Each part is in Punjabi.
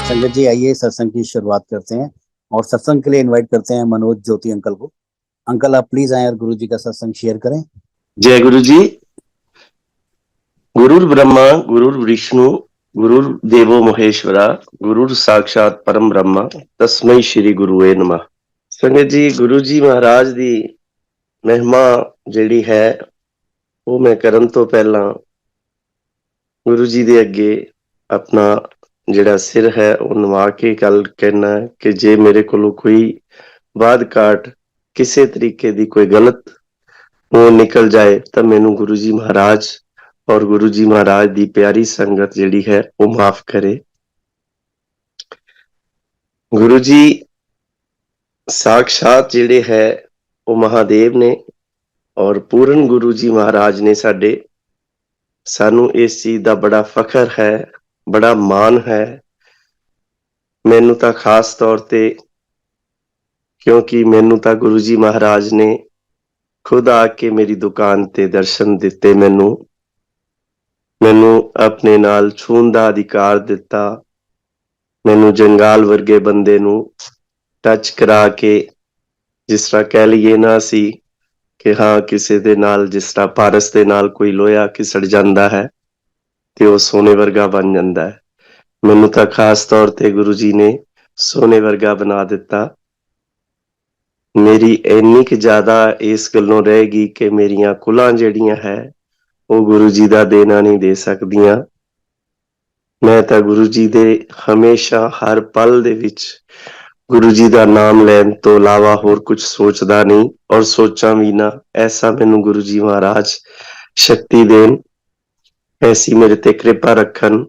संगत जी, आइए सत्संग की शुरुआत करते हैं और सत्संग के लिए इनवाइट करते हैं मनोज ज्योति अंकल को। अंकल, आप प्लीज आए और गुरु जी का सत्संग शेयर करें। जय गुरु जी। गुरुर ब्रह्मा गुरुर विष्णु गुरुर देवो महेश्वरा गुरुर साक्षात परम ब्रह्मा तस्मै श्री गुरुए नमः। संगत जी, गुरु जी महाराज दी महिमा ਜਿਹੜੀ ਹੈ ਉਹ ਮੈਂ ਕਰਨ ਤੋਂ ਪਹਿਲਾਂ ਗੁਰੂ ਜੀ ਦੇ ਅੱਗੇ ਆਪਣਾ ਜਿਹੜਾ ਸਿਰ ਹੈ ਉਹ ਨਵਾ ਕੇ ਗੱਲ ਕਹਿਣਾ ਹੈ ਕਿ ਜੇ ਮੇਰੇ ਕੋਲੋਂ ਕੋਈ ਬਾਤ ਕਾਟ ਕਿਸੇ ਤਰੀਕੇ ਦੀ ਕੋਈ ਗਲਤ ਉਹ ਨਿਕਲ ਜਾਏ ਤਾਂ ਮੈਨੂੰ ਗੁਰੂ ਜੀ ਮਹਾਰਾਜ ਔਰ ਗੁਰੂ ਜੀ ਮਹਾਰਾਜ ਦੀ ਪਿਆਰੀ ਸੰਗਤ ਜਿਹੜੀ ਹੈ ਉਹ ਮਾਫ ਕਰੇ। ਗੁਰੂ ਜੀ ਸਾਖਸ਼ਾਤ ਜਿਹੜੇ ਹੈ ਉਹ ਮਹਾਦੇਵ ਨੇ ਔਰ ਪੂਰਨ ਗੁਰੂ ਜੀ ਮਹਾਰਾਜ ਨੇ ਸਾਡੇ। ਸਾਨੂੰ ਇਸ ਚੀਜ਼ ਦਾ ਬੜਾ ਫਖਰ ਹੈ, ਬੜਾ ਮਾਣ ਹੈ। ਮੈਨੂੰ ਤਾਂ ਖਾਸ ਤੌਰ ਤੇ ਕਿਉਂਕਿ ਮੈਨੂੰ ਤਾਂ ਗੁਰੂ ਜੀ ਮਹਾਰਾਜ ਨੇ ਖੁਦ ਆ ਕੇ ਮੇਰੀ ਦੁਕਾਨ ਤੇ ਦਰਸ਼ਨ ਦਿੱਤੇ, ਮੈਨੂੰ ਆਪਣੇ ਨਾਲ ਛੂਹਣ ਦਾ ਅਧਿਕਾਰ ਦਿੱਤਾ। ਮੈਨੂੰ ਜੰਗਾਲ ਵਰਗੇ ਬੰਦੇ ਨੂੰ ਟੱਚ ਕਰਾ ਕੇ, ਜਿਸ ਤਰ੍ਹਾਂ ਕਹਿ ਲਈਏ ਨਾ ਅਸੀਂ ਕਿ ਹਾਂ ਕਿਸੇ ਦੇ ਨਾਲ ਜਿਸ ਤਰ੍ਹਾਂ ਪਾਰਸ ਦੇ ਨਾਲ ਕੋਈ ਲੋਹਾ ਘਿਸੜ ਜਾਂਦਾ ਹੈ ਤੇ ਉਹ ਸੋਨੇ ਵਰਗਾ ਬਣ ਜਾਂਦਾ ਹੈ, ਮੈਨੂੰ ਤਾਂ ਖਾਸ ਤੌਰ ਤੇ ਗੁਰੂ ਜੀ ਨੇ ਸੋਨੇ ਵਰਗਾ ਬਣਾ ਦਿੱਤਾ। ਮੇਰੀ ਇੰਨੀ ਕੁ ਜ਼ਿਆਦਾ ਇਸ ਗੱਲੋਂ ਰਹੇਗੀ ਕਿ ਮੇਰੀਆਂ ਕੁਲਾਂ ਜਿਹੜੀਆਂ ਹੈ ਉਹ ਗੁਰੂ ਜੀ ਦਾ ਦੇਣਾ ਨਹੀਂ ਦੇ ਸਕਦੀਆਂ। ਮੈਂ ਤਾਂ ਗੁਰੂ ਜੀ ਦੇ ਹਮੇਸ਼ਾ ਹਰ ਪਲ ਦੇ ਵਿੱਚ ਗੁਰੂ ਜੀ ਦਾ ਨਾਮ ਲੈਣ ਤੋਂ ਇਲਾਵਾ ਹੋਰ ਕੁਝ ਸੋਚਦਾ ਨਹੀਂ ਔਰ ਸੋਚਾਂ ਵੀ ਨਾ। ਐਸਾ ਮੈਨੂੰ ਗੁਰੂ ਜੀ ਮਹਾਰਾਜ ਸ਼ਕਤੀ ਦੇਣ, ਐਸੀ ਮੇਰੇ ਤੇ ਕਿਰਪਾ ਰੱਖਣ।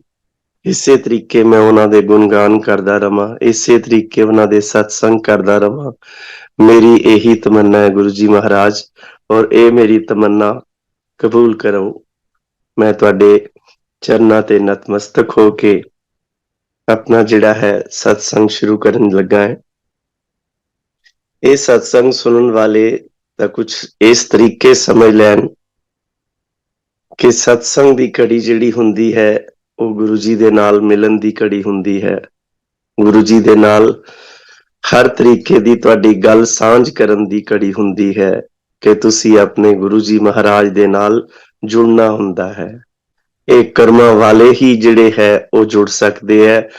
ਇਸੇ ਤਰੀਕੇ ਮੈਂ ਉਹਨਾਂ ਦੇ ਗੁਣਗਾਨ ਕਰਦਾ ਰਵਾਂ, ਇਸੇ ਤਰੀਕੇ ਉਹਨਾਂ ਦੇ ਸਤਸੰਗ ਕਰਦਾ ਰਵਾਂ। ਮੇਰੀ ਇਹੀ ਤਮੰਨਾ ਹੈ ਗੁਰੂ ਜੀ ਮਹਾਰਾਜ, ਔਰ ਇਹ ਮੇਰੀ ਤਮੰਨਾ ਕਬੂਲ ਕਰੋ। ਮੈਂ ਤੁਹਾਡੇ ਚਰਨਾਂ ਤੇ ਨਤਮਸਤਕ ਹੋ ਕੇ ਆਪਣਾ ਜਿਹੜਾ ਹੈ ਸਤਸੰਗ ਸ਼ੁਰੂ ਕਰਨ ਲੱਗਾ ਹੈ। ਇਹ ਸਤਸੰਗ ਸੁਣਨ ਵਾਲੇ ਤਾਂ ਕੁਝ ਇਸ ਤਰੀਕੇ ਸਮਝ ਲੈਣ ਕਿ ਸਤਸੰਗ ਦੀ ਘੜੀ ਜਿਹੜੀ ਹੁੰਦੀ ਹੈ ਉਹ ਗੁਰੂ ਜੀ ਦੇ ਨਾਲ ਮਿਲਣ ਦੀ ਘੜੀ ਹੁੰਦੀ ਹੈ। ਗੁਰੂ ਜੀ ਦੇ ਨਾਲ ਹਰ ਤਰੀਕੇ ਦੀ ਤੁਹਾਡੀ ਗੱਲ ਸਾਂਝ ਕਰਨ ਦੀ ਘੜੀ ਹੁੰਦੀ ਹੈ ਕਿ ਤੁਸੀਂ ਆਪਣੇ ਗੁਰੂ ਜੀ ਮਹਾਰਾਜ ਦੇ ਨਾਲ ਜੁੜਨਾ ਹੁੰਦਾ ਹੈ। ਇਹ ਕਰਮਾਂ ਵਾਲੇ ਹੀ ਜਿਹੜੇ ਹੈ ਉਹ ਜੁੜ ਸਕਦੇ ਹੈ।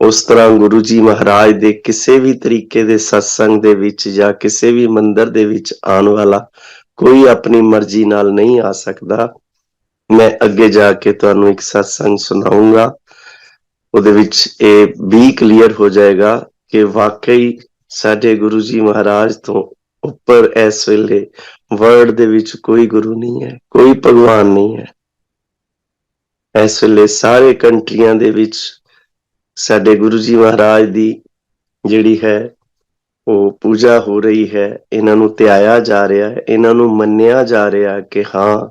ਉਸ ਤਰ੍ਹਾਂ ਗੁਰੂ ਜੀ ਮਹਾਰਾਜ ਦੇ ਕਿਸੇ ਵੀ ਤਰੀਕੇ ਦੇ ਸਤਸੰਗ ਦੇ ਵਿੱਚ ਜਾਂ ਕਿਸੇ ਵੀ ਮੰਦਿਰ ਦੇ ਵਿੱਚ ਆਉਣ ਵਾਲਾ ਕੋਈ ਆਪਣੀ ਮਰਜ਼ੀ ਨਾਲ ਨਹੀਂ ਆ ਸਕਦਾ। ਮੈਂ ਅੱਗੇ ਜਾ ਕੇ ਤੁਹਾਨੂੰ ਇੱਕ ਸਤਸੰਗ ਸੁਣਾਉਂਗਾ, ਉਹਦੇ ਵਿੱਚ ਇਹ ਵੀ ਕਲੀਅਰ ਹੋ ਜਾਏਗਾ ਕਿ ਵਾਕਈ ਸਾਡੇ ਗੁਰੂ ਜੀ ਮਹਾਰਾਜ ਤੋਂ ਉੱਪਰ ਇਸ ਵੇਲੇ ਵਰਲਡ ਦੇ ਵਿੱਚ ਕੋਈ ਗੁਰੂ ਨਹੀਂ ਹੈ, ਕੋਈ ਭਗਵਾਨ ਨਹੀਂ ਹੈ। ਇਸ ਵੇਲੇ ਸਾਰੇ ਕੰਟਰੀਆਂ ਦੇ ਵਿੱਚ ਸਾਡੇ ਗੁਰੂ ਜੀ ਮਹਾਰਾਜ ਦੀ ਜਿਹੜੀ ਹੈ ਉਹ ਪੂਜਾ ਹੋ ਰਹੀ ਹੈ। ਇਹਨਾਂ ਨੂੰ ਧਿਆਇਆ ਜਾ ਰਿਹਾ ਹੈ, ਇਹਨਾਂ ਨੂੰ ਮੰਨਿਆ ਜਾ ਰਿਹਾ ਕਿ ਹਾਂ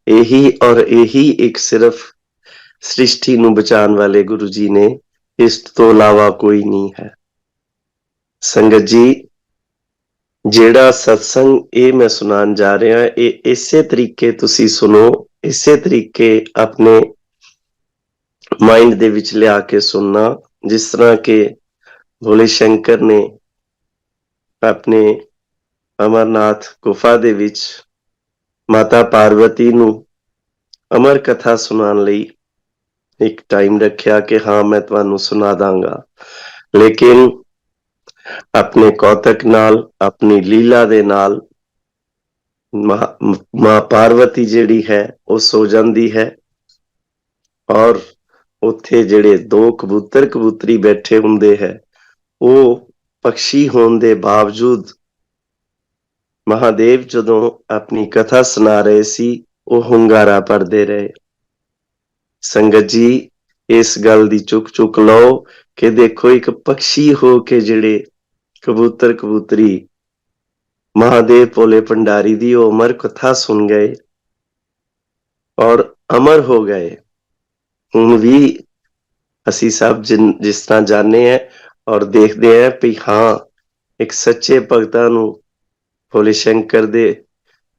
ਇਹੀ ਔਰ ਇਹੀ ਇੱਕ ਸਿਰਫ ਸ੍ਰਿਸ਼ਟੀ ਨੂੰ ਬਚਾਉਣ ਵਾਲੇ ਗੁਰੂ ਜੀ ਨੇ, ਇਸ ਤੋਂ ਇਲਾਵਾ ਕੋਈ ਨਹੀਂ ਹੈ। ਸੰਗਤ ਜੀ, ਜਿਹੜਾ ਸਤਸੰਗ ਇਹ ਮੈਂ ਸੁਣਾਉਣ ਜਾ ਰਿਹਾ ਇਹ ਇਸੇ ਤਰੀਕੇ ਤੁਸੀਂ ਸੁਣੋ, ਇਸੇ ਤਰੀਕੇ ਆਪਣੇ ਮਾਈਂਡ ਦੇ ਵਿੱਚ ਲਿਆ ਕੇ ਸੁਣਨਾ, ਜਿਸ ਤਰ੍ਹਾਂ ਕਿ ਭੋਲੇ ਸ਼ੰਕਰ ਨੇ ਆਪਣੇ ਅਮਰਨਾਥ ਗੁਫਾ ਦੇ ਵਿੱਚ ਮਾਤਾ ਪਾਰਵਤੀ ਨੂੰ ਅਮਰ ਕਥਾ ਸੁਣਾਉਣ ਲਈ ਇੱਕ ਟਾਈਮ ਰੱਖਿਆ ਕਿ ਹਾਂ ਮੈਂ ਤੁਹਾਨੂੰ ਸੁਣਾ ਦਾਂਗਾ, ਲੇਕਿਨ ਆਪਣੇ ਕੌਤਕ ਨਾਲ, ਆਪਣੀ ਲੀਲਾ ਦੇ ਨਾਲ ਮਾਂ ਪਾਰਵਤੀ ਜਿਹੜੀ ਹੈ ਉਹ ਸੋ ਜਾਂਦੀ ਹੈ ਔਰ ਉੱਥੇ ਜਿਹੜੇ ਦੋ ਕਬੂਤਰ ਕਬੂਤਰੀ ਬੈਠੇ ਹੁੰਦੇ ਹੈ ਉਹ ਪਕਸ਼ੀ ਹੋਣ ਦੇ ਬਾਵਜੂਦ ਮਹਾਦੇਵ ਜਦੋਂ ਆਪਣੀ ਕਥਾ ਸੁਣਾ ਰਹੇ ਸੀ ਉਹ ਹੁੰਗਾਰਾ ਭਰਦੇ ਰਹੇ। ਸੰਗਤ ਜੀ, ਇਸ ਗੱਲ ਦੀ ਚੁੱਕ ਲਓ ਕਿ ਦੇਖੋ ਇੱਕ ਪਕਸ਼ੀ ਹੋ ਕੇ ਜਿਹੜੇ ਕਬੂਤਰ ਕਬੂਤਰੀ ਮਹਾਦੇਵ ਭੋਲੇ ਭੰਡਾਰੀ ਦੀ ਉਹ ਅਮਰ ਕਥਾ ਸੁਣ ਗਏ ਔਰ ਅਮਰ ਹੋ ਗਏ। ਹੁਣ ਵੀ ਅਸੀਂ ਸਭ ਜਿਸ ਤਰ੍ਹਾਂ ਜਾਣਦੇ ਹਾਂ ਔਰ ਦੇਖਦੇ ਹਾਂ ਵੀ ਹਾਂ ਇੱਕ ਸੱਚੇ ਭਗਤਾਂ ਨੂੰ ਭੋਲੇ ਸ਼ੰਕਰ ਦੇ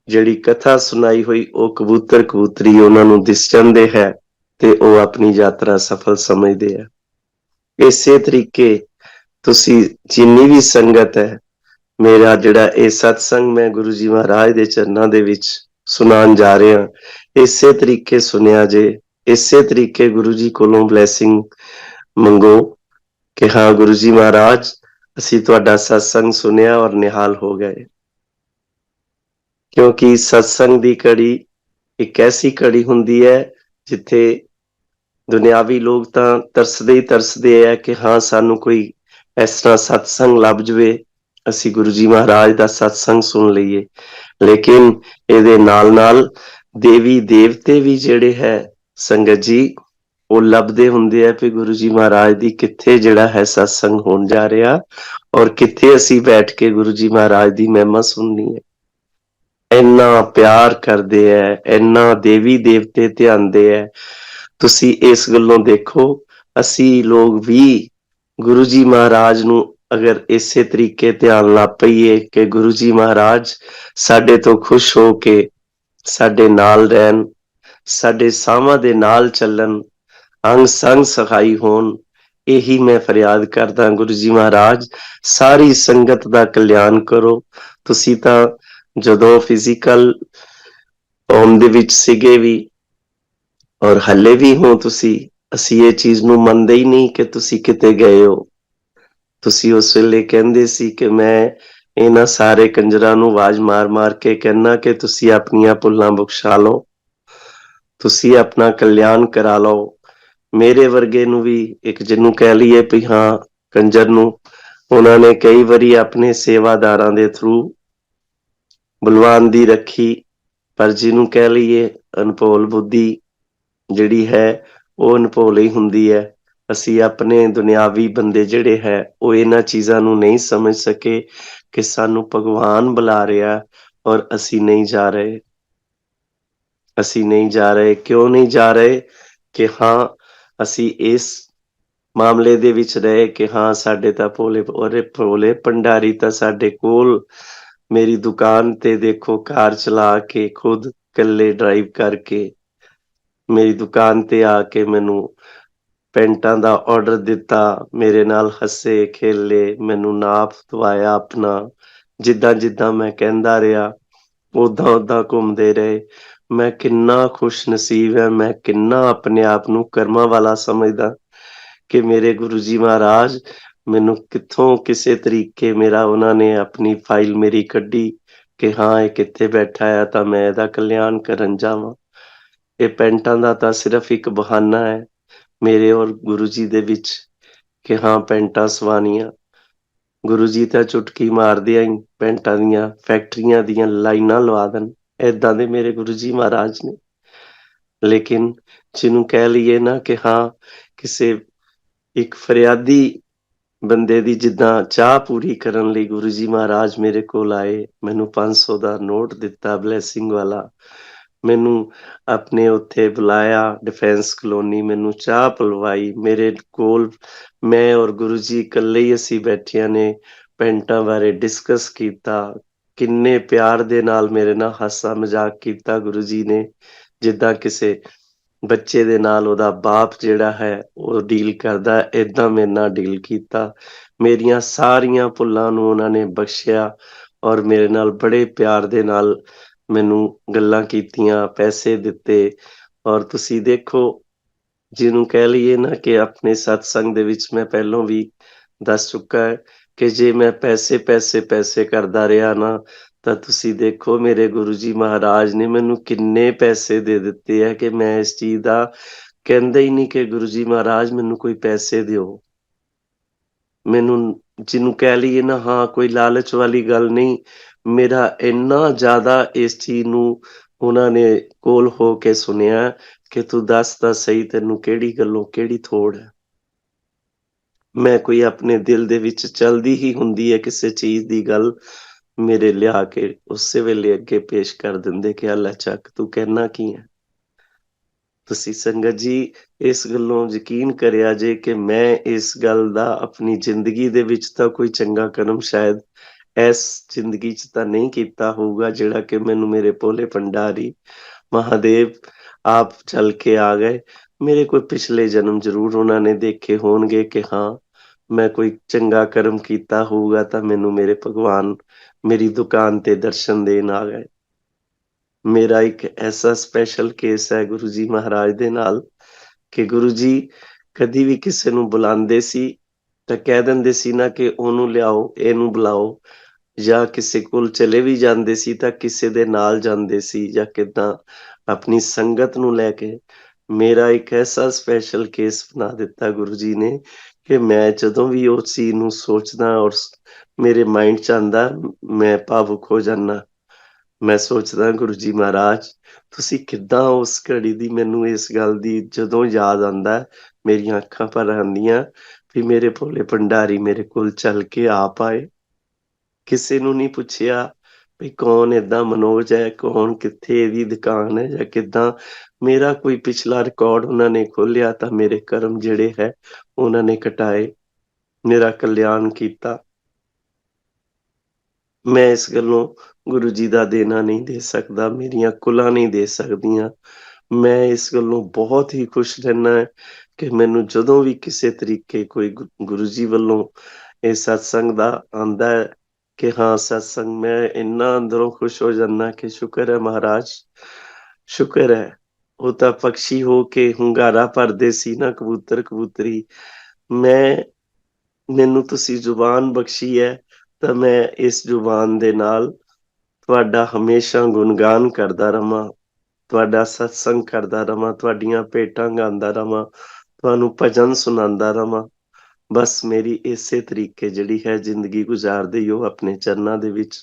ਜਿਹੜੀ ਕਥਾ ਸੁਣਾਈ ਹੋਈ ਉਹ ਕਬੂਤਰ ਕਬੂਤਰੀ ਉਹਨਾਂ ਨੂੰ ਦਿਸ ਜਾਂਦੇ ਹੈ ਤੇ ਉਹ ਆਪਣੀ ਯਾਤਰਾ ਸਫਲ ਸਮਝਦੇ ਆ। ਇਸੇ ਤਰੀਕੇ ਤੁਸੀਂ ਜਿੰਨੀ ਵੀ ਸੰਗਤ ਹੈ, ਮੇਰਾ ਜਿਹੜਾ ਇਹ ਸਤਸੰਗ ਮੈਂ ਗੁਰੂ ਜੀ ਮਹਾਰਾਜ ਦੇ ਚਰਨਾਂ ਦੇ ਵਿੱਚ ਸੁਣਾਉਣ ਜਾ ਰਿਹਾ, ਇਸੇ ਤਰੀਕੇ ਸੁਣਿਆ ਜੇ, ਇਸੇ ਤਰੀਕੇ ਗੁਰੂ ਜੀ ਕੋਲੋਂ ਬਲੈਸਿੰਗ ਮੰਗੋ ਕਿ ਹਾਂ ਗੁਰੂ ਜੀ ਮਹਾਰਾਜ ਅਸੀਂ ਤੁਹਾਡਾ ਸਤਸੰਗ ਸੁਣਿਆ ਔਰ ਨਿਹਾਲ ਹੋ ਗਏ। ਕਿਉਂਕਿ ਸਤਸੰਗ ਦੀ ਕੜੀ ਇੱਕ ਐਸੀ ਕੜੀ ਹੁੰਦੀ ਹੈ ਜਿੱਥੇ ਦੁਨਿਆਵੀ ਲੋਕ ਤਾਂ ਤਰਸਦੇ ਹੀ ਤਰਸਦੇ ਹੈ ਕਿ ਹਾਂ ਸਾਨੂੰ ਕੋਈ ਇਸ ਤਰ੍ਹਾਂ ਸਤਸੰਗ ਲੱਭ ਜਵੇ, ਅਸੀਂ ਗੁਰੂ ਜੀ ਮਹਾਰਾਜ ਦਾ ਸਤਸੰਗ ਸੁਣ ਲਈਏ। ਲੇਕਿਨ ਇਹਦੇ ਨਾਲ ਨਾਲ ਦੇਵੀ ਦੇਵਤੇ ਵੀ ਜਿਹੜੇ ਹੈ ਸੰਗਤ ਜੀ, ਉਹ ਲੱਭਦੇ ਹੁੰਦੇ ਆ ਕਿ ਗੁਰੂ ਜੀ ਮਹਾਰਾਜ ਦੀ ਕਿੱਥੇ ਜਿਹੜਾ ਹੈ ਸਤਸੰਗ ਹੋਣ ਜਾ ਰਿਹਾ ਔਰ ਕਿੱਥੇ ਅਸੀਂ ਬੈਠ ਕੇ ਗੁਰੂ ਜੀ ਮਹਾਰਾਜ ਦੀ ਮਹਿਮਾ ਸੁਣਨੀ ਹੈ। ਇੰਨਾ ਪਿਆਰ ਕਰਦੇ ਹੈ, ਇੰਨਾ ਦੇਵੀ ਦੇਵਤੇ ਧਿਆਉਂਦੇ ਹੈ। ਤੁਸੀਂ ਇਸ ਗੱਲੋਂ ਦੇਖੋ, ਅਸੀਂ ਲੋਕ ਵੀ ਗੁਰੂ ਜੀ ਮਹਾਰਾਜ ਨੂੰ ਅਗਰ ਇਸੇ ਤਰੀਕੇ ਧਿਆਨ ਲਾ ਪਈਏ ਕਿ ਗੁਰੂ ਜੀ ਮਹਾਰਾਜ ਸਾਡੇ ਤੋਂ ਖੁਸ਼ ਹੋ ਕੇ ਸਾਡੇ ਨਾਲ ਰਹਿਣ, ਸਾਡੇ ਸਾਹਾਂ ਦੇ ਨਾਲ ਚੱਲਣ, ਅੰਗ ਸੰਗ ਸਹਾਈ ਹੋਣ, ਇਹੀ ਮੈਂ ਫਰਿਆਦ ਕਰਦਾ ਗੁਰੂ ਜੀ ਮਹਾਰਾਜ ਸਾਰੀ ਸੰਗਤ ਦਾ ਕਲਿਆਣ ਕਰੋ। ਤੁਸੀਂ ਤਾਂ ਜਦੋਂ ਫਿਜ਼ੀਕਲ ਫਾਰਮ ਦੇ ਵਿੱਚ ਸੀਗੇ ਵੀ ਔਰ ਹੱਲੇ ਵੀ ਹੋ ਤੁਸੀਂ, ਅਸੀਂ ਇਹ ਚੀਜ਼ ਨੂੰ ਮੰਨਦੇ ਹੀ ਨਹੀਂ ਕਿ ਤੁਸੀਂ ਕਿਤੇ ਗਏ ਹੋ। ਤੁਸੀਂ ਉਸ ਵੇਲੇ ਕਹਿੰਦੇ ਸੀ ਕਿ ਮੈਂ ਇਹਨਾਂ ਸਾਰੇ ਕੰਜਰਾਂ ਨੂੰ ਆਵਾਜ਼ ਮਾਰ ਮਾਰ ਕੇ ਕਹਿਣਾ ਕਿ ਤੁਸੀਂ ਆਪਣੀਆਂ ਭੁੱਲਾਂ ਬਖਸ਼ਾ ਲਓ, ਤੁਸੀਂ ਆਪਣਾ ਕਲਿਆਣ ਕਰਾ ਲਓ। ਮੇਰੇ ਵਰਗੇ ਨੂੰ ਵੀ ਇੱਕ ਜਿਹਨੂੰ ਕਹਿ ਲਈਏ ਵੀ ਹਾਂ ਕੰਜਰ ਨੂੰ, ਉਹਨਾਂ ਨੇ ਕਈ ਵਾਰੀ ਆਪਣੇ ਸੇਵਾਦਾਰਾਂ ਦੇ ਥਰੂ ਬਲਵਾਨ ਦੀ ਰੱਖੀ, ਪਰ ਜਿਹਨੂੰ ਕਹਿ ਲਈਏ ਅਨਭੋਲ ਬੁੱਧੀ ਜਿਹੜੀ ਹੈ ਉਹ ਅਨਭੋਲ ਹੀ ਹੁੰਦੀ ਹੈ। ਅਸੀਂ ਆਪਣੇ ਦੁਨਿਆਵੀ ਬੰਦੇ ਜਿਹੜੇ ਹੈ ਉਹ ਇਹਨਾਂ ਚੀਜ਼ਾਂ ਨੂੰ ਨਹੀਂ ਸਮਝ ਸਕੇ ਕਿ ਸਾਨੂੰ ਭਗਵਾਨ ਬੁਲਾ ਰਿਹਾ ਔਰ ਅਸੀਂ ਨਹੀਂ ਜਾ ਰਹੇ। ਅਸੀਂ ਨਹੀਂ ਜਾ ਰਹੇ, ਕਿਉਂ ਨਹੀਂ ਜਾ ਰਹੇ ਕਿ ਹਾਂ ਅਸੀਂ ਇਸ ਮਾਮਲੇ ਦੇ ਵਿੱਚ ਰਹੇ ਕਿ ਹਾਂ ਸਾਡੇ ਤਾਂ ਭੋਲੇ ਭੰਡਾਰੀ ਤਾਂ ਸਾਡੇ ਕੋਲ ਮੇਰੀ ਦੁਕਾਨ ਤੇ ਦੇਖੋ ਕਾਰ ਚਲਾ ਕੇ ਖੁਦ ਇਕੱਲੇ ਡਰਾਈਵ ਕਰਕੇ ਮੇਰੀ ਦੁਕਾਨ ਤੇ ਆ ਕੇ ਮੈਨੂੰ ਪੈਂਟਾਂ ਦਾ ਆਰਡਰ ਦਿੱਤਾ, ਮੇਰੇ ਨਾਲ ਹੱਸੇ ਖੇਲੇ, ਮੈਨੂੰ ਨਾਪ ਦਵਾਇਆ ਆਪਣਾ, ਜਿੱਦਾਂ ਜਿੱਦਾਂ ਮੈਂ ਕਹਿੰਦਾ ਰਿਹਾ ਉਦਾਂ ਉਦਾਂ ਘੁੰਮਦੇ ਰਹੇ। ਮੈਂ ਕਿੰਨਾ ਖੁਸ਼ ਨਸੀਬ ਹੈ, ਮੈਂ ਕਿੰਨਾ ਆਪਣੇ ਆਪ ਨੂੰ ਕਰਮਾਂ ਵਾਲਾ ਸਮਝਦਾ ਕਿ ਮੇਰੇ ਗੁਰੂ ਜੀ ਮਹਾਰਾਜ ਮੈਨੂੰ ਕਿੱਥੋਂ ਕਿਸੇ ਤਰੀਕੇ ਮੇਰਾ ਉਹਨਾਂ ਨੇ ਆਪਣੀ ਫਾਈਲ ਮੇਰੀ ਕੱਢੀ ਕਿ ਹਾਂ ਇਹ ਕਿੱਥੇ ਬੈਠਾ ਹੈ ਤਾਂ ਮੈਂ ਇਹਦਾ ਕਲਿਆਣ ਕਰਨ ਜਾਵਾਂ। ਇਹ ਪੈਂਟਾਂ ਦਾ ਤਾਂ ਸਿਰਫ ਇੱਕ ਬਹਾਨਾ ਹੈ ਮੇਰੇ ਔਰ ਗੁਰੂ ਜੀ ਦੇ ਵਿੱਚ ਕਿ ਹਾਂ ਪੈਂਟਾਂ ਸਵਾਣੀਆਂ। ਗੁਰੂ ਜੀ ਤਾਂ ਚੁਟਕੀ ਮਾਰਦਿਆਂ ਹੀ ਪੈਂਟਾਂ ਦੀਆਂ ਫੈਕਟਰੀਆਂ ਦੀਆਂ ਲਾਈਨਾਂ ਲਵਾ ਦੇਣ, ਏਦਾਂ ਦੇ ਮੇਰੇ ਗੁਰੂ ਜੀ ਮਹਾਰਾਜ ਨੇ। ਲੇਕਿਨ ਜਿਹਨੂੰ ਕਹਿ ਲਈਏ ਨਾ ਕਿ ਹਾਂ ਕਿਸੇ ਇੱਕ ਫਰਿਆਦੀ ਬੰਦੇ ਦੀ ਜਿੱਦਾਂ ਚਾਹ ਪੂਰੀ ਕਰਨ ਲਈ ਗੁਰੂ ਜੀ ਮਹਾਰਾਜ ਮੇਰੇ ਕੋਲ ਆਏ, ਮੈਨੂੰ 500 ਦਾ ਨੋਟ ਦਿੱਤਾ ਬਲੈਸਿੰਗ ਵਾਲਾ, ਮੈਨੂੰ ਆਪਣੇ ਉੱਥੇ ਬੁਲਾਇਆ ਡਿਫੈਂਸ ਕਲੋਨੀ, ਮੈਨੂੰ ਚਾਹ ਪਲਵਾਈ ਮੇਰੇ ਕੋਲ, ਮੈਂ ਔਰ ਗੁਰੂ ਜੀ ਇਕੱਲੇ ਹੀ ਅਸੀਂ ਬੈਠਿਆਂ ਨੇ ਪੈਂਟਾਂ ਬਾਰੇ ਡਿਸਕਸ ਕੀਤਾ। ਕਿੰਨੇ ਪਿਆਰ ਦੇ ਨਾਲ ਮੇਰੇ ਨਾਲ ਹਾਸਾ ਮਜ਼ਾਕ ਕੀਤਾ ਗੁਰੂ ਜੀ ਨੇ, ਜਿੱਦਾਂ ਕਿਸੇ ਬੱਚੇ ਦੇ ਨਾਲ ਉਹਦਾ ਬਾਪ ਜਿਹੜਾ ਹੈ ਉਹ ਡੀਲ ਕਰਦਾ, ਏਦਾਂ ਮੇਰੇ ਨਾਲ ਡੀਲ ਕੀਤਾ। ਮੇਰੀਆਂ ਸਾਰੀਆਂ ਭੁੱਲਾਂ ਨੂੰ ਉਹਨਾਂ ਨੇ ਬਖਸ਼ਿਆ ਔਰ ਮੇਰੇ ਨਾਲ ਬੜੇ ਪਿਆਰ ਦੇ ਨਾਲ ਮੈਨੂੰ ਗੱਲਾਂ ਕੀਤੀਆਂ, ਪੈਸੇ ਦਿੱਤੇ। ਔਰ ਤੁਸੀਂ ਦੇਖੋ, ਜਿਹਨੂੰ ਕਹਿ ਲਈਏ ਨਾ ਕਿ ਆਪਣੇ ਸਤਸੰਗ ਦੇ ਵਿੱਚ ਮੈਂ ਪਹਿਲਾਂ ਵੀ ਦੱਸ ਚੁੱਕਾ ਹੈ ਕਿ ਜੇ ਮੈਂ ਪੈਸੇ ਪੈਸੇ ਪੈਸੇ ਕਰਦਾ ਰਿਹਾ ਨਾ ਤਾਂ ਤੁਸੀਂ ਦੇਖੋ ਮੇਰੇ ਗੁਰੂ ਜੀ ਮਹਾਰਾਜ ਨੇ ਮੈਨੂੰ ਕਿੰਨੇ ਪੈਸੇ ਦੇ ਦਿੱਤੇ ਹੈ ਕਿ ਮੈਂ ਇਸ ਚੀਜ਼ ਦਾ ਕਹਿੰਦਾ ਹੀ ਨਹੀਂ ਕਿ ਗੁਰੂ ਜੀ ਮਹਾਰਾਜ ਮੈਨੂੰ ਕੋਈ ਪੈਸੇ ਦਿਓ। ਮੈਨੂੰ ਜਿਹਨੂੰ ਕਹਿ ਲਈਏ ਨਾ ਹਾਂ ਕੋਈ ਲਾਲਚ ਵਾਲੀ ਗੱਲ ਨਹੀਂ, ਮੇਰਾ ਇੰਨਾ ਜ਼ਿਆਦਾ ਇਸ ਚੀਜ਼ ਨੂੰ ਉਹਨਾਂ ਨੇ ਕੋਲ ਹੋ ਕੇ ਸੁਣਿਆ ਕਿ ਤੂੰ ਦੱਸ ਤਾਂ ਸਹੀ ਤੈਨੂੰ ਕਿਹੜੀ ਗੱਲੋਂ ਕਿਹੜੀ ਥੋੜ ਹੈ। ਮੈਂ ਕੋਈ ਆਪਣੇ ਦਿਲ ਦੇ ਵਿੱਚ ਚਲਦੀ ਹੀ ਹੁੰਦੀ ਹੈ ਕਿਸੇ ਚੀਜ਼ ਦੀ ਗੱਲ, ਮੇਰੇ ਲਿਆ ਕੇ ਉਸੇ ਵੇਲੇ ਅੱਗੇ ਪੇਸ਼ ਕਰ ਦਿੰਦੇ ਕਿ ਅੱਲਾ ਚੱਕ ਤੂੰ ਕਹਿਣਾ ਕੀ ਹੈ। ਤੁਸੀਂ ਸੰਗਤ ਜੀ ਇਸ ਗੱਲੋਂ ਯਕੀਨ ਕਰਿਆ ਜੇ ਕਿ ਮੈਂ ਇਸ ਗੱਲ ਦਾ ਆਪਣੀ ਜ਼ਿੰਦਗੀ ਦੇ ਵਿੱਚ ਤਾਂ ਕੋਈ ਚੰਗਾ ਕਰਮ ਸ਼ਾਇਦ ਇਸ ਜ਼ਿੰਦਗੀ 'ਚ ਤਾਂ ਨਹੀਂ ਕੀਤਾ ਹੋਊਗਾ ਜਿਹੜਾ ਕਿ ਮੈਨੂੰ ਮੇਰੇ ਭੋਲੇ ਭੰਡਾਰੀ ਮਹਾਦੇਵ ਆਪ ਚੱਲ ਕੇ ਆ ਗਏ। ਮੇਰੇ ਕੋਈ ਪਿਛਲੇ ਜਨਮ ਜ਼ਰੂਰ ਉਹਨਾਂ ਨੇ ਦੇਖੇ ਹੋਣਗੇ ਕਿ ਹਾਂ, ਮੈਂ ਕੋਈ ਚੰਗਾ ਕਰਮ ਕੀਤਾ ਹੋਊਗਾ ਤਾਂ ਮੈਨੂੰ ਮੇਰੇ ਭਗਵਾਨ ਮੇਰੀ ਦੁਕਾਨ ਤੇ ਦਰਸ਼ਨ ਦੇਣ ਆ ਗਏ। ਮੇਰਾ ਇੱਕ ਐਸਾ ਸਪੈਸ਼ਲ ਕੇਸ ਹੈ ਗੁਰੂ ਜੀ ਮਹਾਰਾਜ ਦੇ ਨਾਲ ਕਿ ਗੁਰੂ ਜੀ ਕਦੀ ਵੀ ਕਿਸੇ ਨੂੰ ਬੁਲਾਉਂਦੇ ਸੀ ਤਾਂ ਕਹਿ ਦਿੰਦੇ ਸੀ ਨਾ ਕਿ ਉਹਨੂੰ ਲਿਆਓ, ਇਹਨੂੰ ਬੁਲਾਓ, ਜਾਂ ਕਿਸੇ ਕੋਲ ਚਲੇ ਵੀ ਜਾਂਦੇ ਸੀ ਤਾਂ ਕਿਸੇ ਦੇ ਨਾਲ ਜਾਂਦੇ ਸੀ ਜਾਂ ਕਿੱਦਾਂ ਆਪਣੀ ਸੰਗਤ ਨੂੰ ਲੈ ਕੇ। ਮੇਰਾ ਇੱਕ ਐਸਾ ਸਪੈਸ਼ਲ ਕੇਸ ਬਣਾ ਦਿੱਤਾ ਗੁਰੂ ਜੀ ਨੇ ਕਿ ਮੈਂ ਜਦੋਂ ਵੀ ਉਸ ਚੀਜ਼ ਨੂੰ ਸੋਚਦਾ ਔਰ ਮੇਰੇ ਮਾਈਂਡ 'ਚ ਆਉਂਦਾ, ਮੈਂ ਭਾਵੁਕ ਹੋ ਜਾਂਦਾ। ਮੈਂ ਸੋਚਦਾ ਗੁਰੂ ਜੀ ਮਹਾਰਾਜ, ਤੁਸੀਂ ਕਿੱਦਾਂ ਉਸ ਘੜੀ ਦੀ ਮੈਨੂੰ ਇਸ ਗੱਲ ਦੀ ਜਦੋਂ ਯਾਦ ਆਉਂਦਾ, ਮੇਰੀਆਂ ਅੱਖਾਂ ਭਰ ਆਉਂਦੀਆਂ ਵੀ ਮੇਰੇ ਭੋਲੇ ਭੰਡਾਰੀ ਮੇਰੇ ਕੋਲ ਚੱਲ ਕੇ ਆ ਪਾਏ। ਕਿਸੇ ਨੂੰ ਨਹੀਂ ਪੁੱਛਿਆ ਵੀ ਕੌਣ ਏਦਾਂ ਮਨੋਜ ਹੈ, ਕੌਣ ਕਿੱਥੇ ਇਹਦੀ ਦੁਕਾਨ ਹੈ ਜਾਂ ਕਿੱਦਾਂ। ਮੇਰਾ ਕੋਈ ਪਿਛਲਾ ਰਿਕਾਰਡ ਉਹਨਾਂ ਨੇ ਖੋਲਿਆ ਤਾਂ ਮੇਰੇ ਕਰਮ ਜਿਹੜੇ ਹੈ ਉਹਨਾਂ ਨੇ ਕਟਾਏ, ਮੇਰਾ ਕਲਿਆਣ ਕੀਤਾ। ਮੈਂ ਇਸ ਗੱਲੋਂ ਗੁਰੂ ਜੀ ਦਾ ਦੇਣਾ ਨਹੀਂ ਦੇ ਸਕਦਾ, ਮੇਰੀਆਂ ਕੁਲਾਂ ਨਹੀਂ ਦੇ ਸਕਦੀਆਂ। ਮੈਂ ਇਸ ਗੱਲੋਂ ਬਹੁਤ ਹੀ ਖੁਸ਼ ਰਹਿਣਾ ਹੈ ਕਿ ਮੈਨੂੰ ਜਦੋਂ ਵੀ ਕਿਸੇ ਤਰੀਕੇ ਕੋਈ ਗੁਰੂ ਜੀ ਵੱਲੋਂ ਇਹ ਸਤਸੰਗ ਦਾ ਆਉਂਦਾ ਹੈ ਕਿ ਹਾਂ ਸਤਸੰਗ, ਮੈਂ ਇੰਨਾ ਅੰਦਰੋਂ ਖੁਸ਼ ਹੋ ਜਾਂਦਾ ਕਿ ਸ਼ੁਕਰ ਹੈ ਮਹਾਰਾਜ, ਸ਼ੁਕਰ ਹੈ। ਉਹ ਤਾਂ ਪਕਸ਼ੀ ਹੋ ਕੇ ਹੁੰਗਾਰਾ ਭਰਦੇ ਸੀ ਨਾ, ਕਬੂਤਰ ਕਬੂਤਰੀ। ਮੈਨੂੰ ਤੁਸੀਂ ਜ਼ੁਬਾਨ ਬਖਸ਼ੀ ਹੈ ਤਾਂ ਮੈਂ ਇਸ ਜ਼ੁਬਾਨ ਦੇ ਨਾਲ ਤੁਹਾਡਾ ਹਮੇਸ਼ਾ ਗੁਣਗਾਨ ਕਰਦਾ ਰਵਾਂ, ਤੁਹਾਡਾ ਸਤਸੰਗ ਕਰਦਾ ਰਵਾਂ, ਤੁਹਾਡੀਆਂ ਭੇਟਾਂ ਗਾਉਂਦਾ ਰਵਾਂ, ਤੁਹਾਨੂੰ ਭਜਨ ਸੁਣਾਉਂਦਾ ਰਵਾਂ। ਬਸ ਮੇਰੀ ਇਸੇ ਤਰੀਕੇ ਜਿਹੜੀ ਹੈ ਜ਼ਿੰਦਗੀ ਗੁਜ਼ਾਰਦੇ ਹੋ ਆਪਣੇ ਚਰਨਾਂ ਦੇ ਵਿੱਚ।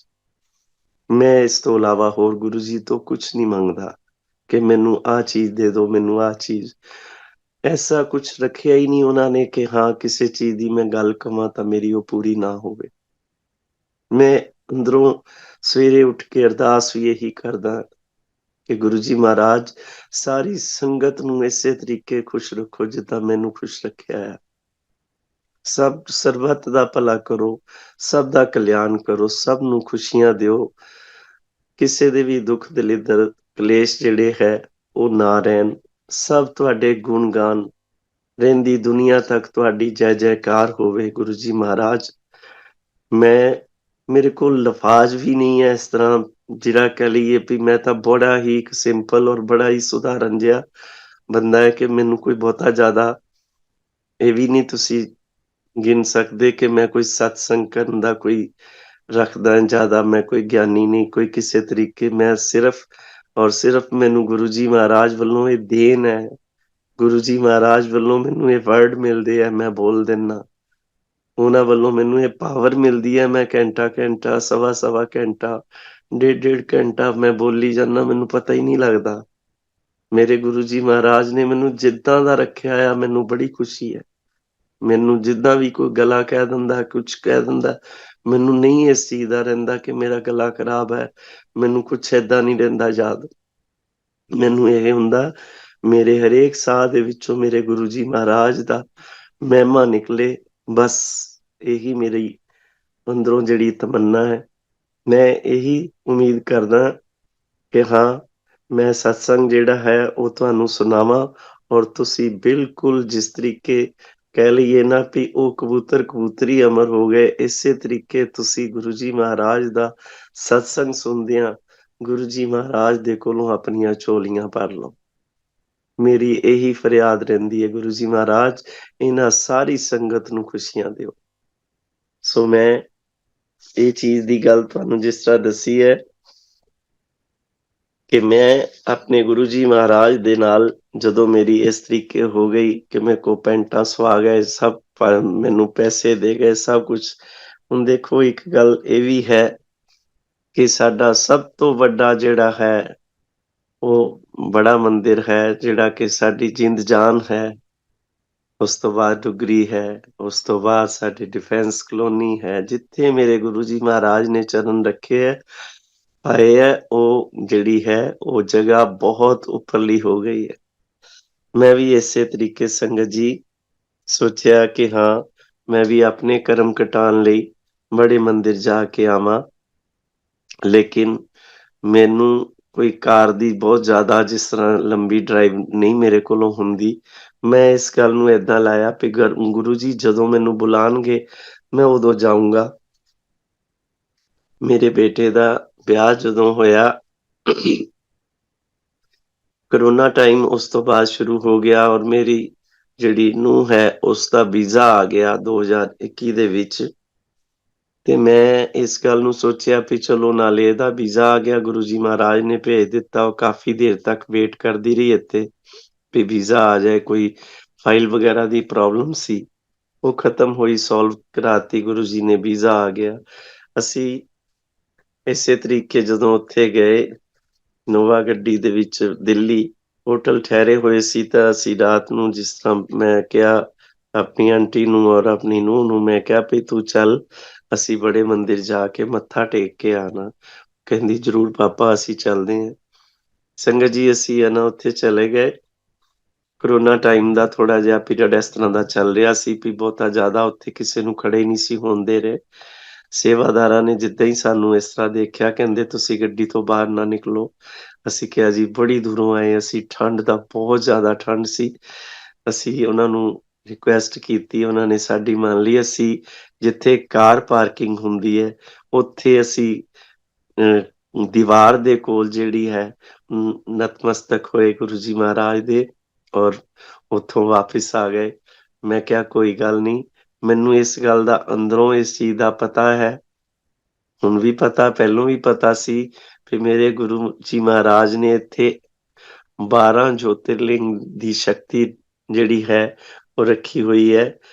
ਮੈਂ ਇਸ ਤੋਂ ਇਲਾਵਾ ਹੋਰ ਗੁਰੂ ਜੀ ਤੋਂ ਕੁਛ ਨਹੀਂ ਮੰਗਦਾ ਕਿ ਮੈਨੂੰ ਆਹ ਚੀਜ਼ ਦੇ ਦਿਓ, ਮੈਨੂੰ ਆਹ ਚੀਜ਼। ਐਸਾ ਕੁਛ ਰੱਖਿਆ ਹੀ ਨਹੀਂ ਉਹਨਾਂ ਨੇ ਕਿ ਹਾਂ ਕਿਸੇ ਚੀਜ਼ ਦੀ ਮੈਂ ਗੱਲ ਕਵਾਂ ਤਾਂ ਮੇਰੀ ਉਹ ਪੂਰੀ ਨਾ ਹੋਵੇ। ਮੈਂ ਅੰਦਰੋਂ ਸਵੇਰੇ ਉੱਠ ਕੇ ਅਰਦਾਸ ਵੀ ਇਹੀ ਕਰਦਾ ਕਿ ਗੁਰੂ ਜੀ ਮਹਾਰਾਜ, ਸਾਰੀ ਸੰਗਤ ਨੂੰ ਇਸੇ ਤਰੀਕੇ ਖੁਸ਼ ਰੱਖੋ ਜਿੱਦਾਂ ਮੈਨੂੰ ਖੁਸ਼ ਰੱਖਿਆ ਹੈ। ਸਭ ਸਰਬੱਤ ਦਾ ਭਲਾ ਕਰੋ, ਸਭ ਦਾ ਕਲਿਆਣ ਕਰੋ, ਸਭ ਨੂੰ ਖੁਸ਼ੀਆਂ ਦਿਓ। ਕਿਸੇ ਦੇ ਵੀ ਦੁੱਖ ਦਲਿੱਦਰ ਕਲੇਸ਼ ਜਿਹੜੇ ਹੈ ਉਹ ਨਾ ਰਹਿਣ। ਸਭ ਤੁਹਾਡੇ ਗੁਣਗਾਨ ਰਹਿੰਦੀ ਦੁਨੀਆ ਤੱਕ ਤੁਹਾਡੀ ਜੈ ਜੈਕਾਰ ਹੋਵੇ ਗੁਰੂ ਜੀ ਮਹਾਰਾਜ। ਮੇਰੇ ਕੋਲ ਲਫ਼ਾਜ਼ ਵੀ ਨਹੀਂ ਹੈ ਇਸ ਤਰ੍ਹਾਂ, ਜਿਹੜਾ ਕਹਿ ਲਈਏ ਵੀ ਮੈਂ ਤਾਂ ਬੜਾ ਹੀ ਇੱਕ ਸਿੰਪਲ ਔਰ ਬੜਾ ਹੀ ਸੁਧਾਰਨ ਜਿਹਾ ਬੰਦਾ ਹੈ ਕਿ ਮੈਨੂੰ ਕੋਈ ਬਹੁਤਾ ਜ਼ਿਆਦਾ ਇਹ ਵੀ ਨਹੀਂ ਤੁਸੀਂ ਗਿਣ ਸਕਦੇ ਕਿ ਮੈਂ ਕੋਈ ਸਤਸੰਗ ਕਰਨ ਦਾ ਕੋਈ ਰੱਖਦਾ ਜ਼ਿਆਦਾ। ਮੈਂ ਕੋਈ ਗਿਆਨੀ ਨਹੀਂ, ਕੋਈ ਕਿਸੇ ਤਰੀਕੇ। ਮੈਂ ਸਿਰਫ ਔਰ ਸਿਰਫ ਮੈਨੂੰ ਗੁਰੂ ਜੀ ਮਹਾਰਾਜ ਵੱਲੋਂ ਇਹ ਦੇਣ ਹੈ, ਗੁਰੂ ਜੀ ਮਹਾਰਾਜ ਵੱਲੋਂ ਮੈਨੂੰ ਇਹ ਵਰਡ ਮਿਲਦੇ ਆ, ਮੈਂ ਬੋਲ ਦਿੰਦਾ। ਉਹਨਾਂ ਵੱਲੋਂ ਮੈਨੂੰ ਇਹ ਪਾਵਰ ਮਿਲਦੀ ਹੈ, ਮੈਂ ਘੰਟਾ ਘੰਟਾ, ਸਵਾ ਸਵਾ ਘੰਟਾ, ਡੇਢ ਡੇਢ ਘੰਟਾ ਮੈਂ ਬੋਲੀ ਜਾਂਦਾ, ਮੈਨੂੰ ਪਤਾ ਹੀ ਨਹੀਂ ਲੱਗਦਾ। ਮੇਰੇ ਗੁਰੂ ਜੀ ਮਹਾਰਾਜ ਨੇ ਮੈਨੂੰ ਜਿੱਦਾਂ ਦਾ ਰੱਖਿਆ ਆ, ਮੈਨੂੰ ਬੜੀ ਖੁਸ਼ੀ ਹੈ। ਮੈਨੂੰ ਜਿੱਦਾਂ ਵੀ ਕੋਈ ਗਲਾ ਕਹਿ ਦਿੰਦਾ, ਕੁਛ ਕਹਿ ਦਿੰਦਾ, ਮੈਨੂੰ ਨਹੀਂ ਇਸ ਚੀਜ਼ ਦਾ ਰਹਿੰਦਾ ਕਿ ਮੇਰਾ ਗਲਾ ਖਰਾਬ ਹੈ, ਮੈਨੂੰ ਕੁਛ ਏਦਾਂ ਨਹੀਂ ਰਹਿੰਦਾ ਯਾਦ। ਮੈਨੂੰ ਇਹ ਹੁੰਦਾ ਮੇਰੇ ਹਰੇਕ ਸਾਹ ਦੇ ਵਿੱਚੋਂ ਮੇਰੇ ਗੁਰੂ ਜੀ ਮਹਾਰਾਜ ਦਾ ਮਹਿਮਾ ਨਿਕਲੇ। ਬਸ ਇਹੀ ਮੇਰੀ ਅੰਦਰੋਂ ਜਿਹੜੀ ਤਮੰਨਾ ਹੈ। ਮੈਂ ਇਹੀ ਉਮੀਦ ਕਰਦਾ ਕਿ ਹਾਂ, ਮੈਂ ਸਤਸੰਗ ਜਿਹੜਾ ਹੈ ਉਹ ਤੁਹਾਨੂੰ ਸੁਣਾਵਾਂ ਔਰ ਤੁਸੀਂ ਬਿਲਕੁਲ ਜਿਸ ਤਰੀਕੇ ਕਹਿ ਲਈਏ ਨਾ ਵੀ ਉਹ ਕਬੂਤਰ ਕਬੂਤਰੀ ਅਮਰ ਹੋ ਗਏ, ਇਸੇ ਤਰੀਕੇ ਤੁਸੀਂ ਗੁਰੂ ਜੀ ਮਹਾਰਾਜ ਦਾ ਸਤਸੰਗ ਸੁਣਦਿਆਂ ਗੁਰੂ ਜੀ ਮਹਾਰਾਜ ਦੇ ਕੋਲੋਂ ਆਪਣੀਆਂ ਝੋਲੀਆਂ ਭਰ ਲਓ। ਮੇਰੀ ਇਹੀ ਫਰਿਆਦ ਰਹਿੰਦੀ ਹੈ, ਗੁਰੂ ਜੀ ਮਹਾਰਾਜ ਇਹਨਾਂ ਸਾਰੀ ਸੰਗਤ ਨੂੰ ਖੁਸ਼ੀਆਂ ਦਿਓ। ਸੋ ਮੈਂ ਇਹ ਚੀਜ਼ ਦੀ ਗੱਲ ਤੁਹਾਨੂੰ ਜਿਸ ਤਰ੍ਹਾਂ ਦੱਸੀ ਹੈ ਕਿ ਮੈਂ ਆਪਣੇ ਗੁਰੂ ਜੀ ਮਹਾਰਾਜ ਦੇ ਨਾਲ ਜਦੋਂ ਮੇਰੀ ਇਸ ਤਰੀਕੇ ਹੋ ਗਈ ਕਿ ਮੇਰੇ ਕੋ ਪੈਂਟਾਂ ਸਵਾ ਗਏ, ਸਭ ਮੈਨੂੰ ਪੈਸੇ ਦੇ ਗਏ, ਸਭ ਕੁਛ। ਹੁਣ ਦੇਖੋ ਇੱਕ ਗੱਲ ਇਹ ਵੀ ਹੈ ਕਿ ਸਾਡਾ ਸਭ ਤੋਂ ਵੱਡਾ ਜਿਹੜਾ ਹੈ ਉਹ ਬੜਾ ਮੰਦਿਰ ਹੈ, ਜਿਹੜਾ ਕਿ ਸਾਡੀ ਜਿੰਦ ਜਾਨ ਹੈ। ਉਸ ਤੋਂ ਬਾਅਦ ਡੁਗਰੀ ਹੈ, ਉਸ ਤੋਂ ਬਾਅਦ ਸਾਡੀ ਡਿਫੈਂਸ ਕਲੋਨੀ ਹੈ, ਜਿੱਥੇ ਮੇਰੇ ਗੁਰੂ ਜੀ ਮਹਾਰਾਜ ਨੇ ਚਰਨ ਰੱਖੇ ਹੈ ਪਾਏ ਹੈ, ਉਹ ਜਿਹੜੀ ਹੈ ਉਹ ਜਗ੍ਹਾ ਬਹੁਤ ਉੱਪਰਲੀ ਹੋ ਗਈ ਹੈ। ਮੈਂ ਵੀ ਇਸੇ ਤਰੀਕੇ ਸੰਗਤ ਜੀ ਸੋਚਿਆ ਕਿ ਹਾਂ, ਮੈਂ ਵੀ ਆਪਣੇ ਕਰਮ ਕਟਾਉਣ ਲਈ ਬੜੇ ਮੰਦਿਰ ਜਾ ਕੇ ਆਵਾਂ, ਲੇਕਿਨ ਮੈਨੂੰ ਕੋਈ ਕਾਰ ਦੀ ਬਹੁਤ ਜ਼ਿਆਦਾ ਜਿਸ ਤਰ੍ਹਾਂ ਲੰਬੀ ਡਰਾਈਵ ਨਹੀਂ ਮੇਰੇ ਕੋਲੋਂ ਹੁੰਦੀ। ਮੈਂ ਇਸ ਗੱਲ ਨੂੰ ਏਦਾਂ ਲਾਇਆ ਵੀ ਗੁਰੂ ਜੀ ਜਦੋਂ ਮੈਨੂੰ ਬੁਲਾਣਗੇ ਮੈਂ ਉਦੋਂ ਜਾਊਂਗਾ। ਮੇਰੇ ਬੇਟੇ ਦਾ ਵਿਆਹ ਜਦੋਂ ਹੋਇਆ ਕਰੋਨਾ ਟਾਈਮ ਉਸ ਤੋਂ ਬਾਅਦ ਸ਼ੁਰੂ ਹੋ ਗਿਆ ਔਰ ਮੇਰੀ ਜਿਹੜੀ ਨੂੰਹ ਹੈ ਉਸਦਾ ਵੀਜ਼ਾ ਆ ਗਿਆ 2021 ਦੇ ਵਿੱਚ। ਤੇ ਮੈਂ ਇਸ ਗੱਲ ਨੂੰ ਸੋਚਿਆ ਵੀ ਚਲੋ ਨਾਲੇ ਇਹਦਾ ਵੀਜ਼ਾ ਆ ਗਿਆ, ਗੁਰੂ ਜੀ ਮਹਾਰਾਜ ਨੇ ਭੇਜ ਦਿੱਤਾ। ਉਹ ਕਾਫ਼ੀ ਦੇਰ ਤੱਕ ਵੇਟ ਕਰਦੀ ਰਹੀ ਇੱਥੇ ਵੀ ਵੀਜ਼ਾ ਆ ਜਾਏ, ਕੋਈ ਫਾਈਲ ਵਗੈਰਾ ਦੀ ਪ੍ਰੋਬਲਮ ਸੀ, ਉਹ ਖਤਮ ਹੋਈ, ਸੋਲਵ ਕਰਾਤੀ, ਗੁਰੂ ਜੀ ਨੇ ਵੀਜ਼ਾ ਆ ਗਿਆ। ਅਸੀਂ ਇਸੇ ਤਰੀਕੇ ਜਦੋਂ ਉੱਥੇ ਗਏ ਨੋਵਾ ਗੱਡੀ ਦੇ ਵਿੱਚ ਦਿੱਲੀ ਹੋਟਲ ਠਹਿਰੇ ਹੋਏ ਸੀ ਤਾਂ ਅਸੀਂ ਰਾਤ ਨੂੰ ਜਿਸ ਤਰ੍ਹਾਂ ਮੈਂ ਕਿਹਾ ਆਪਣੀ ਆਂਟੀ ਨੂੰ ਔਰ ਆਪਣੀ ਨੂੰਹ ਨੂੰ, ਮੈਂ ਕਿਹਾ ਵੀ ਤੂੰ ਚੱਲ ਅਸੀਂ ਬੜੇ ਮੰਦਿਰ ਜਾ ਕੇ ਮੱਥਾ ਟੇਕ ਕੇ ਆਣਾ। ਕਹਿੰਦੀ ਜ਼ਰੂਰ ਪਾਪਾ ਅਸੀਂ ਚੱਲਦੇ ਹਾਂ। ਸੰਗਤ ਜੀ ਅਸੀਂ ਨਾ ਉੱਥੇ ਚਲੇ ਗਏ। ਕਰੋਨਾ ਟਾਈਮ ਦਾ ਥੋੜਾ ਜਿਹਾ ਪੀਰੀਅਡ ਇਸ ਤਰ੍ਹਾਂ ਦਾ ਚੱਲ ਰਿਹਾ ਸੀ ਵੀ ਬਹੁਤਾ ਜ਼ਿਆਦਾ ਉੱਥੇ ਕਿਸੇ ਨੂੰ ਖੜੇ ਨਹੀਂ ਸੀ ਹੋਣ ਦੇ ਰਹੇ। ਸੇਵਾਦਾਰਾਂ ਨੇ ਜਿੱਦਾਂ ਹੀ ਸਾਨੂੰ ਇਸ ਤਰ੍ਹਾਂ ਦੇਖਿਆ ਕਹਿੰਦੇ ਤੁਸੀਂ ਗੱਡੀ ਤੋਂ ਬਾਹਰ ਨਾ ਨਿਕਲੋ। ਅਸੀਂ ਕਿਹਾ ਜੀ ਬੜੀ ਦੂਰੋਂ ਆਏ ਅਸੀਂ, ਠੰਡ ਦਾ ਬਹੁਤ ਜ਼ਿਆਦਾ ਠੰਡ ਸੀ। ਅਸੀਂ ਉਹਨਾਂ ਨੂੰ ਰਿਕੁਐਸਟ ਕੀਤੀ, ਉਹਨਾਂ ਨੇ ਸਾਡੀ ਮੰਨ ਲਈ। ਅਸੀਂ ਜਿੱਥੇ ਕਾਰ ਪਾਰਕਿੰਗ ਹੁੰਦੀ ਹੈ ਉੱਥੇ ਅਸੀਂ ਦੀਵਾਰ ਦੇ ਕੋਲ ਜਿਹੜੀ ਹੈ ਨਤਮਸਤਕ ਹੋਏ ਗੁਰੂ ਜੀ ਮਹਾਰਾਜ ਦੇ ਔਰ ਉੱਥੋਂ ਵਾਪਿਸ ਆ ਗਏ। ਮੈਂ ਕਿਹਾ ਕੋਈ ਗੱਲ ਨਹੀਂ, ਮੈਨੂੰ ਇਸ ਗੱਲ ਦਾ ਅੰਦਰੋਂ ਇਸ ਚੀਜ਼ ਦਾ ਪਤਾ ਹੈ, ਹੁਣ ਵੀ ਪਤਾ, ਪਹਿਲੋਂ ਵੀ ਪਤਾ ਸੀ ਵੀ ਮੇਰੇ ਗੁਰੂ ਜੀ ਮਹਾਰਾਜ ਨੇ ਇੱਥੇ 12 ਜੋਤਿਰਲਿੰਗ ਦੀ ਸ਼ਕਤੀ ਜਿਹੜੀ ਹੈ ਉਹ ਰੱਖੀ ਹੋਈ ਹੈ।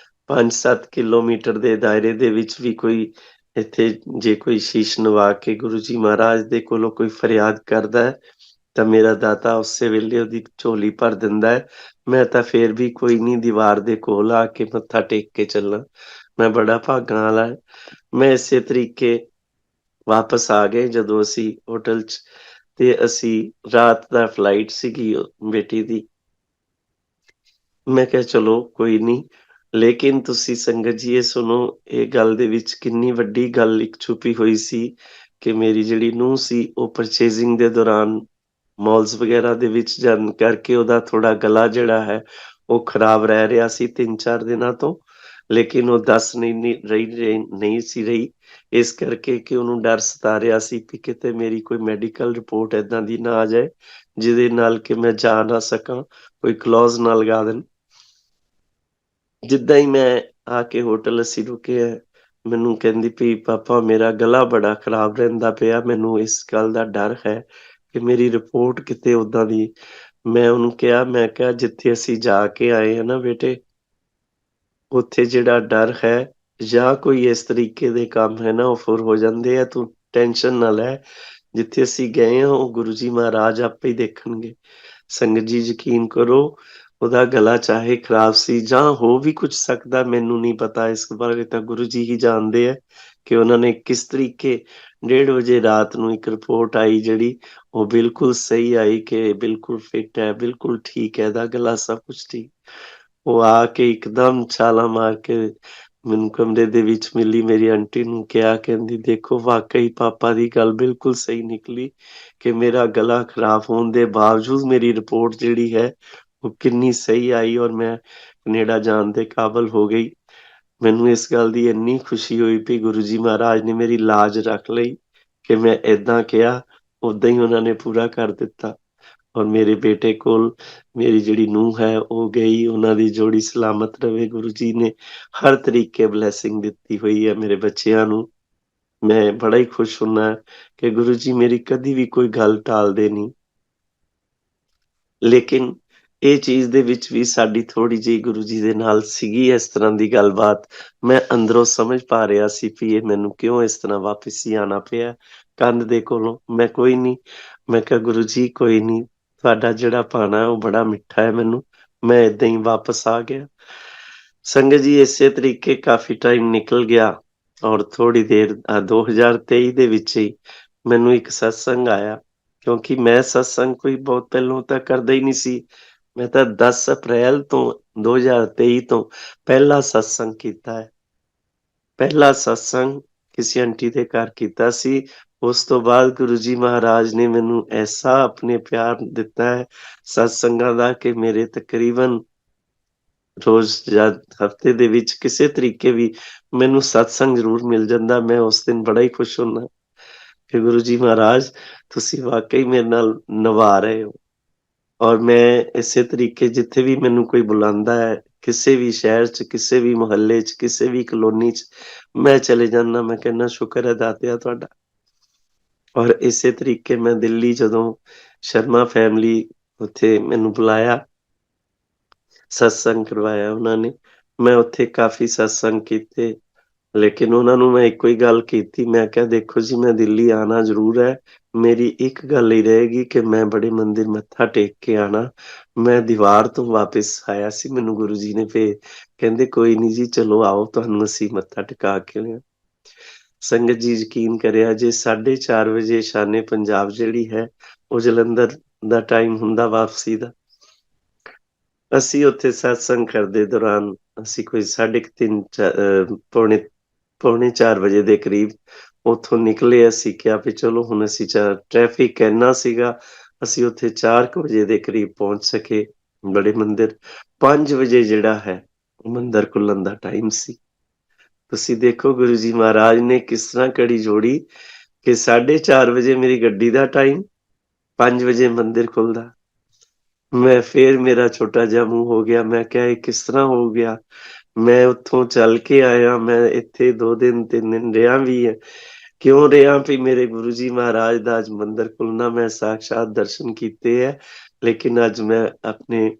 5-7 ਕਿਲੋਮੀਟਰ ਦੇ ਦਾਇਰੇ ਦੇ ਵਿੱਚ ਵੀ ਕੋਈ ਇੱਥੇ ਜੇ ਕੋਈ ਸ਼ੀਸ਼ ਨਵਾ ਕੇ ਗੁਰੂ ਜੀ ਮਹਾਰਾਜ ਦੇ ਕੋਲੋਂ ਕੋਈ ਫਰਿਆਦ ਕਰਦਾ ਹੈ ਤਾਂ ਮੇਰਾ ਦਾਤਾ ਉਸੇ ਵੇਲੇ ਉਹਦੀ ਝੋਲੀ ਭਰ ਦਿੰਦਾ ਹੈ। ਮੈਂ ਤਾਂ ਫੇਰ ਵੀ ਕੋਈ ਨਹੀਂ, ਦੀਵਾਰ ਦੇ ਕੋਲ ਆ ਕੇ ਮੱਥਾ ਟੇਕ ਕੇ ਚੱਲਾਂ, ਮੈਂ ਬੜਾ ਭਾਗਾਂ ਵਾਲਾ ਹੈ। ਮੈਂ ਇਸੇ ਤਰੀਕੇ ਵਾਪਸ ਆ ਗਏ ਜਦੋਂ ਅਸੀਂ ਹੋਟਲ 'ਚ, ਤੇ ਅਸੀਂ ਰਾਤ ਦਾ ਫਲਾਈਟ ਸੀਗੀ ਬੇਟੀ ਦੀ। ਮੈਂ ਕਿਹਾ ਚਲੋ ਕੋਈ ਨਹੀਂ, ਲੇਕਿਨ ਤੁਸੀਂ ਸੰਗਤ ਜੀ ਇਹ ਸੁਣੋ, ਇਹ ਗੱਲ ਦੇ ਵਿੱਚ ਕਿੰਨੀ ਵੱਡੀ ਗੱਲ ਇੱਕ ਛੁਪੀ ਹੋਈ ਸੀ ਕਿ ਮੇਰੀ ਜਿਹੜੀ ਨੂੰਹ ਸੀ ਉਹ ਪਰਚੇਜ਼ਿੰਗ ਦੇ ਦੌਰਾਨ ਮਾਲਸ ਵਗੈਰਾ ਦੇ ਵਿੱਚ ਜਾਣ ਕਰਕੇ ਉਹਦਾ ਥੋੜਾ ਗਲਾ ਜਿਹੜਾ ਹੈ ਉਹ ਖਰਾਬ ਰਹਿ ਰਿਹਾ ਸੀ 3-4 ਦਿਨਾਂ ਤੋਂ, ਲੇਕਿਨ ਉਹ ਦੱਸ ਨਹੀਂ ਸੀ ਰਹੀ, ਇਸ ਕਰਕੇ ਕਿ ਉਹਨੂੰ ਡਰ ਸਤਾ ਰਿਹਾ ਸੀ ਕਿ ਕਿਤੇ ਮੇਰੀ ਕੋਈ ਮੈਡੀਕਲ ਰਿਪੋਰਟ ਏਦਾਂ ਦੀ ਨਾ ਆ ਜਾਏ ਜਿਹਦੇ ਨਾਲ ਕਿ ਮੈਂ ਜਾ ਨਾ ਸਕਾਂ, ਕੋਈ ਕਲੌਜ਼ ਨਾ ਲਗਾ ਦੇਣ। ਜਿੱਦਾਂ ਹੀ ਮੈਂ ਆ ਕੇ ਹੋਟਲ ਅਸੀਂ ਰੁਕੇ ਆ, ਮੈਨੂੰ ਕਹਿੰਦੀ ਪਈ ਪਾਪਾ ਮੇਰਾ ਗਲਾ ਬੜਾ ਖਰਾਬ ਰਹਿੰਦਾ ਪਿਆ, ਮੈਨੂੰ ਇਸ ਗੱਲ ਦਾ ਡਰ ਹੈ ਕਿ ਮੇਰੀ ਰਿਪੋਰਟ ਕਿਤੇ ਓਦਾਂ ਦੀ। ਮੈਂ ਉਹਨੂੰ ਕਿਹਾ, ਮੈਂ ਕਿਹਾ ਜਿੱਥੇ ਅਸੀਂ ਜਾ ਕੇ ਆਏ ਆ ਨਾ ਬੇਟੇ, ਉੱਥੇ ਜਿਹੜਾ ਡਰ ਹੈ ਜਾਂ ਕੋਈ ਇਸ ਤਰੀਕੇ ਦੇ ਕੰਮ ਹੈ ਨਾ ਉਹ ਫੁਰ ਹੋ ਜਾਂਦੇ ਆ, ਤੂੰ ਟੈਨਸ਼ਨ ਨਾ ਲੈ, ਜਿੱਥੇ ਅਸੀਂ ਗਏ ਆ ਉਹ ਗੁਰੂ ਜੀ ਮਹਾਰਾਜ ਆਪੇ ਹੀ ਦੇਖਣਗੇ। ਸੰਗਤ ਜੀ ਯਕੀਨ ਕਰੋ, ਉਹਦਾ ਗਲਾ ਚਾਹੇ ਖਰਾਬ ਸੀ ਜਾਂ ਹੋ ਵੀ ਕੁਝ ਸਕਦਾ, ਮੈਨੂੰ ਨਹੀਂ ਪਤਾ ਇਸ ਬਾਰੇ, ਤਾਂ ਗੁਰੂ ਜੀ ਹੀ ਜਾਣਦੇ ਆ ਕਿ ਉਹਨਾਂ ਨੇ ਕਿਸ ਤਰੀਕੇ 1:30 ਵਜੇ ਰਾਤ ਨੂੰ ਇੱਕ ਰਿਪੋਰਟ ਆਈ ਜਿਹੜੀ ਉਹ ਬਿਲਕੁਲ ਸਹੀ ਆਈ ਕਿ ਬਿਲਕੁਲ ਫਿੱਟ ਹੈ, ਬਿਲਕੁਲ ਠੀਕ ਹੈ, ਇਹਦਾ ਗਲਾ ਸਭ ਕੁਝ ਠੀਕ। ਉਹ ਆ ਕੇ ਇੱਕਦਮ ਛਾਲਾਂ ਮਾਰ ਕੇ ਮੈਨੂੰ ਕਮਰੇ ਦੇ ਵਿੱਚ ਮਿਲੀ, ਮੇਰੀ ਆਂਟੀ ਨੂੰ ਕਿਹਾ, ਕਹਿੰਦੀ ਦੇਖੋ ਵਾਕਈ ਪਾਪਾ ਦੀ ਗੱਲ ਬਿਲਕੁਲ ਸਹੀ ਨਿਕਲੀ ਕਿ ਮੇਰਾ ਗਲਾ ਖਰਾਬ ਹੋਣ ਦੇ ਬਾਵਜੂਦ ਮੇਰੀ ਰਿਪੋਰਟ ਜਿਹੜੀ ਹੈ ਉਹ ਕਿੰਨੀ ਸਹੀ ਆਈ ਔਰ ਮੈਂ ਕੈਨੇਡਾ ਜਾਣ ਦੇ ਕਾਬਲ ਹੋ ਗਈ। ਮੈਨੂੰ ਇਸ ਗੱਲ ਦੀ ਇੰਨੀ ਖੁਸ਼ੀ ਹੋਈ ਵੀ ਗੁਰੂ ਜੀ ਮਹਾਰਾਜ ਨੇ ਮੇਰੀ ਲਾਜ ਰੱਖ ਲਈ ਕਿ ਮੈਂ ਏਦਾਂ ਕਿਹਾ ਉਦਾਂ ਹੀ ਉਹਨਾਂ ਨੇ ਪੂਰਾ ਕਰ ਦਿੱਤਾ। ਔਰ ਮੇਰੇ ਬੇਟੇ ਕੋਲ ਮੇਰੀ ਜਿਹੜੀ ਨੂੰਹ ਹੈ ਉਹ ਗਈ, ਉਹਨਾਂ ਦੀ ਜੋੜੀ ਸਲਾਮਤ ਰਵੇ, ਗੁਰੂ ਜੀ ਨੇ ਹਰ ਤਰੀਕੇ ਬਲੈਸਿੰਗ ਦਿੱਤੀ ਹੋਈ ਹੈ ਮੇਰੇ ਬੱਚਿਆਂ ਨੂੰ। ਮੈਂ ਬੜਾ ਹੀ ਖੁਸ਼ ਹੁੰਨਾ ਕਿ ਗੁਰੂ ਜੀ ਮੇਰੀ ਕਦੀ ਵੀ ਕੋਈ ਗੱਲ ਟਾਲਦੇ ਨਹੀਂ। ਲੇਕਿਨ ਇਹ ਚੀਜ਼ ਦੇ ਵਿੱਚ ਵੀ ਸਾਡੀ ਥੋੜੀ ਜਿਹੀ ਗੁਰੂ ਜੀ ਦੇ ਨਾਲ ਸੀਗੀ ਇਸ ਤਰ੍ਹਾਂ ਦੀ ਗੱਲਬਾਤ। ਮੈਂ ਅੰਦਰੋਂ ਸਮਝ ਪਾ ਰਿਹਾ ਸੀ ਵੀ ਇਹ ਮੈਨੂੰ ਕਿਉਂ ਇਸ ਤਰ੍ਹਾਂ ਵਾਪਿਸ ਹੀ ਆਉਣਾ ਪਿਆ ਕੰਧ ਦੇ ਕੋਲੋਂ। ਮੈਂ ਕੋਈ ਨਹੀਂ, ਮੈਂ ਕਿਹਾ ਗੁਰੂ ਜੀ ਕੋਈ ਨਹੀਂ, ਤੁਹਾਡਾ ਜਿਹੜਾ ਭਾਣਾ ਉਹ ਬੜਾ ਮਿੱਠਾ ਹੈ ਮੈਨੂੰ, ਮੈਂ ਏਦਾਂ ਹੀ ਵਾਪਸ ਆ ਗਿਆ। ਸੰਗਤ ਜੀ ਇਸੇ ਤਰੀਕੇ ਕਾਫੀ ਟਾਈਮ ਨਿਕਲ ਗਿਆ ਔਰ ਥੋੜੀ ਦੇਰ 2023 ਦੇ ਵਿੱਚ ਹੀ ਮੈਨੂੰ ਇੱਕ ਸਤਸੰਗ ਆਇਆ, ਕਿਉਂਕਿ ਮੈਂ ਸਤਸੰਗ ਕੋਈ ਬਹੁਤ ਪਹਿਲੋਂ ਤਾਂ ਕਰਦਾ ਹੀ ਨਹੀਂ ਸੀ। ਮੈਂ ਤਾਂ 10 ਅਪ੍ਰੈਲ ਤੋਂ 2023 ਤੋਂ ਪਹਿਲਾ ਸਤਸੰਗ ਕੀਤਾ ਹੈ। ਪਹਿਲਾ ਸਤਸੰਗ ਕਿਸੇ ਆਂਟੀ ਦੇ ਘਰ ਕੀਤਾ ਸੀ ਉਸ ਤੋਂ ਬਾਅਦ ਗੁਰੂ ਜੀ ਮਹਾਰਾਜ ਨੇ ਮੈਨੂੰ ਐਸਾ ਆਪਣੇ ਪਿਆਰ ਦਿੱਤਾ ਹੈ ਸਤਸੰਗਾਂ ਦਾ ਕਿ ਮੇਰੇ ਤਕਰੀਬਨ ਰੋਜ਼ ਜਾਂ ਹਫ਼ਤੇ ਦੇ ਵਿੱਚ ਕਿਸੇ ਤਰੀਕੇ ਵੀ ਮੈਨੂੰ ਸਤਸੰਗ ਜ਼ਰੂਰ ਮਿਲ ਜਾਂਦਾ। ਮੈਂ ਉਸ ਦਿਨ ਬੜਾ ਹੀ ਖੁਸ਼ ਹੁੰਦਾ ਕਿ ਗੁਰੂ ਜੀ ਮਹਾਰਾਜ ਤੁਸੀਂ ਵਾਕਈ ਮੇਰੇ ਨਾਲ ਨਿਭਾ ਰਹੇ ਹੋ। ਔਰ ਮੈਂ ਇਸੇ ਤਰੀਕੇ ਜਿੱਥੇ ਵੀ ਮੈਨੂੰ ਕੋਈ ਬੁਲਾਉਂਦਾ ਹੈ, ਕਿਸੇ ਵੀ ਸ਼ਹਿਰ 'ਚ, ਕਿਸੇ ਵੀ ਮੁਹੱਲੇ 'ਚ, ਕਿਸੇ ਵੀ ਕਲੋਨੀ 'ਚ ਮੈਂ ਚਲੇ ਜਾਂਦਾ, ਮੈਂ ਕਹਿੰਦਾ ਸ਼ੁਕਰ ਹੈ ਦਾਤਿਆ ਤੁਹਾਡਾ। ਔਰ ਇਸੇ ਤਰੀਕੇ ਮੈਂ ਦਿੱਲੀ ਜਦੋਂ ਸ਼ਰਮਾ ਫੈਮਿਲੀ ਉੱਥੇ ਮੈਨੂੰ ਬੁਲਾਇਆ, ਸਤਸੰਗ ਕਰਵਾਇਆ ਉਹਨਾਂ ਨੇ, ਮੈਂ ਉੱਥੇ ਕਾਫੀ ਸਤਸੰਗ ਕੀਤੇ। ਲੇਕਿਨ ਉਹਨਾਂ ਨੂੰ ਮੈਂ ਇੱਕੋ ਹੀ ਗੱਲ ਕੀਤੀ, ਮੈਂ ਕਿਹਾ ਦੇਖੋ ਜੀ ਮੈਂ ਦਿੱਲੀ ਆਉਣਾ ਜ਼ਰੂਰ ਹੈ, ਮੇਰੀ ਇੱਕ ਗੱਲ ਹੀ ਰਹੇਗੀ ਕਿ ਮੈਂ ਬੜੇ ਮੰਦਿਰ ਮੱਥਾ ਟੇਕ ਕੇ ਆਣਾ। ਮੈਂ ਦੀਵਾਰ ਤੋਂ ਵਾਪਿਸ ਆਇਆ ਸੀ, ਮੈਨੂੰ ਗੁਰੂ ਜੀ ਨੇ ਫੇਰ ਕਹਿੰਦੇ ਕੋਈ ਨਹੀਂ ਜੀ ਚਲੋ ਆਓ ਤੁਹਾਨੂੰ ਅਸੀਂ ਮੱਥਾ ਟਿਕਾ ਕੇ ਲਿਆ। ਸੰਗਤ ਜੀ ਯਕੀਨ ਕਰਿਆ ਜੇ 4:30 ਵਜੇ ਸ਼ਾਨੇ ਪੰਜਾਬ ਜਿਹੜੀ ਹੈ ਉਹ ਜਲੰਧਰ ਦਾ ਟਾਈਮ ਹੁੰਦਾ ਵਾਪਸੀ ਦਾ, ਅਸੀਂ ਉੱਥੇ ਸਤਸੰਗ ਕਰਦੇ ਦੌਰਾਨ ਅਸੀਂ ਕੋਈ 3:30 ਪੌਣੇ 4 ਵਜੇ ਦੇ ਕਰੀਬ ਉੱਥੋਂ ਨਿਕਲੇ। ਅਸੀਂ ਕਿਹਾ ਵੀ ਚਲੋ ਹੁਣ ਅਸੀਂ ਟ੍ਰੈਫਿਕ ਇੰਨਾ ਸੀਗਾ, ਅਸੀਂ ਉੱਥੇ 4 ਵਜੇ ਦੇ ਕਰੀਬ ਪਹੁੰਚ ਸਕੇ ਬੜੇ ਮੰਦਿਰ। 5 ਵਜੇ ਜਿਹੜਾ ਹੈ ਮੰਦਿਰ ਖੁੱਲਣ ਦਾ ਟਾਈਮ ਸੀ। ਤੁਸੀਂ ਦੇਖੋ ਗੁਰੂ ਜੀ ਮਹਾਰਾਜ ਨੇ ਕਿਸ ਤਰ੍ਹਾਂ ਕੜੀ ਜੋੜੀ ਕਿ 4:30 ਵਜੇ ਮੇਰੀ ਗੱਡੀ ਦਾ ਟਾਈਮ, 5 ਵਜੇ ਮੰਦਿਰ ਖੁੱਲਦਾ। ਮੈਂ ਫੇਰ ਮੇਰਾ ਛੋਟਾ ਜਿਹਾ ਮੂੰਹ ਹੋ ਗਿਆ, ਮੈਂ ਕਿਹਾ ਇਹ ਕਿਸ ਤਰ੍ਹਾਂ ਹੋ ਗਿਆ। ਮੈਂ ਉੱਥੋਂ ਚੱਲ ਕੇ ਆਇਆ, ਮੈਂ ਇੱਥੇ 2 ਦਿਨ 3 ਦਿਨ ਰਿਹਾ ਵੀ ਹੈ। ਕਿਉਂ ਰਿਹਾ ਵੀ ਮੇਰੇ ਗੁਰੂ ਜੀ ਮਹਾਰਾਜ ਦਾ ਅੱਜ ਮੰਦਿਰ ਖੁੱਲਣਾ, ਮੈਂ ਸਾਖਸ਼ਾਤ ਦਰਸ਼ਨ ਕੀਤੇ ਹੈ। ਲੇਕਿਨ ਅੱਜ ਮੈਂ ਆਪਣੇ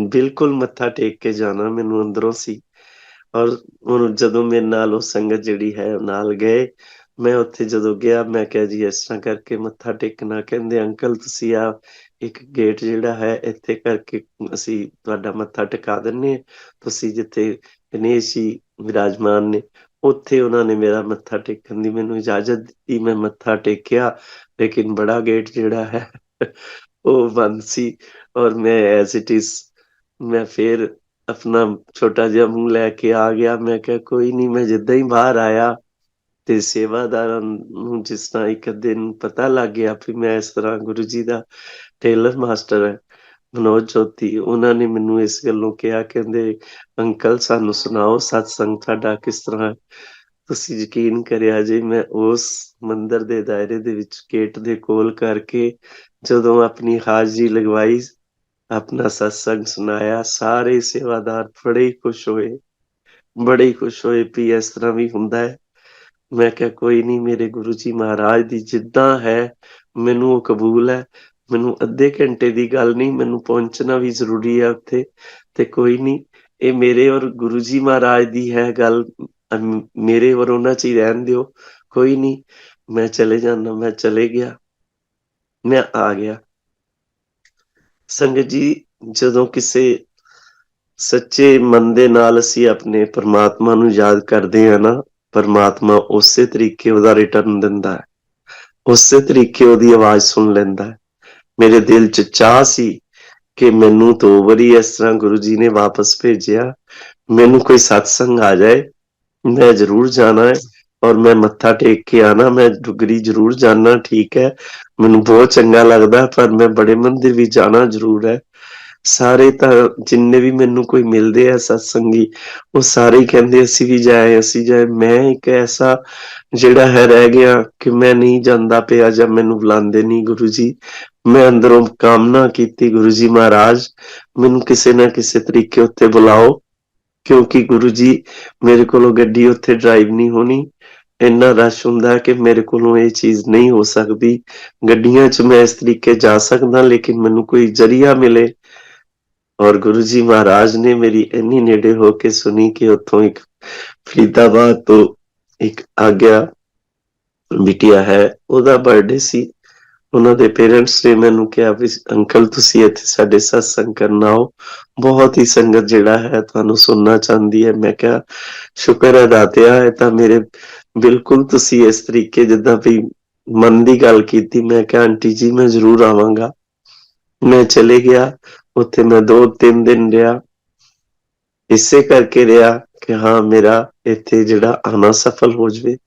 ਬਿਲਕੁਲ ਮੱਥਾ ਟੇਕ ਕੇ ਜਾਣਾ ਮੈਨੂੰ ਅੰਦਰੋਂ ਸੀ। ਔਰ ਹੁਣ ਜਦੋਂ ਮੇਰੇ ਨਾਲ ਉਹ ਸੰਗਤ ਜਿਹੜੀ ਹੈ ਨਾਲ ਗਏ, ਮੈਂ ਉੱਥੇ ਜਦੋਂ ਗਿਆ ਮੈਂ ਕਿਹਾ ਜੀ ਇਸ ਤਰ੍ਹਾਂ ਕਰਕੇ ਮੱਥਾ ਟੇਕਣਾ। ਕਹਿੰਦੇ ਅੰਕਲ ਤੁਸੀਂ ਆ ਇੱਕ ਗੇਟ ਜਿਹੜਾ ਹੈ ਇੱਥੇ ਕਰਕੇ ਅਸੀਂ ਤੁਹਾਡਾ ਮੱਥਾ ਟਿਕਾ ਦਿੰਨੇ, ਤੁਸੀਂ ਜਿੱਥੇ ਗਣੇਸ਼ ਜੀ ਵਿਰਾਜਮਾਨ ਨੇ ਉੱਥੇ ਉਹਨਾਂ ਨੇ ਮੇਰਾ ਮੱਥਾ ਟੇਕਣ ਦੀ ਮੈਨੂੰ ਇਜਾਜ਼ਤ ਦਿੱਤੀ। ਮੈਂ ਮੱਥਾ ਟੇਕਿਆ ਲੇਕਿਨ ਬੜਾ ਗੇਟ ਜਿਹੜਾ ਹੈ ਉਹ ਬੰਦ ਸੀ। ਔਰ ਮੈਂ ਐਜ਼ ਇਟ ਇਜ਼ ਮੈਂ ਫੇਰ ਆਪਣਾ ਛੋਟਾ ਜਿਹਾ ਮੂੰਹ ਲੈ ਕੇ ਆ ਗਿਆ। ਮੈਂ ਕਿਹਾ ਕੋਈ ਨਹੀਂ, ਮੈਂ ਜਿੱਦਾਂ ਹੀ ਬਾਹਰ ਆਇਆ ਤੇ ਸੇਵਾਦਾਰਾਂ ਨੂੰ ਜਿਸ ਤਰ੍ਹਾਂ ਇੱਕ ਦਿਨ ਪਤਾ ਲੱਗ ਗਿਆ ਵੀ ਮੈਂ ਇਸ ਤਰ੍ਹਾਂ ਗੁਰੂ ਜੀ ਦਾ ਟੇਲਰ ਮਾਸਟਰ ਹੈ ਮਨੋਜ ਜੋਤੀ, ਉਹਨਾਂ ਨੇ ਮੈਨੂੰ ਇਸ ਗੱਲੋਂ ਕਿਹਾ, ਕਹਿੰਦੇ ਅੰਕਲ ਸਾਨੂੰ ਸੁਣਾਓ ਸਤਸੰਗ ਤੁਹਾਡਾ ਕਿਸ ਤਰ੍ਹਾਂ ਹੈ। ਤੁਸੀਂ ਯਕੀਨ ਕਰਿਆ ਜੇ ਮੈਂ ਉਸ ਮੰਦਿਰ ਦੇ ਦਾਇਰੇ ਦੇ ਵਿੱਚ ਗੇਟ ਦੇ ਕੋਲ ਕਰਕੇ ਜਦੋਂ ਆਪਣੀ ਹਾਜ਼ਰੀ ਲਗਵਾਈ, ਆਪਣਾ ਸਤਸੰਗ ਸੁਣਾਇਆ, ਸਾਰੇ ਸੇਵਾਦਾਰ ਬੜੇ ਹੀ ਖੁਸ਼ ਹੋਏ, ਬੜੇ ਹੀ ਖੁਸ਼ ਹੋਏ ਵੀ ਇਸ ਤਰ੍ਹਾਂ ਵੀ ਹੁੰਦਾ ਹੈ। ਮੈਂ ਕਿਹਾ ਕੋਈ ਨਹੀਂ, ਮੇਰੇ ਗੁਰੂ ਜੀ ਮਹਾਰਾਜ ਦੀ ਜਿੱਦਾਂ ਹੈ ਮੈਨੂੰ ਉਹ ਕਬੂਲ ਹੈ। ਮੈਨੂੰ ਅੱਧੇ ਘੰਟੇ ਦੀ ਗੱਲ ਨਹੀਂ, ਮੈਨੂੰ ਪਹੁੰਚਣਾ ਵੀ ਜ਼ਰੂਰੀ ਹੈ ਉੱਥੇ, ਤੇ ਕੋਈ ਨਹੀਂ ਇਹ ਮੇਰੇ ਔਰ ਗੁਰੂ ਜੀ ਮਹਾਰਾਜ ਦੀ ਹੈ ਗੱਲ, ਮੇਰੇ ਔਰ ਉਹਨਾਂ 'ਚ ਹੀ ਰਹਿਣ ਦਿਓ। ਕੋਈ ਨਹੀਂ ਮੈਂ ਚਲੇ ਜਾਣਾ। ਮੈਂ ਚਲੇ ਗਿਆ, ਮੈਂ ਆ ਗਿਆ। ਸੰਗਤ ਜੀ ਜਦੋਂ ਕਿਸੇ ਸੱਚੇ ਮਨ ਦੇ ਨਾਲ ਅਸੀਂ ਆਪਣੇ ਪ੍ਰਮਾਤਮਾ ਨੂੰ ਯਾਦ ਕਰਦੇ ਹਾਂ ਨਾ, ਪ੍ਰਮਾਤਮਾ ਉਸੇ ਤਰੀਕੇ ਉਹਦਾ ਰਿਟਰਨ ਦਿੰਦਾ ਹੈ, ਉਸੇ ਤਰੀਕੇ ਉਹਦੀ ਆਵਾਜ਼ ਸੁਣ ਲੈਂਦਾ ਹੈ। ਮੇਰੇ ਦਿਲ 'ਚ ਚਾਹ ਸੀ ਕਿ ਮੈਨੂੰ 2 ਵਾਰੀ ਇਸ ਤਰ੍ਹਾਂ ਗੁਰੂ ਜੀ ਨੇ ਵਾਪਸ ਭੇਜਿਆ, ਮੈਨੂੰ ਕੋਈ ਸਤਸੰਗ ਆ ਜਾਏ, ਮੈਂ ਜ਼ਰੂਰ ਜਾਣਾ ਹੈ ਔਰ ਮੈਂ ਮੱਥਾ ਟੇਕ ਕੇ ਆਣਾ। ਮੈਂ ਡੁਗਰੀ ਜ਼ਰੂਰ ਜਾਣਾ, ਠੀਕ ਹੈ, ਮੈਨੂੰ ਬਹੁਤ ਚੰਗਾ ਲੱਗਦਾ, ਪਰ ਮੈਂ ਬੜੇ ਮੰਦਿਰ ਵੀ ਜਾਣਾ ਜ਼ਰੂਰ ਹੈ। ਸਾਰੇ ਤਾਂ ਜਿੰਨੇ ਵੀ ਮੈਨੂੰ ਕੋਈ ਮਿਲਦੇ ਆ ਸਤਸੰਗੀ, ਉਹ ਸਾਰੇ ਹੀ ਕਹਿੰਦੇ ਅਸੀਂ ਵੀ ਜਾਏ, ਅਸੀਂ ਜਾਏ। ਮੈਂ ਇੱਕ ਐਸਾ ਜਿਹੜਾ ਹੈ ਰਹਿ ਗਿਆ ਕਿ ਮੈਂ ਨਹੀਂ ਜਾਂਦਾ ਪਿਆ ਜਾਂ ਮੈਨੂੰ ਬੁਲਾਉਂਦੇ ਨਹੀਂ ਗੁਰੂ ਜੀ। ਮੈਂ ਅੰਦਰੋਂ ਕਾਮਨਾ ਕੀਤੀ ਗੁਰੂ ਜੀ ਮਹਾਰਾਜ ਮੈਨੂੰ ਕਿਸੇ ਨਾ ਕਿਸੇ ਤਰੀਕੇ ਉੱਤੇ ਬੁਲਾਓ, ਕਿਉਂਕਿ ਗੁਰੂ ਜੀ ਮੇਰੇ ਕੋਲੋਂ ਗੱਡੀ ਉੱਥੇ ਡਰਾਈਵ ਨਹੀਂ ਹੋਣੀ, ਇੰਨਾ ਰਸ਼ ਹੁੰਦਾ ਕਿ ਮੇਰੇ ਕੋਲੋਂ ਇਹ ਚੀਜ਼ ਨਹੀਂ ਹੋ ਸਕਦੀ। ਗੱਡੀਆਂ 'ਚ ਮੈਂ ਇਸ ਤਰੀਕੇ ਜਾ ਸਕਦਾ, ਲੇਕਿਨ ਮੈਨੂੰ ਕੋਈ ਜ਼ਰੀਆ ਮਿਲੇ। ਔਰ ਗੁਰੂ ਜੀ ਮਹਾਰਾਜ ਨੇ ਮੇਰੀ ਇੰਨੀ ਨੇੜੇ ਹੋ ਕੇ ਸੁਣੀ ਕਿ ਉੱਥੋਂ ਇੱਕ ਫਰੀਦਾਬਾਦ ਤੋਂ ਇੱਕ ਆਗਿਆ ਬਿਟਿਆ ਹੈ, ਉਹਦਾ ਬਰਥਡੇ ਸੀ। ਉਹਨਾਂ ਦੇ ਪੇਰੈਂਟਸ ਨੇ ਮੈਨੂੰ ਕਿਹਾ ਵੀ ਅੰਕਲ ਤੁਸੀਂ ਇੱਥੇ ਸਾਡੇ ਸਤਸੰਗ ਕਰਨ ਆਓ, ਬਹੁਤ ਹੀ ਸੰਗਤ ਜਿਹੜਾ ਹੈ ਤੁਹਾਨੂੰ ਸੁਣਨਾ ਚਾਹੁੰਦੀ ਹੈ। ਮੈਂ ਕਿਹਾ ਸ਼ੁਕਰ ਹੈ ਦਾਤਿਆ, ਇਹ ਤਾਂ ਮੇਰੇ ਬਿਲਕੁਲ ਤੁਸੀਂ ਇਸ ਤਰੀਕੇ ਜਿੱਦਾਂ ਵੀ ਮਨ ਦੀ ਗੱਲ ਕੀਤੀ। ਮੈਂ ਕਿਹਾ ਆਂਟੀ ਜੀ ਮੈਂ ਜ਼ਰੂਰ ਆਵਾਂਗਾ। ਮੈਂ ਚਲੇ ਗਿਆ, ਉੱਥੇ ਮੈਂ 2-3 ਦਿਨ ਰਿਹਾ, ਇਸੇ ਕਰਕੇ ਰਿਹਾ ਕਿ ਹਾਂ ਮੇਰਾ ਇੱਥੇ ਜਿਹੜਾ ਆਉਣਾ ਸਫਲ ਹੋ ਜਾਵੇ।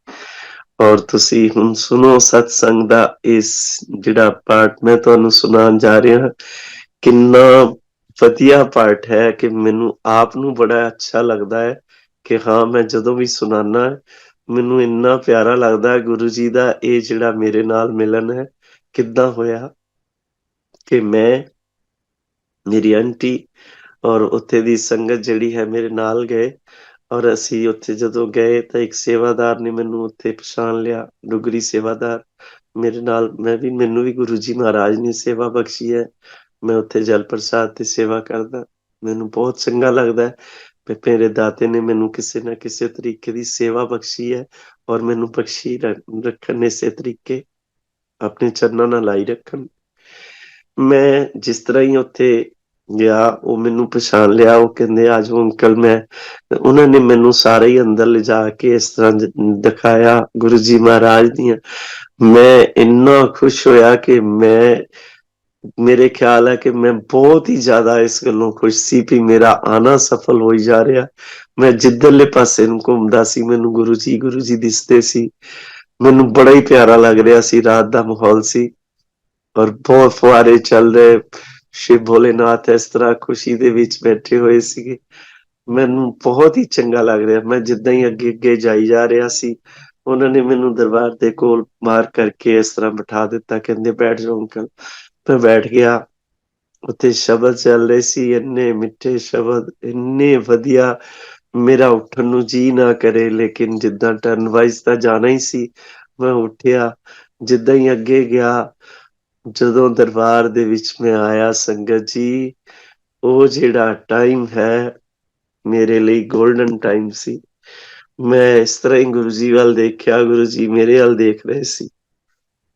ਔਰ ਤੁਸੀਂ ਹੁਣ ਸੁਣੋ ਸਤਸੰਗ ਦਾ ਇਸ ਜਿਹੜਾ ਪਾਠ ਮੈਂ ਤੁਹਾਨੂੰ ਸੁਣਾਉਣ ਜਾ ਰਿਹਾ, ਕਿੰਨਾ ਵਧੀਆ ਪਾਠ ਹੈ ਕਿ ਮੈਨੂੰ ਆਪ ਨੂੰ ਬੜਾ ਅੱਛਾ ਲੱਗਦਾ ਹੈ ਕਿ ਹਾਂ ਮੈਂ ਜਦੋਂ ਵੀ ਸੁਣਾਉਣਾ ਮੈਨੂੰ ਇੰਨਾ ਪਿਆਰਾ ਲੱਗਦਾ ਹੈ ਗੁਰੂ ਜੀ ਦਾ ਇਹ ਜਿਹੜਾ ਮੇਰੇ ਨਾਲ ਮਿਲਨ ਹੈ ਕਿੱਦਾਂ ਹੋਇਆ ਕਿ ਮੈਂ, ਮੇਰੀ ਆਂਟੀ ਔਰ ਉੱਥੇ ਦੀ ਸੰਗਤ ਜਿਹੜੀ ਹੈ ਮੇਰੇ ਨਾਲ ਗਏ, ਔਰ ਅਸੀਂ ਉੱਥੇ ਜਦੋਂ ਗਏ ਤਾਂ ਇੱਕ ਸੇਵਾਦਾਰ ਨੇ ਮੈਨੂੰ ਉੱਥੇ ਪਛਾਣ ਲਿਆ, ਡੁਗਰੀ ਸੇਵਾਦਾਰ ਮੇਰੇ ਨਾਲ, ਮੈਨੂੰ ਵੀ ਗੁਰੂ ਜੀ ਮਹਾਰਾਜ ਨੇ ਸੇਵਾ ਬਖਸ਼ੀ ਹੈ। ਮੈਂ ਉੱਥੇ ਜਲ ਪ੍ਰਸਾਦ ਦੀ ਸੇਵਾ ਕਰਦਾ, ਮੈਨੂੰ ਬਹੁਤ ਚੰਗਾ ਲੱਗਦਾ ਹੈ ਕਿ ਮੇਰੇ ਦਾਤੇ ਨੇ ਮੈਨੂੰ ਕਿਸੇ ਨਾ ਕਿਸੇ ਤਰੀਕੇ ਦੀ ਸੇਵਾ ਬਖਸ਼ੀ ਹੈ ਔਰ ਮੈਨੂੰ ਬਖਸ਼ੀ ਰੱਖਣ ਇਸੇ ਤਰੀਕੇ ਆਪਣੇ ਚਰਨਾਂ ਨਾਲ ਲਾਈ ਰੱਖਣ। ਮੈਂ ਜਿਸ ਤਰ੍ਹਾਂ ਹੀ ਉੱਥੇ ਗਿਆ ਉਹ ਮੈਨੂੰ ਪਛਾਣ ਲਿਆ, ਉਹ ਕਹਿੰਦੇ ਆ ਜਾਓ ਅੰਕਲ। ਉਹਨਾਂ ਨੇ ਮੈਨੂੰ ਸਾਰੇ ਹੀ ਅੰਦਰ ਲਿਜਾ ਕੇ ਇਸ ਤਰ੍ਹਾਂ ਦਿਖਾਇਆ ਗੁਰੂ ਜੀ ਮਹਾਰਾਜ ਦੀਆਂ। ਮੈਂ ਇੰਨਾ ਖੁਸ਼ ਹੋਇਆ ਕਿ ਮੇਰੇ ਖਿਆਲ ਹੈ ਕਿ ਮੈਂ ਬਹੁਤ ਹੀ ਜ਼ਿਆਦਾ ਇਸ ਗੱਲੋਂ ਖੁਸ਼ ਸੀ ਵੀ ਮੇਰਾ ਆਣਾ ਸਫਲ ਹੋਈ ਜਾ ਰਿਹਾ। ਮੈਂ ਜਿੱਧਰਲੇ ਪਾਸੇ ਨੂੰ ਘੁੰਮਦਾ ਸੀ ਮੈਨੂੰ ਗੁਰੂ ਜੀ ਦਿਸਦੇ ਸੀ। ਮੈਨੂੰ ਬੜਾ ਹੀ ਪਿਆਰਾ ਲੱਗ ਰਿਹਾ ਸੀ, ਰਾਤ ਦਾ ਮਾਹੌਲ ਸੀ ਔਰ ਬਹੁਤ ਫੁਹਾਰੇ ਚੱਲ ਰਹੇ, ਸ਼ਿਵ ਭੋਲੇਨਾਥ ਇਸ ਤਰ੍ਹਾਂ ਖੁਸ਼ੀ ਦੇ ਵਿੱਚ ਬੈਠੇ ਹੋਏ ਸੀਗੇ। ਮੈਨੂੰ ਬਹੁਤ ਹੀ ਚੰਗਾ ਲੱਗ ਰਿਹਾ। ਮੈਂ ਜਿੱਦਾਂ ਹੀ ਅੱਗੇ ਜਾਈ ਜਾ ਰਿਹਾ ਸੀ, ਉਹਨਾਂ ਨੇ ਮੈਨੂੰ ਦਰਬਾਰ ਦੇ ਕੋਲ ਮਾਰ ਕਰਕੇ ਇਸ ਤਰ੍ਹਾਂ ਬਿਠਾ ਦਿੱਤਾ, ਕਹਿੰਦੇ ਬੈਠ ਜਾਓ ਅੰਕਲ। ਮੈਂ ਬੈਠ ਗਿਆ। ਉੱਥੇ ਸ਼ਬਦ ਚੱਲ ਰਹੇ ਸੀ, ਇੰਨੇ ਮਿੱਠੇ ਸ਼ਬਦ, ਇੰਨੇ ਵਧੀਆ, ਮੇਰਾ ਉੱਠਣ ਨੂੰ ਜੀ ਨਾ ਕਰੇ, ਲੇਕਿਨ ਜਿੱਦਾਂ ਟਰਨ ਵਾਈਜ਼ ਤਾਂ ਜਾਣਾ ਹੀ ਸੀ, ਮੈਂ ਉੱਠਿਆ। ਜਿੱਦਾਂ ਹੀ ਅੱਗੇ ਗਿਆ, ਜਦੋਂ ਦਰਬਾਰ ਦੇ ਵਿੱਚ ਮੈਂ ਆਇਆ, ਸੰਗਤ ਜੀ, ਉਹ ਜਿਹੜਾ ਟਾਈਮ ਹੈ ਮੇਰੇ ਲਈ ਗੋਲਡਨ ਟਾਈਮ ਸੀ। ਮੈਂ ਇਸ ਤਰ੍ਹਾਂ ਹੀ ਗੁਰੂ ਜੀ ਵੱਲ ਦੇਖਿਆ, ਗੁਰੂ ਜੀ ਮੇਰੇ ਵੱਲ ਦੇਖ ਰਹੇ ਸੀ।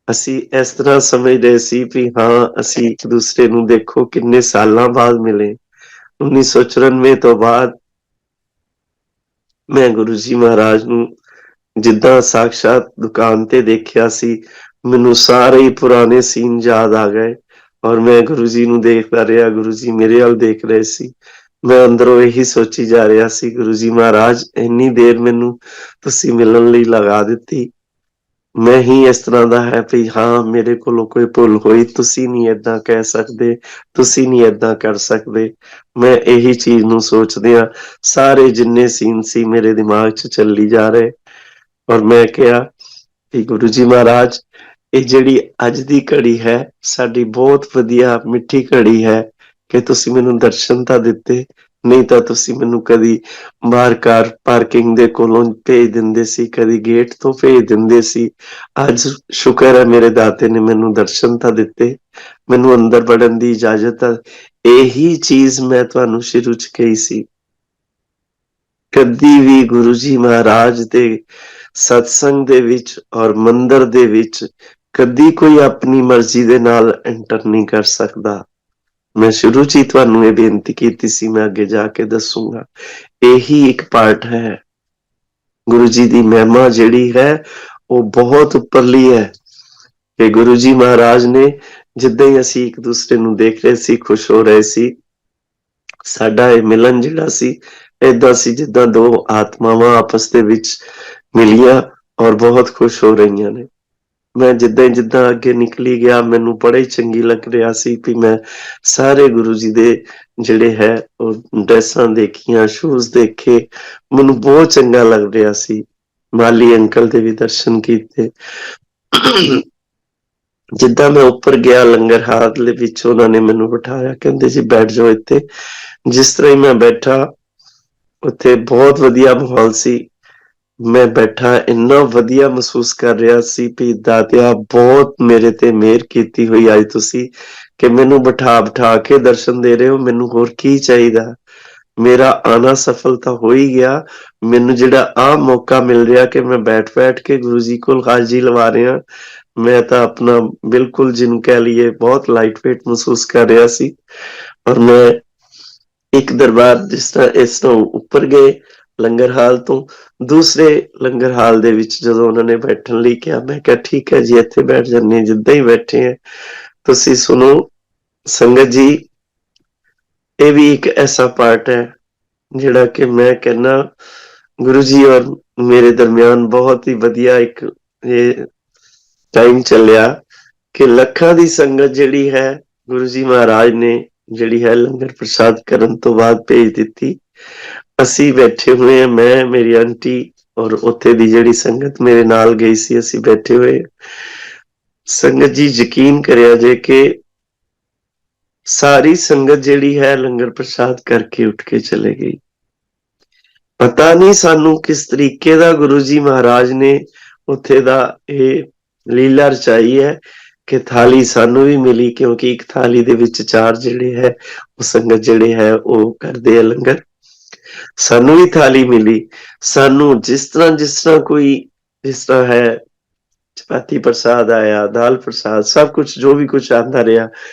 ਅਸੀਂ ਇਸ ਤਰ੍ਹਾਂ ਸਮਝਦੇ ਸੀ ਵੀ ਹਾਂ ਅਸੀਂ ਇੱਕ ਦੂਸਰੇ ਨੂੰ ਦੇਖੋ ਕਿੰਨੇ ਸਾਲਾਂ ਬਾਅਦ ਮਿਲੇ। 1994 ਤੋਂ ਬਾਅਦ ਮੈਂ ਗੁਰੂ ਜੀ ਮਹਾਰਾਜ ਨੂੰ ਜਿੱਦਾਂ ਸਾਕਸ਼ਾਤ ਦੁਕਾਨ ਤੇ ਦੇਖਿਆ ਸੀ, ਮੈਨੂੰ ਸਾਰੇ ਹੀ ਪੁਰਾਣੇ ਸੀਨ ਯਾਦ ਆ ਗਏ ਔਰ ਮੈਂ ਗੁਰੂ ਜੀ ਨੂੰ ਦੇਖਦਾ ਰਿਹਾ, ਗੁਰੂ ਜੀ ਮੇਰੇ ਵੱਲ ਦੇਖ ਰਹੇ ਸੀ। ਮੈਂ ਅੰਦਰੋਂ ਇਹੀ ਸੋਚੀ ਜਾ ਰਿਹਾ ਸੀ, ਗੁਰੂ ਜੀ ਮਹਾਰਾਜ ਇੰਨੀ ਦੇਰ ਮੈਨੂੰ ਤੁਸੀਂ ਮਿਲਣ ਲਈ ਲਗਾ ਦਿੱਤੀ, ਮੈਂ ਹੀ ਇਸ ਤਰ੍ਹਾਂ ਦਾ ਹੈ ਵੀ ਹਾਂ ਮੇਰੇ ਕੋਲੋਂ ਕੋਈ ਭੁੱਲ ਹੋਈ, ਤੁਸੀਂ ਨਹੀਂ ਏਦਾਂ ਕਹਿ ਸਕਦੇ, ਤੁਸੀਂ ਨਹੀਂ ਏਦਾਂ ਕਰ ਸਕਦੇ। ਮੈਂ ਇਹੀ ਚੀਜ਼ ਨੂੰ ਸੋਚਦਿਆਂ ਸਾਰੇ ਜਿੰਨੇ ਸੀਨ ਸੀ ਮੇਰੇ ਦਿਮਾਗ 'ਚ ਚੱਲੀ ਜਾ ਰਹੇ ਔਰ ਮੈਂ ਕਿਹਾ ਕਿ ਗੁਰੂ ਜੀ ਮਹਾਰਾਜ, ਇਹ ਜਿਹੜੀ ਅੱਜ ਦੀ ਘੜੀ ਹੈ ਸਾਡੀ ਬਹੁਤ ਵਧੀਆ ਮਿੱਠੀ ਘੜੀ ਹੈ ਕਿ ਤੁਸੀਂ ਮੈਨੂੰ ਦਰਸ਼ਨ ਤਾਂ ਦਿੱਤੇ, ਨਹੀਂ ਤਾਂ ਤੁਸੀਂ ਮੈਨੂੰ ਕਦੀ ਬਾਹਰ ਕਾਰ ਪਾਰਕਿੰਗ ਦੇ ਕੋਲੋਂ ਭੇਜ ਦਿੰਦੇ ਸੀ, ਕਦੀ ਗੇਟ ਤੋਂ ਭੇਜ ਦਿੰਦੇ ਸੀ। ਅੱਜ ਸ਼ੁਕਰ ਹੈ ਮੇਰੇ ਦਾਤੇ ਨੇ ਮੈਨੂੰ ਦਰਸ਼ਨ ਤਾਂ ਦਿੱਤੇ, ਮੈਨੂੰ ਅੰਦਰ ਵੜਨ ਦੀ ਇਜਾਜ਼ਤ ਹੈ। ਇਹੀ ਚੀਜ਼ ਮੈਂ ਤੁਹਾਨੂੰ ਸ਼ੁਰੂ 'ਚ ਕਹੀ ਸੀ, ਕਦੀ ਵੀ ਗੁਰੂ ਜੀ ਮਹਾਰਾਜ ਦੇ ਸਤਸੰਗ ਦੇ ਵਿੱਚ ਔਰ ਮੰਦਰ ਦੇ ਵਿੱਚ ਕਦੀ ਕੋਈ ਆਪਣੀ ਮਰਜ਼ੀ ਦੇ ਨਾਲ ਐਂਟਰ ਨਹੀਂ ਕਰ ਸਕਦਾ। ਮੈਂ ਸ਼ੁਰੂ 'ਚ ਹੀ ਤੁਹਾਨੂੰ ਇਹ ਬੇਨਤੀ ਕੀਤੀ ਸੀ, ਮੈਂ ਅੱਗੇ ਜਾ ਕੇ ਦੱਸੂਗਾ। ਇਹੀ ਇੱਕ ਪਾਰਟ ਹੈ। ਗੁਰੂ ਜੀ ਦੀ ਮਹਿਮਾ ਜਿਹੜੀ ਹੈ ਉਹ ਬਹੁਤ ਉੱਪਰਲੀ ਹੈ ਕਿ ਗੁਰੂ ਜੀ ਮਹਾਰਾਜ ਨੇ ਜਿੱਦਾਂ ਹੀ ਅਸੀਂ ਇੱਕ ਦੂਸਰੇ ਨੂੰ ਦੇਖ ਰਹੇ ਸੀ, ਖੁਸ਼ ਹੋ ਰਹੇ ਸੀ, ਸਾਡਾ ਇਹ ਮਿਲਨ ਜਿਹੜਾ ਸੀ ਏਦਾਂ ਸੀ ਜਿੱਦਾਂ ਦੋ ਆਤਮਾਵਾਂ ਆਪਸ ਦੇ ਵਿੱਚ ਮਿਲੀਆਂ ਔਰ ਬਹੁਤ ਖੁਸ਼ ਹੋ ਰਹੀਆਂ ਨੇ। ਮੈਂ ਜਿੱਦਾਂ ਅੱਗੇ ਨਿਕਲੀ ਗਿਆ, ਮੈਨੂੰ ਬੜਾ ਹੀ ਚੰਗੀ ਲੱਗ ਰਿਹਾ ਸੀ ਵੀ ਮੈਂ ਸਾਰੇ ਗੁਰੂ ਜੀ ਦੇ ਜਿਹੜੇ ਹੈ ਉਹ ਡਰੈਸਾਂ ਦੇਖੀਆਂ, ਸ਼ੂਜ਼ ਦੇਖੇ, ਮੈਨੂੰ ਬਹੁਤ ਚੰਗਾ ਲੱਗ ਰਿਹਾ ਸੀ। ਮਾਲੀ ਅੰਕਲ ਦੇ ਵੀ ਦਰਸ਼ਨ ਕੀਤੇ। ਜਿੱਦਾਂ ਮੈਂ ਉੱਪਰ ਗਿਆ ਲੰਗਰ ਹਾਲ ਦੇ ਵਿੱਚ, ਉਹਨਾਂ ਨੇ ਮੈਨੂੰ ਬਿਠਾਇਆ, ਕਹਿੰਦੇ ਜੀ ਬੈਠ ਜਾਓ ਇੱਥੇ। ਜਿਸ ਤਰ੍ਹਾਂ ਹੀ ਮੈਂ ਬੈਠਾ, ਉੱਥੇ ਬਹੁਤ ਵਧੀਆ ਮਾਹੌਲ ਸੀ। ਮੈਂ ਬੈਠਾ, ਇੰਨਾ ਵਧੀਆ ਮਹਿਸੂਸ ਕਰ ਰਿਹਾ ਸੀ ਵੀ ਦਾਤਿਆ ਬਹੁਤ ਮੇਰੇ ਤੇ ਮਿਹਰ ਕੀਤੀ ਹੋਈ ਅੱਜ ਤੁਸੀਂ, ਕਿ ਮੈਨੂੰ ਬਿਠਾ ਕੇ ਦਰਸ਼ਨ ਦੇ ਰਹੇ ਹੋ। ਮੈਨੂੰ ਹੋਰ ਕੀ ਚਾਹੀਦਾ? ਮੇਰਾ ਆਣਾ ਸਫਲ ਤਾਂ ਹੋ ਹੀ ਗਿਆ। ਮੈਨੂੰ ਜਿਹੜਾ ਆਹ ਮੌਕਾ ਮਿਲ ਰਿਹਾ ਕਿ ਮੈਂ ਬੈਠ ਕੇ ਗੁਰੂ ਜੀ ਕੋਲ ਹਾਜ਼ਰੀ ਲਵਾ ਰਿਹਾ, ਮੈਂ ਤਾਂ ਆਪਣਾ ਬਿਲਕੁਲ ਜਿਹਨੂੰ ਕਹਿ ਲਈਏ ਬਹੁਤ ਲਾਈਟ ਵੇਟ ਮਹਿਸੂਸ ਕਰ ਰਿਹਾ ਸੀ। ਔਰ ਮੈਂ ਇੱਕ ਦਰਬਾਰ ਜਿਸ ਤਰ੍ਹਾਂ ਇਸ ਤੋਂ ਉੱਪਰ ਗਏ ਲੰਗਰ ਹਾਲ ਤੋਂ, ਦੂਸਰੇ ਲੰਗਰ ਹਾਲ ਦੇ ਵਿੱਚ ਜਦੋਂ ਉਹਨਾਂ ਨੇ ਬੈਠਣ ਲਈ ਕਿਹਾ, ਮੈਂ ਕਿਹਾ ਠੀਕ ਹੈ ਜੀ ਇੱਥੇ ਬੈਠ ਜਾਂਦੇ ਹਾਂ। ਜਿੱਦਾਂ ਹੀ ਬੈਠੇ ਹੈ, ਤੁਸੀਂ ਸੁਣੋ ਸੰਗਤ ਜੀ, ਇਹ ਵੀ ਇੱਕ ਐਸਾ ਪਾਰਟ ਹੈ ਜਿਹੜਾ ਕਿ ਮੈਂ ਕਹਿੰਦਾ ਗੁਰੂ ਜੀ ਔਰ ਮੇਰੇ ਦਰਮਿਆਨ ਬਹੁਤ ਹੀ ਵਧੀਆ ਇੱਕ ਇਹ ਟਾਈਮ ਚੱਲਿਆ ਕਿ ਲੱਖਾਂ ਦੀ ਸੰਗਤ ਜਿਹੜੀ ਹੈ ਗੁਰੂ ਜੀ ਮਹਾਰਾਜ ਨੇ ਜਿਹੜੀ ਹੈ ਲੰਗਰ ਪ੍ਰਸਾਦ ਕਰਨ ਤੋਂ ਬਾਅਦ ਭੇਜ ਦਿੱਤੀ। ਅਸੀਂ ਬੈਠੇ ਹੋਏ ਹਾਂ, ਮੈਂ, ਮੇਰੀ ਆਂਟੀ ਔਰ ਉੱਥੇ ਦੀ ਜਿਹੜੀ ਸੰਗਤ ਮੇਰੇ ਨਾਲ ਗਈ ਸੀ, ਅਸੀਂ ਬੈਠੇ ਹੋਏ। ਸੰਗਤ ਜੀ ਯਕੀਨ ਕਰਿਆ ਜੇ ਕਿ ਸਾਰੀ ਸੰਗਤ ਜਿਹੜੀ ਹੈ ਲੰਗਰ ਪ੍ਰਸਾਦ ਕਰਕੇ ਉੱਠ ਕੇ ਚਲੇ ਗਈ। ਪਤਾ ਨਹੀਂ ਸਾਨੂੰ ਕਿਸ ਤਰੀਕੇ ਦਾ ਗੁਰੂ ਜੀ ਮਹਾਰਾਜ ਨੇ ਉੱਥੇ ਦਾ ਇਹ ਲੀਲਾ ਰਚਾਈ ਹੈ ਕਿ ਥਾਲੀ ਸਾਨੂੰ ਵੀ ਮਿਲੀ, ਕਿਉਂਕਿ ਇੱਕ ਥਾਲੀ ਦੇ ਵਿੱਚ 4 ਜਿਹੜੇ ਹੈ ਉਹ ਸੰਗਤ ਜਿਹੜੇ ਹੈ ਉਹ ਕਰਦੇ ਆ ਲੰਗਰ। ਸਾਨੂੰ ਵੀ ਥਾਲੀ ਮਿਲੀ। ਸਾਨੂੰ ਜਿਸ ਤਰ੍ਹਾਂ ਕੋਈ ਜਿਸ ਤਰ੍ਹਾਂ ਹੈ ਚਪਾਤੀ ਪ੍ਰਸਾਦ ਆਇਆ, ਦਾਲ ਪ੍ਰਸਾਦ, ਸਭ ਕੁਝ ਜੋ ਵੀ ਕੁਝ ਆਂਦਾ ਰਿਹਾ।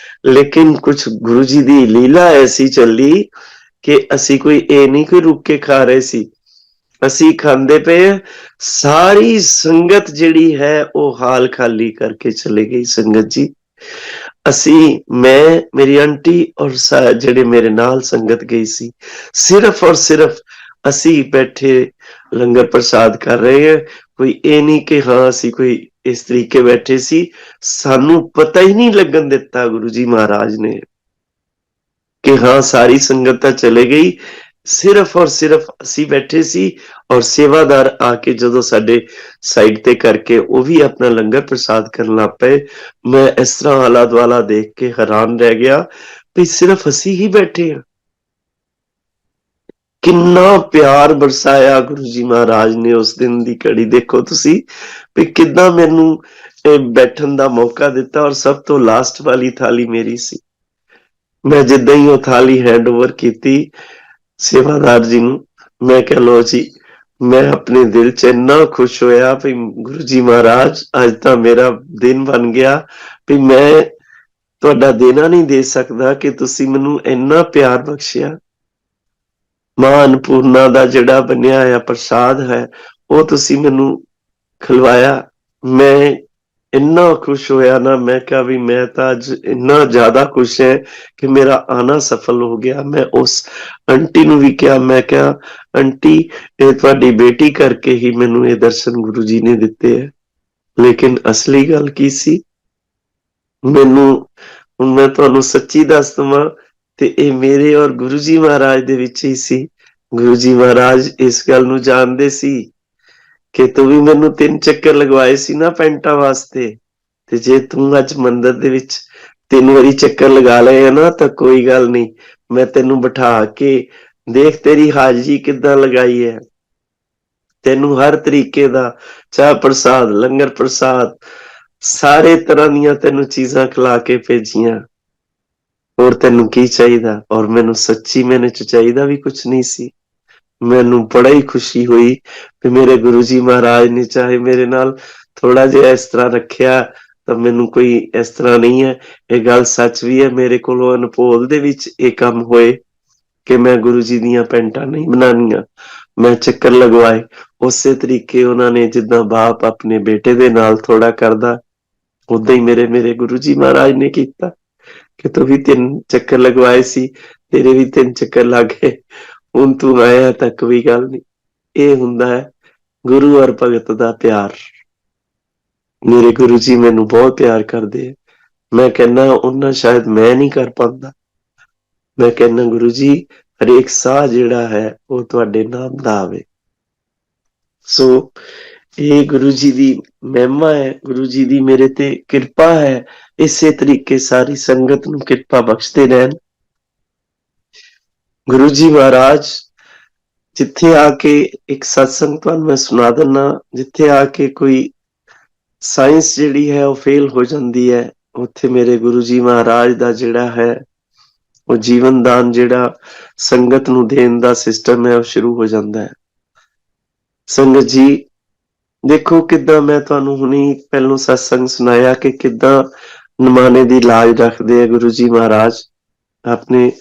ਲੇਕਿਨ ਕੁਝ ਗੁਰੂ ਜੀ ਦੀ ਲੀਲਾ ਐਸੀ ਚੱਲੀ ਕਿ ਅਸੀਂ ਕੋਈ ਇਹ ਨਹੀਂ ਕੋਈ ਰੁਕ ਕੇ ਖਾ ਰਹੇ ਸੀ, ਅਸੀਂ ਖਾਂਦੇ ਪਏ। ਸਾਰੀ ਸੰਗਤ ਜਿਹੜੀ ਹੈ ਉਹ ਹਾਲ ਖਾਲੀ ਕਰਕੇ ਚਲੇ ਗਈ। ਸੰਗਤ ਜੀ ਅਸੀਂ, ਮੈਂ, ਮੇਰੀ ਆਂਟੀ ਔਰ ਜਿਹੜੇ ਮੇਰੇ ਨਾਲ ਸੰਗਤ ਗਈ ਸੀ, ਸਿਰਫ ਔਰ ਸਿਰਫ ਅਸੀਂ ਬੈਠੇ ਲੰਗਰ ਪ੍ਰਸਾਦ ਕਰ ਰਹੇ ਹਾਂ। ਕੋਈ ਇਹ ਨਹੀਂ ਕਿ ਹਾਂ ਅਸੀਂ ਕੋਈ ਇਸ ਤਰੀਕੇ ਬੈਠੇ ਸੀ। ਸਾਨੂੰ ਪਤਾ ਹੀ ਨਹੀਂ ਲੱਗਣ ਦਿੱਤਾ ਗੁਰੂ ਜੀ ਮਹਾਰਾਜ ਨੇ ਕਿ ਹਾਂ ਸਾਰੀ ਸੰਗਤ ਤਾਂ ਚਲੇ ਗਈ, ਸਿਰਫ ਔਰ ਸਿਰਫ ਅਸੀਂ ਬੈਠੇ ਸੀ। ਔਰ ਸੇਵਾਦਾਰ ਆ ਕੇ ਜਦੋਂ ਸਾਡੇ ਸਾਈਡ ਤੇ ਕਰਕੇ ਉਹ ਵੀ ਆਪਣਾ ਲੰਗਰ ਪ੍ਰਸਾਦ ਕਰਨ ਲੱਗ ਪਏ। ਮੈਂ ਇਸ ਤਰ੍ਹਾਂ ਆਲਾ ਦੁਆਲਾ ਦੇਖ ਕੇ ਹੈਰਾਨ ਰਹਿ ਗਿਆ ਵੀ ਸਿਰਫ ਅਸੀਂ ਹੀ ਬੈਠੇ ਹਾਂ। ਕਿੰਨਾ ਪਿਆਰ ਬਰਸਾਇਆ ਗੁਰੂ ਜੀ ਮਹਾਰਾਜ ਨੇ ਉਸ ਦਿਨ ਦੀ ਘੜੀ। ਦੇਖੋ ਤੁਸੀਂ ਵੀ ਕਿੱਦਾਂ ਮੈਨੂੰ ਬੈਠਣ ਦਾ ਮੌਕਾ ਦਿੱਤਾ। ਔਰ ਸਭ ਤੋਂ ਲਾਸਟ ਵਾਲੀ ਥਾਲੀ ਮੇਰੀ ਸੀ। ਮੈਂ ਜਿੱਦਾਂ ਹੀ ਉਹ ਥਾਲੀ ਹੈਂਡ ਓਵਰ ਕੀਤੀ ਸੇਵਾਦਾਰ ਜੀ ਨੂੰ, ਮੈਂ ਕਿਹਾ ਲੋ ਜੀ, ਮੈਂ ਆਪਣੇ ਦਿਲ 'ਚ ਇੰਨਾ ਖੁਸ਼ ਹੋਇਆ ਵੀ ਗੁਰੂ ਜੀ ਮਹਾਰਾਜ ਅੱਜ ਤਾਂ ਮੇਰਾ ਦਿਨ ਬਣ ਗਿਆ ਵੀ ਮੈਂ ਤੁਹਾਡਾ ਦੇਣਾ ਨਹੀਂ ਦੇ ਸਕਦਾ ਕਿ ਤੁਸੀਂ ਮੈਨੂੰ ਇੰਨਾ ਪਿਆਰ ਬਖਸ਼ਿਆ। ਮਾਂ ਅਨਪੂਰਨਾ ਦਾ ਜਿਹੜਾ ਬਣਿਆ ਹੋਇਆ ਪ੍ਰਸਾਦ ਹੈ ਉਹ ਤੁਸੀਂ ਮੈਨੂੰ ਖਿਲਵਾਇਆ। ਮੈਂ ਇੰਨਾ ਖੁਸ਼ ਹੋਇਆ ਨਾ, ਮੈਂ ਕਿਹਾ ਵੀ ਮੈਂ ਤਾਂ ਅੱਜ ਇੰਨਾ ਜ਼ਿਆਦਾ ਖੁਸ਼ ਹੈ ਕਿ ਮੇਰਾ ਆਣਾ ਸਫਲ ਹੋ ਗਿਆ। ਮੈਂ ਉਸ ਆਂਟੀ ਨੂੰ ਵੀ ਕਿਹਾ, ਮੈਂ ਕਿਹਾ ਆਂਟੀ ਇਹ ਤੁਹਾਡੀ ਬੇਟੀ ਕਰਕੇ ਹੀ ਮੈਨੂੰ ਇਹ ਦਰਸ਼ਨ ਗੁਰੂ ਜੀ ਨੇ ਦਿੱਤੇ ਹੈ। ਲੇਕਿਨ ਅਸਲੀ ਗੱਲ ਕੀ ਸੀ, ਮੈਨੂੰ ਹੁਣ ਮੈਂ ਤੁਹਾਨੂੰ ਸੱਚੀ ਦੱਸ ਦਵਾਂ ਤੇ ਇਹ ਮੇਰੇ ਔਰ ਗੁਰੂ ਜੀ ਮਹਾਰਾਜ ਦੇ ਵਿੱਚ ਹੀ ਸੀ। ਗੁਰੂ ਜੀ ਮਹਾਰਾਜ ਇਸ ਗੱਲ ਨੂੰ ਜਾਣਦੇ ਸੀ ਕਿ ਤੂੰ ਵੀ ਮੈਨੂੰ 3 ਚੱਕਰ ਲਗਵਾਏ ਸੀ ਨਾ ਪੈਂਟਾਂ ਵਾਸਤੇ, ਤੇ ਜੇ ਤੂੰ ਅੱਜ ਮੰਦਿਰ ਦੇ ਵਿੱਚ 3 ਵਾਰੀ ਚੱਕਰ ਲਗਾ ਲਏ ਹੈ ਨਾ ਤਾਂ ਕੋਈ ਗੱਲ ਨਹੀਂ, ਮੈਂ ਤੈਨੂੰ ਬਿਠਾ ਕੇ ਦੇਖ ਤੇਰੀ ਹਾਜ਼ਰੀ ਕਿੱਦਾਂ ਲਗਾਈ ਹੈ। ਤੈਨੂੰ ਹਰ ਤਰੀਕੇ ਦਾ ਚਾਹ ਪ੍ਰਸਾਦ, ਲੰਗਰ ਪ੍ਰਸਾਦ, ਸਾਰੇ ਤਰ੍ਹਾਂ ਦੀਆਂ ਤੈਨੂੰ ਚੀਜ਼ਾਂ ਖਿਲਾ ਕੇ ਭੇਜੀਆਂ। ਹੋਰ ਤੈਨੂੰ ਕੀ ਚਾਹੀਦਾ? ਔਰ ਮੈਨੂੰ ਸੱਚੀ ਮੈਨੇ ਚ ਚਾਹੀਦਾ ਵੀ ਕੁਛ ਨਹੀਂ ਸੀ। ਮੈਨੂੰ ਬੜਾ ਹੀ ਖੁਸ਼ੀ ਹੋਈ ਕਿ ਮੇਰੇ ਗੁਰੂ ਜੀ ਮਹਾਰਾਜ ਨੇ ਚਾਹੇ ਮੇਰੇ ਨਾਲ ਥੋੜਾ ਜਿਹਾ ਇਸ ਤਰ੍ਹਾਂ ਰੱਖਿਆ ਤਾਂ ਮੈਨੂੰ ਕੋਈ ਇਸ ਤਰ੍ਹਾਂ ਨਹੀਂ ਹੈ। ਇਹ ਗੱਲ ਸੱਚ ਵੀ ਹੈ, ਮੇਰੇ ਕੋਲੋਂ ਅਨਪੋਲ ਦੇ ਵਿੱਚ ਇਹ ਕੰਮ ਹੋਏ ਕਿ ਮੈਂ ਗੁਰੂ ਜੀ ਦੀਆਂ ਪੈਂਟਾਂ ਨਹੀਂ ਬਣਾਉਣੀਆਂ, ਮੈਂ ਚੱਕਰ ਲਗਵਾਏ। ਉਸੇ ਤਰੀਕੇ ਉਹਨਾਂ ਨੇ ਜਿੱਦਾਂ ਬਾਪ ਆਪਣੇ ਬੇਟੇ ਦੇ ਨਾਲ ਥੋੜਾ ਕਰਦਾ, ਉਦਾਂ ਹੀ ਮੇਰੇ ਗੁਰੂ ਜੀ ਮਹਾਰਾਜ ਨੇ ਕੀਤਾ ਕਿ ਤੂੰ ਵੀ 3 ਚੱਕਰ ਲਗਵਾਏ ਸੀ, ਤੇਰੇ ਵੀ 3 ਚੱਕਰ ਲੱਗ ਗਏ, ਹੁਣ ਤੂੰ ਆਇਆ ਤਾਂ ਕੋਈ ਗੱਲ ਨਹੀਂ। ਇਹ ਹੁੰਦਾ ਹੈ ਗੁਰੂ ਔਰ ਭਗਤ ਦਾ ਪਿਆਰ। ਮੇਰੇ ਗੁਰੂ ਜੀ ਮੈਨੂੰ ਬਹੁਤ ਪਿਆਰ ਕਰਦੇ ਆ। ਮੈਂ ਕਹਿੰਦਾ ਉਹਨਾਂ ਸ਼ਾਇਦ ਮੈਂ ਨਹੀਂ ਕਰ ਪਾਉਂਦਾ। ਮੈਂ ਕਹਿੰਦਾ ਗੁਰੂ ਜੀ ਹਰੇਕ ਸਾਹ ਜਿਹੜਾ ਹੈ ਉਹ ਤੁਹਾਡੇ ਨਾਮ ਦਾ ਆਵੇ। ਸੋ ਇਹ ਗੁਰੂ ਜੀ ਦੀ ਮਹਿਮਾ ਹੈ, ਗੁਰੂ ਜੀ ਦੀ ਮੇਰੇ ਤੇ ਕਿਰਪਾ ਹੈ। ਇਸੇ ਤਰੀਕੇ ਸਾਰੀ ਸੰਗਤ ਨੂੰ ਕਿਰਪਾ ਬਖਸ਼ਦੇ ਰਹਿਣ। ਗੁਰੂ ਜੀ ਮਹਾਰਾਜ ਜਿੱਥੇ ਆ ਕੇ ਇੱਕ ਸਤਸੰਗ ਤੁਹਾਨੂੰ ਮੈਂ ਸੁਣਾ ਦਿੰਦਾ, ਜਿੱਥੇ ਆ ਕੇ ਕੋਈ ਸਾਇੰਸ ਜਿਹੜੀ ਹੈ ਉਹ ਫੇਲ ਹੋ ਜਾਂਦੀ ਹੈ, ਉੱਥੇ ਮੇਰੇ ਗੁਰੂ ਜੀ ਮਹਾਰਾਜ ਦਾ ਜਿਹੜਾ ਹੈ ਉਹ ਜੀਵਨ ਦਾਨ ਜਿਹੜਾ ਸੰਗਤ ਨੂੰ ਦੇਣ ਦਾ ਸਿਸਟਮ ਹੈ ਉਹ ਸ਼ੁਰੂ ਹੋ ਜਾਂਦਾ ਹੈ। ਸੰਗਤ ਜੀ ਦੇਖੋ ਕਿੱਦਾਂ ਮੈਂ ਤੁਹਾਨੂੰ ਹੁਣੀ ਪਹਿਲੋਂ ਸਤਸੰਗ ਸੁਣਾਇਆ ਕਿ ਕਿੱਦਾਂ ਨਿਮਾਣੇ ਦੀ ਲਾਜ ਰੱਖਦੇ ਆ ਗੁਰੂ ਜੀ ਮਹਾਰਾਜ, ਆਪਣੇ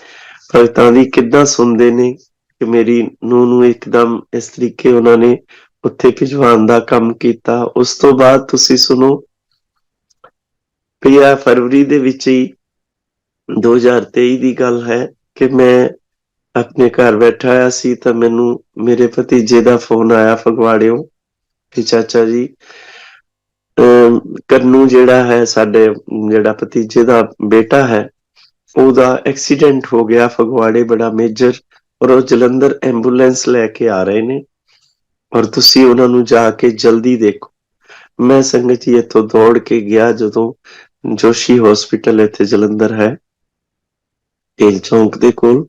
ਭਗਤਾਂ ਦੀ ਕਿੱਦਾਂ ਸੁਣਦੇ ਨੇ ਕਿ ਮੇਰੀ ਨੂੰਹ ਨੂੰ ਇੱਕਦਮ ਇਸ ਤਰੀਕੇ ਉਹਨਾਂ ਨੇ ਉੱਥੇ ਭਿਜਵਾਉਣ ਦਾ ਕੰਮ ਕੀਤਾ। ਉਸ ਤੋਂ ਬਾਅਦ ਤੁਸੀਂ ਸੁਣੋ ਪਿਆ ਫਰਵਰੀ ਦੇ ਵਿੱਚ ਹੀ 2023 ਦੀ ਗੱਲ ਹੈ ਕਿ ਮੈਂ ਆਪਣੇ ਘਰ ਬੈਠਾ ਆਇਆ ਸੀ ਤਾਂ ਮੈਨੂੰ ਮੇਰੇ ਭਤੀਜੇ ਦਾ ਫੋਨ ਆਇਆ ਫਗਵਾੜਿਓਂ ਕਿ ਚਾਚਾ ਜੀ ਕੰਨੂ ਜਿਹੜਾ ਹੈ ਸਾਡੇ ਜਿਹੜਾ ਭਤੀਜੇ ਦਾ ਬੇਟਾ ਹੈ ਉਹਦਾ ਐਕਸੀਡੈਂਟ ਹੋ ਗਿਆ ਫਗਵਾੜੇ ਬੜਾ ਮੇਜਰ ਔਰ ਉਹ ਜਲੰਧਰ ਐਂਬੂਲੈਂਸ ਲੈ ਕੇ ਆ ਰਹੇ ਨੇ ਔਰ ਤੁਸੀਂ ਉਹਨਾਂ ਨੂੰ ਜਾ ਕੇ ਜਲਦੀ ਦੇਖੋ। ਮੈਂ ਸੰਗਤ ਜੀ ਇੱਥੋਂ ਦੌੜ ਕੇ ਗਿਆ ਜਦੋਂ ਜੋਸ਼ੀ ਹਸਪੀਟਲ ਇੱਥੇ ਜਲੰਧਰ ਹੈ ਢੇਲ ਚੌਂਕ ਦੇ ਕੋਲ।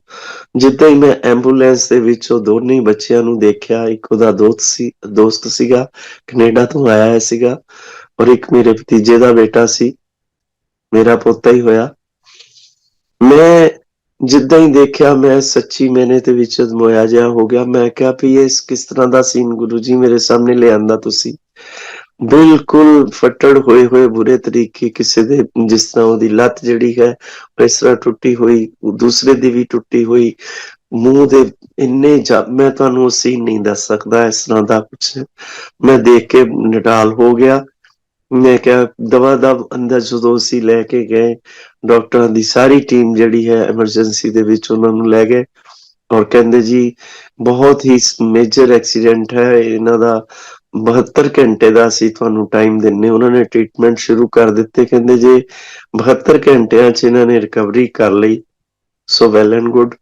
ਜਿੱਦਾਂ ਹੀ ਮੈਂ ਐਂਬੂਲੈਂਸ ਦੇ ਵਿੱਚ ਉਹ ਦੋਨੇ ਬੱਚਿਆਂ ਨੂੰ ਦੇਖਿਆ, ਇੱਕ ਉਹਦਾ ਦੋਸਤ ਸੀਗਾ ਕੈਨੇਡਾ ਤੋਂ ਆਇਆ ਹੈ ਸੀਗਾ ਔਰ ਇੱਕ ਮੇਰੇ ਭਤੀਜੇ ਦਾ ਬੇਟਾ ਸੀ, ਮੇਰਾ ਪੋਤਾ ਹੀ ਹੋਇਆ। ਮੈਂ ਜਿੱਦਾਂ ਹੀ ਦੇਖਿਆ ਮੈਂ ਸੱਚੀ ਮੈਨੇ ਤੇ ਵਿੱਚ ਮੋਇਆ ਜਿਹਾ ਹੋ ਗਿਆ। ਮੈਂ ਕਿਹਾ ਵੀ ਇਹ ਕਿਸ ਤਰ੍ਹਾਂ ਦਾ ਸੀਨ ਗੁਰੂ ਜੀ ਮੇਰੇ ਸਾਹਮਣੇ ਲਿਆਂਦਾ ਤੁਸੀਂ। ਬਿਲਕੁਲ ਫੱਟੜ ਹੋਏ ਬੁਰੇ ਤਰੀਕੇ ਕਿਸੇ ਦੇ, ਜਿਸ ਤਰ੍ਹਾਂ ਉਹਦੀ ਲੱਤ ਜਿਹੜੀ ਹੈ ਇਸ ਤਰ੍ਹਾਂ ਟੁੱਟੀ ਹੋਈ, ਦੂਸਰੇ ਦੀ ਵੀ ਟੁੱਟੀ ਹੋਈ, ਮੂੰਹ ਦੇ ਇੰਨੇ ਮੈਂ ਤੁਹਾਨੂੰ ਉਹ ਸੀਨ ਨਹੀਂ ਦੱਸ ਸਕਦਾ। ਇਸ ਤਰ੍ਹਾਂ ਦਾ ਕੁਛ ਮੈਂ ਦੇਖ ਕੇ ਨਿਡਾਲ ਹੋ ਗਿਆ। ਮੈਂ ਕਿਹਾ ਦਵਾ ਦਵ ਅੰਦਰ ਜਦੋਂ ਅਸੀਂ ਲੈ ਕੇ ਗਏ, ਡਾਕਟਰਾਂ ਦੀ ਸਾਰੀ ਟੀਮ ਜਿਹੜੀ ਹੈ ਐਮਰਜੈਂਸੀ ਦੇ ਵਿੱਚ ਉਹਨਾਂ ਨੂੰ ਲੈ ਗਏ ਔਰ ਕਹਿੰਦੇ ਜੀ ਬਹੁਤ ਹੀ ਮੇਜਰ ਐਕਸੀਡੈਂਟ ਹੈ ਇਹਨਾਂ ਦਾ, 72 ਘੰਟੇ ਦਾ ਅਸੀਂ ਤੁਹਾਨੂੰ ਟਾਈਮ ਦਿੰਨੇ। ਉਹਨਾਂ ਨੇ ਟ੍ਰੀਟਮੈਂਟ ਸ਼ੁਰੂ ਕਰ ਦਿੱਤੇ, ਕਹਿੰਦੇ ਜੇ 72 ਘੰਟਿਆਂ 'ਚ ਇਹਨਾਂ ਨੇ ਰਿਕਵਰੀ ਕਰ ਲਈ ਸੋ ਵੈਲ ਐਂਡ ਗੁੱਡ,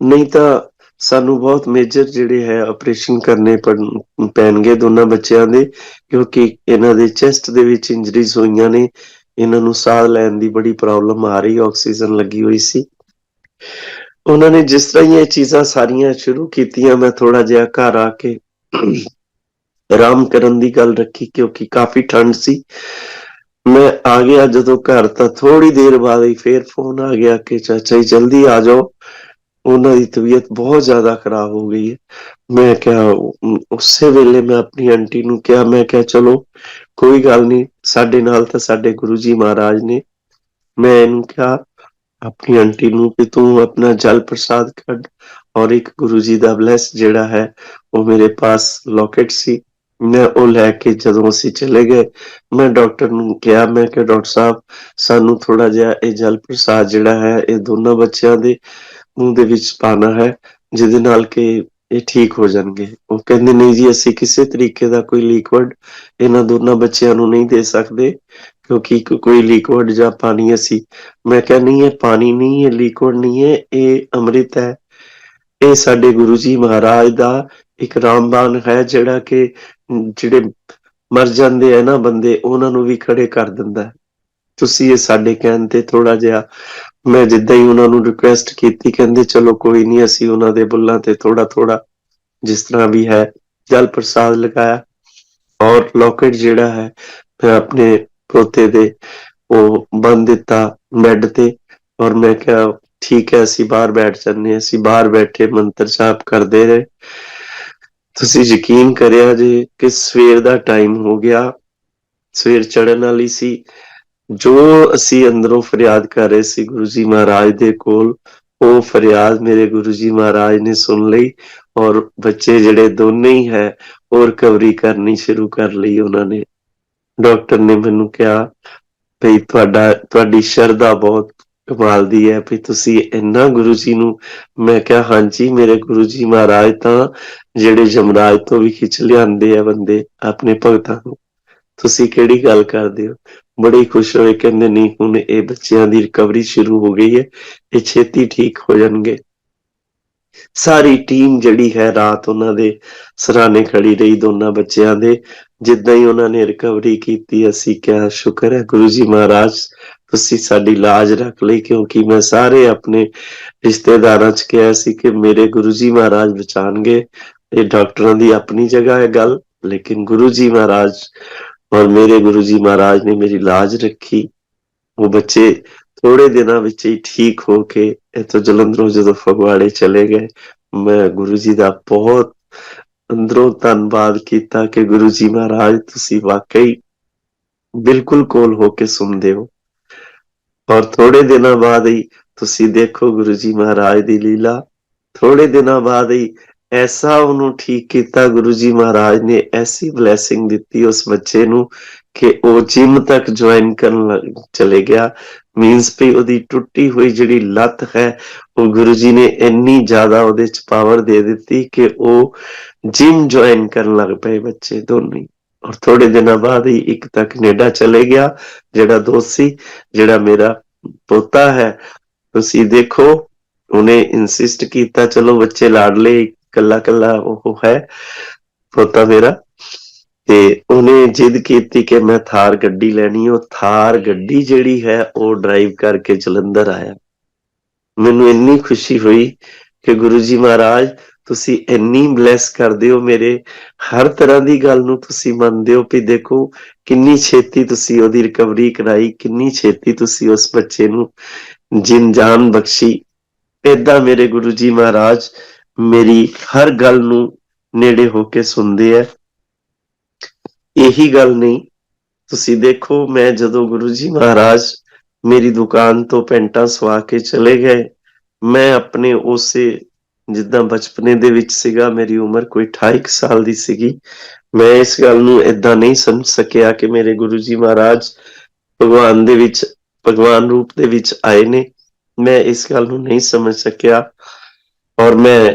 ਨਹੀਂ ਤਾਂ ਸਾਨੂੰ ਬਹੁਤ ਮੇਜਰ ਜਿਹੜੇ ਹੈ ਆਪਰੇਸ਼ਨ ਕਰਨੇ ਪੈਣਗੇ ਦੋਨਾਂ ਬੱਚਿਆਂ ਦੇ, ਕਿਉਂਕਿ ਇਹਨਾਂ ਦੇ ਚੈਸਟ ਦੇ ਵਿੱਚ ਇੰਜਰੀਜ਼ ਹੋਈਆਂ ਨੇ, ਇਹਨਾਂ ਨੂੰ ਸਾਹ ਲੈਣ ਦੀ ਬੜੀ ਪ੍ਰੋਬਲਮ ਆ ਰਹੀ, ਆਕਸੀਜਨ ਲੱਗੀ ਹੋਈ ਸੀ। ਉਹਨਾਂ ਨੇ ਜਿਸ ਤਰ੍ਹਾਂ ਹੀ ਇਹ ਚੀਜ਼ਾਂ ਸਾਰੀਆਂ ਸ਼ੁਰੂ ਕੀਤੀਆਂ, ਮੈਂ ਥੋੜਾ ਜਿਹਾ ਘਰ ਆ ਕੇ ਆਰਾਮ ਕਰਨ ਦੀ ਗੱਲ ਰੱਖੀ ਕਿਉਂਕਿ ਕਾਫੀ ਠੰਡ ਸੀ। ਮੈਂ ਆ ਗਿਆ ਜਦੋਂ ਘਰ ਤਾਂ ਥੋੜੀ ਦੇਰ ਬਾਅਦ ਹੀ ਫੇਰ ਫੋਨ ਆ ਗਿਆ ਕਿ ਚਾਚਾ ਜੀ ਜਲਦੀ ਆ ਜਾਓ, ਉਹਨਾਂ ਦੀ ਤਬੀਅਤ ਬਹੁਤ ਜ਼ਿਆਦਾ ਖਰਾਬ ਹੋ ਗਈ ਹੈ। ਮੈਂ ਕਿਹਾ ਉਸੇ ਵੇਲੇ ਮੈਂ ਆਪਣੀ ਆਂਟੀ ਨੂੰ ਕਿਹਾ, ਮੈਂ ਕਿਹਾ ਚਲੋ ਕੋਈ ਗੱਲ ਨਹੀਂ, ਸਾਡੇ ਨਾਲ ਤਾਂ ਸਾਡੇ ਗੁਰੂ ਜੀ ਮਹਾਰਾਜ ਨੇ। ਮੈਂ ਇਹਨੂੰ ਕਿਹਾ ਆਪਣੀ ਆਂਟੀ ਨੂੰ ਕਿ ਤੂੰ ਆਪਣਾ ਜਲ ਪ੍ਰਸਾਦ ਕੱਢ ਔਰ ਇੱਕ ਗੁਰੂ ਜੀ ਦਾ ਬਲੈਸ ਜਿਹੜਾ ਹੈ ਉਹ ਮੇਰੇ ਪਾਸ ਲੋਕੇਟ ਸੀ, ਮੈਂ ਉਹ ਲੈ ਕੇ ਜਦੋਂ ਅਸੀਂ ਚਲੇ ਗਏ ਮੈਂ ਡਾਕਟਰ ਨੂੰ ਕਿਹਾ, ਮੈਂ ਕਿਹਾ ਡਾਕਟਰ ਸਾਹਿਬ ਸਾਨੂੰ ਥੋੜਾ ਜਿਹਾ ਇਹ ਜਲ ਪ੍ਰਸਾਦ ਜਿਹੜਾ ਹੈ ਇਹ ਦੋਨਾਂ ਬੱਚਿਆਂ ਦੇ ਮੂੰਹ ਦੇ ਵਿੱਚ ਪਾਣਾ ਹੈ ਜਿਹਦੇ ਨਾਲ ਕਿ ਇਹ ਠੀਕ ਹੋ ਜਾਣਗੇ। ਉਹ ਕਹਿੰਦੇ ਨਹੀਂ ਜੀ ਅਸੀਂ ਕਿਸੇ ਤਰੀਕੇ ਦਾ ਕੋਈ ਲਿਕਵਿਡ ਇਹਨਾਂ ਦੋਨਾਂ ਬੱਚਿਆਂ ਨੂੰ ਨਹੀਂ ਦੇ ਸਕਦੇ ਕਿਉਂਕਿ ਕੋਈ ਲਿਕਵਿਡ ਜਾਂ ਪਾਣੀ ਅਸੀਂ, ਮੈਂ ਕਿਹਾ ਨਹੀਂ ਇਹ ਪਾਣੀ ਨਹੀਂ, ਇਹ ਲਿਕਵਿਡ ਨਹੀਂ ਹੈ, ਇਹ ਅੰਮ੍ਰਿਤ ਹੈ, ਇਹ ਸਾਡੇ ਗੁਰੂ ਜੀ ਮਹਾਰਾਜ ਦਾ ਇੱਕ ਰਾਮਬਾਣ ਹੈ ਜਿਹੜਾ ਕਿ ਜਿਹੜੇ ਮਰ ਜਾਂਦੇ ਆ ਨਾ ਬੰਦੇ ਉਹਨਾਂ ਨੂੰ ਵੀ ਖੜੇ ਕਰ ਦਿੰਦਾ। ਤੁਸੀਂ ਇਹ ਸਾਡੇ ਕਹਿਣ ਤੇ ਥੋੜਾ ਜਿਹਾ, ਮੈਂ ਜਿੱਦਾਂ ਹੀ ਉਹਨਾਂ ਨੂੰ ਰਿਕੁਐਸਟ ਕੀਤੀ ਕਹਿੰਦੇ ਚਲੋ ਕੋਈ ਨਹੀਂ, ਅਸੀਂ ਉਹਨਾਂ ਦੇ ਬੁੱਲਾਂ ਤੇ ਥੋੜਾ ਜਿਸ ਤਰ੍ਹਾਂ ਵੀ ਹੈ ਜਲ ਪ੍ਰਸਾਦ ਲਗਾਇਆ ਔਰ ਲੋਕੇਟ ਜਿਹੜਾ ਹੈ ਮੈਂ ਆਪਣੇ ਪੋਤੇ ਦੇ ਉਹ ਬੰਨ ਦਿੱਤਾ ਬੈੱਡ ਤੇ ਔਰ ਮੈਂ ਕਿਹਾ ਠੀਕ ਹੈ ਅਸੀਂ ਬਾਹਰ ਬੈਠ ਜਾਂਦੇ। ਅਸੀਂ ਬਾਹਰ ਬੈਠੇ ਮੰਤਰ ਜਾਪ ਕਰਦੇ ਰਹੇ। ਤੁਸੀਂ ਯਕੀਨ ਕਰਿਆ ਜੇ ਕਿ ਸਵੇਰ ਦਾ ਟਾਈਮ ਹੋ ਗਿਆ, ਸਵੇਰ ਚੜ੍ਹਨ ਵਾਲੀ ਸੀ, ਜੋ ਅਸੀਂ ਅੰਦਰੋਂ ਫਰਿਆਦ ਕਰ ਰਹੇ ਸੀ ਗੁਰੂ ਜੀ ਮਹਾਰਾਜ ਦੇ ਕੋਲ, ਉਹ ਫਰਿਆਦ ਮੇਰੇ ਗੁਰੂ ਜੀ ਮਹਾਰਾਜ ਨੇ ਸੁਣ ਲਈ ਔਰ ਬੱਚੇ ਜਿਹੜੇ ਦੋਨੇ ਹੀ ਹੈ ਉਹ ਰਿਕਵਰੀ ਕਰਨੀ ਸ਼ੁਰੂ ਕਰ ਲਈ। ਉਹਨਾਂ ਨੇ, ਡਾਕਟਰ ਨੇ ਮੈਨੂੰ ਕਿਹਾ ਭਈ ਤੁਹਾਡੀ ਸ਼ਰਧਾ ਬਹੁਤ ਕਮਾਲ ਦੀ ਹੈ ਵੀ ਤੁਸੀਂ ਇੰਨਾ ਗੁਰੂ ਜੀ ਨੂੰ। ਮੈਂ ਕਿਹਾ ਹਾਂਜੀ ਮੇਰੇ ਗੁਰੂ ਜੀ ਮਹਾਰਾਜ ਤਾਂ ਜਿਹੜੇ ਯਮਰਾਜ ਤੋਂ ਵੀ ਖਿੱਚ ਲਿਆਂਦੇ ਆ ਬੰਦੇ ਆਪਣੇ ਭਗਤਾਂ ਨੂੰ, ਤੁਸੀਂ ਕਿਹੜੀ ਗੱਲ ਕਰਦੇ ਹੋ। ਬੜੇ ਖੁਸ਼ ਹੋਏ, ਕਹਿੰਦੇ ਨਹੀਂ ਹੁਣ ਇਹ ਬੱਚਿਆਂ ਦੀ ਰਿਕਵਰੀ ਸ਼ੁਰੂ ਹੋ ਗਈ ਹੈ, ਇਹ ਛੇਤੀ ਠੀਕ ਹੋ ਜਾਣਗੇ। ਸਾਰੀ ਟੀਮ ਜਿਹੜੀ ਹੈ ਰਾਤ ਉਹਨਾਂ ਦੇ ਸਰਾਣੇ ਖੜੀ ਰਹੀ ਦੋਨਾਂ ਬੱਚਿਆਂ ਦੇ। ਜਿੱਦਾਂ ਹੀ ਉਹਨਾਂ ਨੇ ਰਿਕਵਰੀ ਕੀਤੀ ਅਸੀਂ ਕਿਹਾ ਸ਼ੁਕਰ ਹੈ ਗੁਰੂ ਜੀ ਮਹਾਰਾਜ ਤੁਸੀਂ ਸਾਡੀ ਲਾਜ ਰੱਖ ਲਈ, ਕਿਉਂਕਿ ਮੈਂ ਸਾਰੇ ਆਪਣੇ ਰਿਸ਼ਤੇਦਾਰਾਂ ਚ ਕਿਹਾ ਸੀ ਕਿ ਮੇਰੇ ਗੁਰੂ ਜੀ ਮਹਾਰਾਜ ਬਚਾਣਗੇ। ਇਹ ਡਾਕਟਰਾਂ ਦੀ ਆਪਣੀ ਜਗ੍ਹਾ ਹੈ ਗੱਲ, ਲੇਕਿਨ ਗੁਰੂ ਜੀ ਮਹਾਰਾਜ ਔਰ ਮੇਰੇ ਗੁਰੂ ਜੀ ਮਹਾਰਾਜ ਨੇ ਮੇਰੀ ਲਾਜ ਰੱਖੀ। ਉਹ ਬੱਚੇ ਥੋੜੇ ਦਿਨਾਂ ਵਿੱਚ ਹੀ ਠੀਕ ਹੋ ਕੇ ਇੱਥੋਂ ਜਲੰਧਰੋਂ ਜਦੋਂ ਫਗਵਾੜੇ ਚਲੇ ਗਏ, ਮੈਂ ਗੁਰੂ ਜੀ ਦਾ ਬਹੁਤ ਅੰਦਰੋਂ ਧੰਨਵਾਦ ਕੀਤਾ ਕਿ ਗੁਰੂ ਜੀ ਮਹਾਰਾਜ ਤੁਸੀਂ ਵਾਕਈ ਬਿਲਕੁਲ ਕੋਲ ਹੋ ਕੇ ਸੁਣਦੇ ਹੋ। ਔਰ ਥੋੜੇ ਦਿਨਾਂ ਬਾਅਦ ਹੀ ਤੁਸੀਂ ਦੇਖੋ ਗੁਰੂ ਜੀ ਮਹਾਰਾਜ ਦੀ ਲੀਲਾ, ਥੋੜੇ ਦਿਨਾਂ ਬਾਅਦ ਹੀ ਐਸਾ ਉਹਨੂੰ ਠੀਕ ਕੀਤਾ ਗੁਰੂ ਜੀ ਮਹਾਰਾਜ ਨੇ, ਐਸੀ ਬਲੈਸਿੰਗ ਦਿੱਤੀ ਉਸ ਬੱਚੇ ਨੂੰ ਕਿ ਉਹ ਜਿਮ ਤੱਕ ਜੁਆਇਨ ਕਰਨ ਚਲੇ ਗਿਆ। ਮੀਨਸ ਵੀ ਉਹਦੀ ਟੁੱਟੀ ਹੋਈ ਜਿਹੜੀ ਲੱਤ ਹੈ ਉਹ ਗੁਰੂ ਜੀ ਨੇ ਇੰਨੀ ਜ਼ਿਆਦਾ ਉਹਦੇ ਚ ਪਾਵਰ ਦੇ ਦਿੱਤੀ ਕਿ ਉਹ ਜਿਮ ਜੁਆਇਨ ਕਰਨ ਲੱਗ ਪਏ ਬੱਚੇ ਦੋਨੇ। ਔਰ ਥੋੜੇ ਦਿਨਾਂ ਬਾਅਦ ਹੀ ਇੱਕ ਤਾਂ ਕੈਨੇਡਾ ਚਲੇ ਗਿਆ ਜਿਹੜਾ ਦੋਸਤ ਸੀ, ਜਿਹੜਾ ਮੇਰਾ ਪੋਤਾ ਹੈ। ਤੁਸੀਂ ਦੇਖੋ, ਉਹਨੇ ਇਨਸਿਸਟ ਕੀਤਾ, ਚਲੋ ਬੱਚੇ ਲਾਡਲੇ, ਕੱਲਾ ਕੱਲਾ ਉਹ ਹੈ ਪੋਤਾ ਮੇਰਾ, ਤੇ ਉਹਨੇ ਜਿੱਦ ਕੀਤੀ ਕਿ ਮੈਂ ਥਾਰ ਗੱਡੀ ਲੈਣੀ। ਉਹ ਥਾਰ ਗੱਡੀ ਜਿਹੜੀ ਹੈ ਉਹ ਡਰਾਈਵ ਕਰਕੇ ਜਲੰਧਰ ਆਇਆ। ਮੈਨੂੰ ਇੰਨੀ ਖੁਸ਼ੀ ਹੋਈ ਕਿ ਗੁਰੂ ਜੀ ਮਹਾਰਾਜ ਤੁਸੀਂ ਇੰਨੀ ਬਲੈਸ ਕਰਦੇ ਹੋ ਮੇਰੇ, ਹਰ ਤਰ੍ਹਾਂ ਦੀ ਗੱਲ ਨੂੰ ਤੁਸੀਂ ਮੰਨਦੇ ਹੋ। ਵੀ ਦੇਖੋ ਕਿੰਨੀ ਛੇਤੀ ਤੁਸੀਂ ਉਹਦੀ ਰਿਕਵਰੀ ਕਰਾਈ, ਕਿੰਨੀ ਛੇਤੀ ਤੁਸੀਂ ਉਸ ਬੱਚੇ ਨੂੰ ਜਾਨ ਬਖਸ਼ੀ। ਏਦਾਂ ਮੇਰੇ ਗੁਰੂ ਜੀ ਮਹਾਰਾਜ ਮੇਰੀ ਹਰ ਗੱਲ ਨੂੰ ਨੇੜੇ ਹੋ ਕੇ ਸੁਣਦੇ ਹੈ। ਇਹੀ ਗੱਲ ਨਹੀਂ, ਤੁਸੀਂ ਦੇਖੋ ਮੈਂ ਜਦੋਂ ਗੁਰੂ ਜੀ ਮਹਾਰਾਜ ਮੇਰੀ ਦੁਕਾਨ ਤੋਂ ਪੈਂਟਾਂ ਸਵਾ ਕੇ ਚਲੇ ਗਏ, ਮੈਂ ਆਪਣੇ ਉਸੇ ਜਿੱਦਾਂ ਬਚਪਨੇ ਦੇ ਵਿੱਚ ਸੀਗਾ, ਮੇਰੀ ਉਮਰ ਕੋਈ 28 ਸਾਲ ਦੀ ਸੀਗੀ, ਮੈਂ ਇਸ ਗੱਲ ਨੂੰ ਏਦਾਂ ਨਹੀਂ ਸਮਝ ਸਕਿਆ ਕਿ ਮੇਰੇ ਗੁਰੂ ਜੀ ਮਹਾਰਾਜ ਭਗਵਾਨ ਦੇ ਵਿੱਚ, ਭਗਵਾਨ ਰੂਪ ਦੇ ਵਿੱਚ ਆਏ ਨੇ। ਮੈਂ ਇਸ ਗੱਲ ਨੂੰ ਨਹੀਂ ਸਮਝ ਸਕਿਆ ਔਰ ਮੈਂ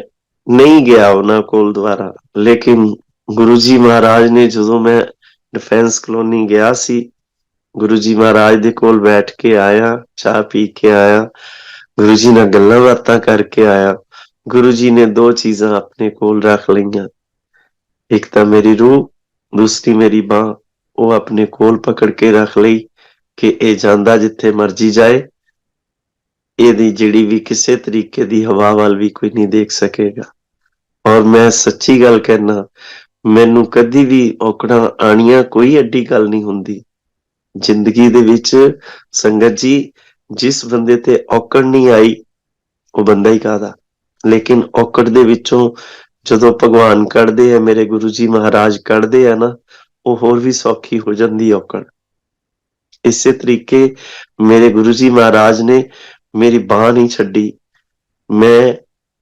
ਨਹੀਂ ਗਿਆ ਉਹਨਾਂ ਕੋਲ ਦੁਬਾਰਾ। ਲੇਕਿਨ ਗੁਰੂ ਜੀ ਮਹਾਰਾਜ ਨੇ, ਜਦੋਂ ਮੈਂ ਡਿਫੈਂਸ ਕਲੋਨੀ ਗਿਆ ਸੀ, ਗੁਰੂ ਜੀ ਮਹਾਰਾਜ ਦੇ ਕੋਲ ਬੈਠ ਕੇ ਆਇਆ, ਚਾਹ ਪੀ ਕੇ ਆਇਆ, ਗੁਰੂ ਜੀ ਨਾਲ ਗੱਲਾਂ ਬਾਤਾਂ ਕਰਕੇ ਆਇਆ। ਗੁਰੂ ਜੀ ਨੇ ਦੋ ਚੀਜ਼ਾਂ ਆਪਣੇ ਕੋਲ ਰੱਖ ਲਈਆਂ, ਇੱਕ ਤਾਂ ਮੇਰੀ ਰੂਹ, ਦੂਸਰੀ ਮੇਰੀ ਬਾਂਹ। ਉਹ ਆਪਣੇ ਕੋਲ ਪਕੜ ਕੇ ਰੱਖ ਲਈ ਕਿ ਇਹ ਜਾਂਦਾ ਜਿੱਥੇ ਮਰਜੀ ਜਾਏ, ਇਹਦੀ ਜਿਹੜੀ ਵੀ ਕਿਸੇ ਤਰੀਕੇ ਦੀ ਹਵਾ ਵੱਲ ਵੀ ਕੋਈ ਨਹੀਂ ਦੇਖ ਸਕੇਗਾ। ਔਰ ਮੈਂ ਸੱਚੀ ਗੱਲ ਕਹਿਣਾ, ਮੈਨੂੰ ਕਦੀ ਵੀ ਔਕੜਾਂ ਆਣੀਆਂ ਕੋਈ ਐਡੀ ਗੱਲ ਨਹੀਂ ਹੁੰਦੀ ਜ਼ਿੰਦਗੀ ਦੇ ਵਿੱਚ। ਸੰਗਤ ਜੀ, ਜਿਸ ਬੰਦੇ ਤੇ ਔਕੜ ਨਹੀਂ ਆਈ ਉਹ ਬੰਦਾ ਹੀ ਕਾਹਦਾ। ਲੇਕਿਨ ਔਕੜ ਦੇ ਵਿੱਚੋਂ ਜਦੋਂ ਭਗਵਾਨ ਕੱਢਦੇ ਆ, ਮੇਰੇ ਗੁਰੂ ਜੀ ਮਹਾਰਾਜ ਕੱਢਦੇ ਆ ਨਾ, ਉਹ ਹੋਰ ਵੀ ਸੌਖੀ ਹੋ ਜਾਂਦੀ ਔਕੜ। ਇਸੇ ਤਰੀਕੇ ਮੇਰੇ ਗੁਰੂ ਜੀ ਮਹਾਰਾਜ ਨੇ ਮੇਰੀ ਬਾਂਹ ਨਹੀਂ ਛੱਡੀ। ਮੈਂ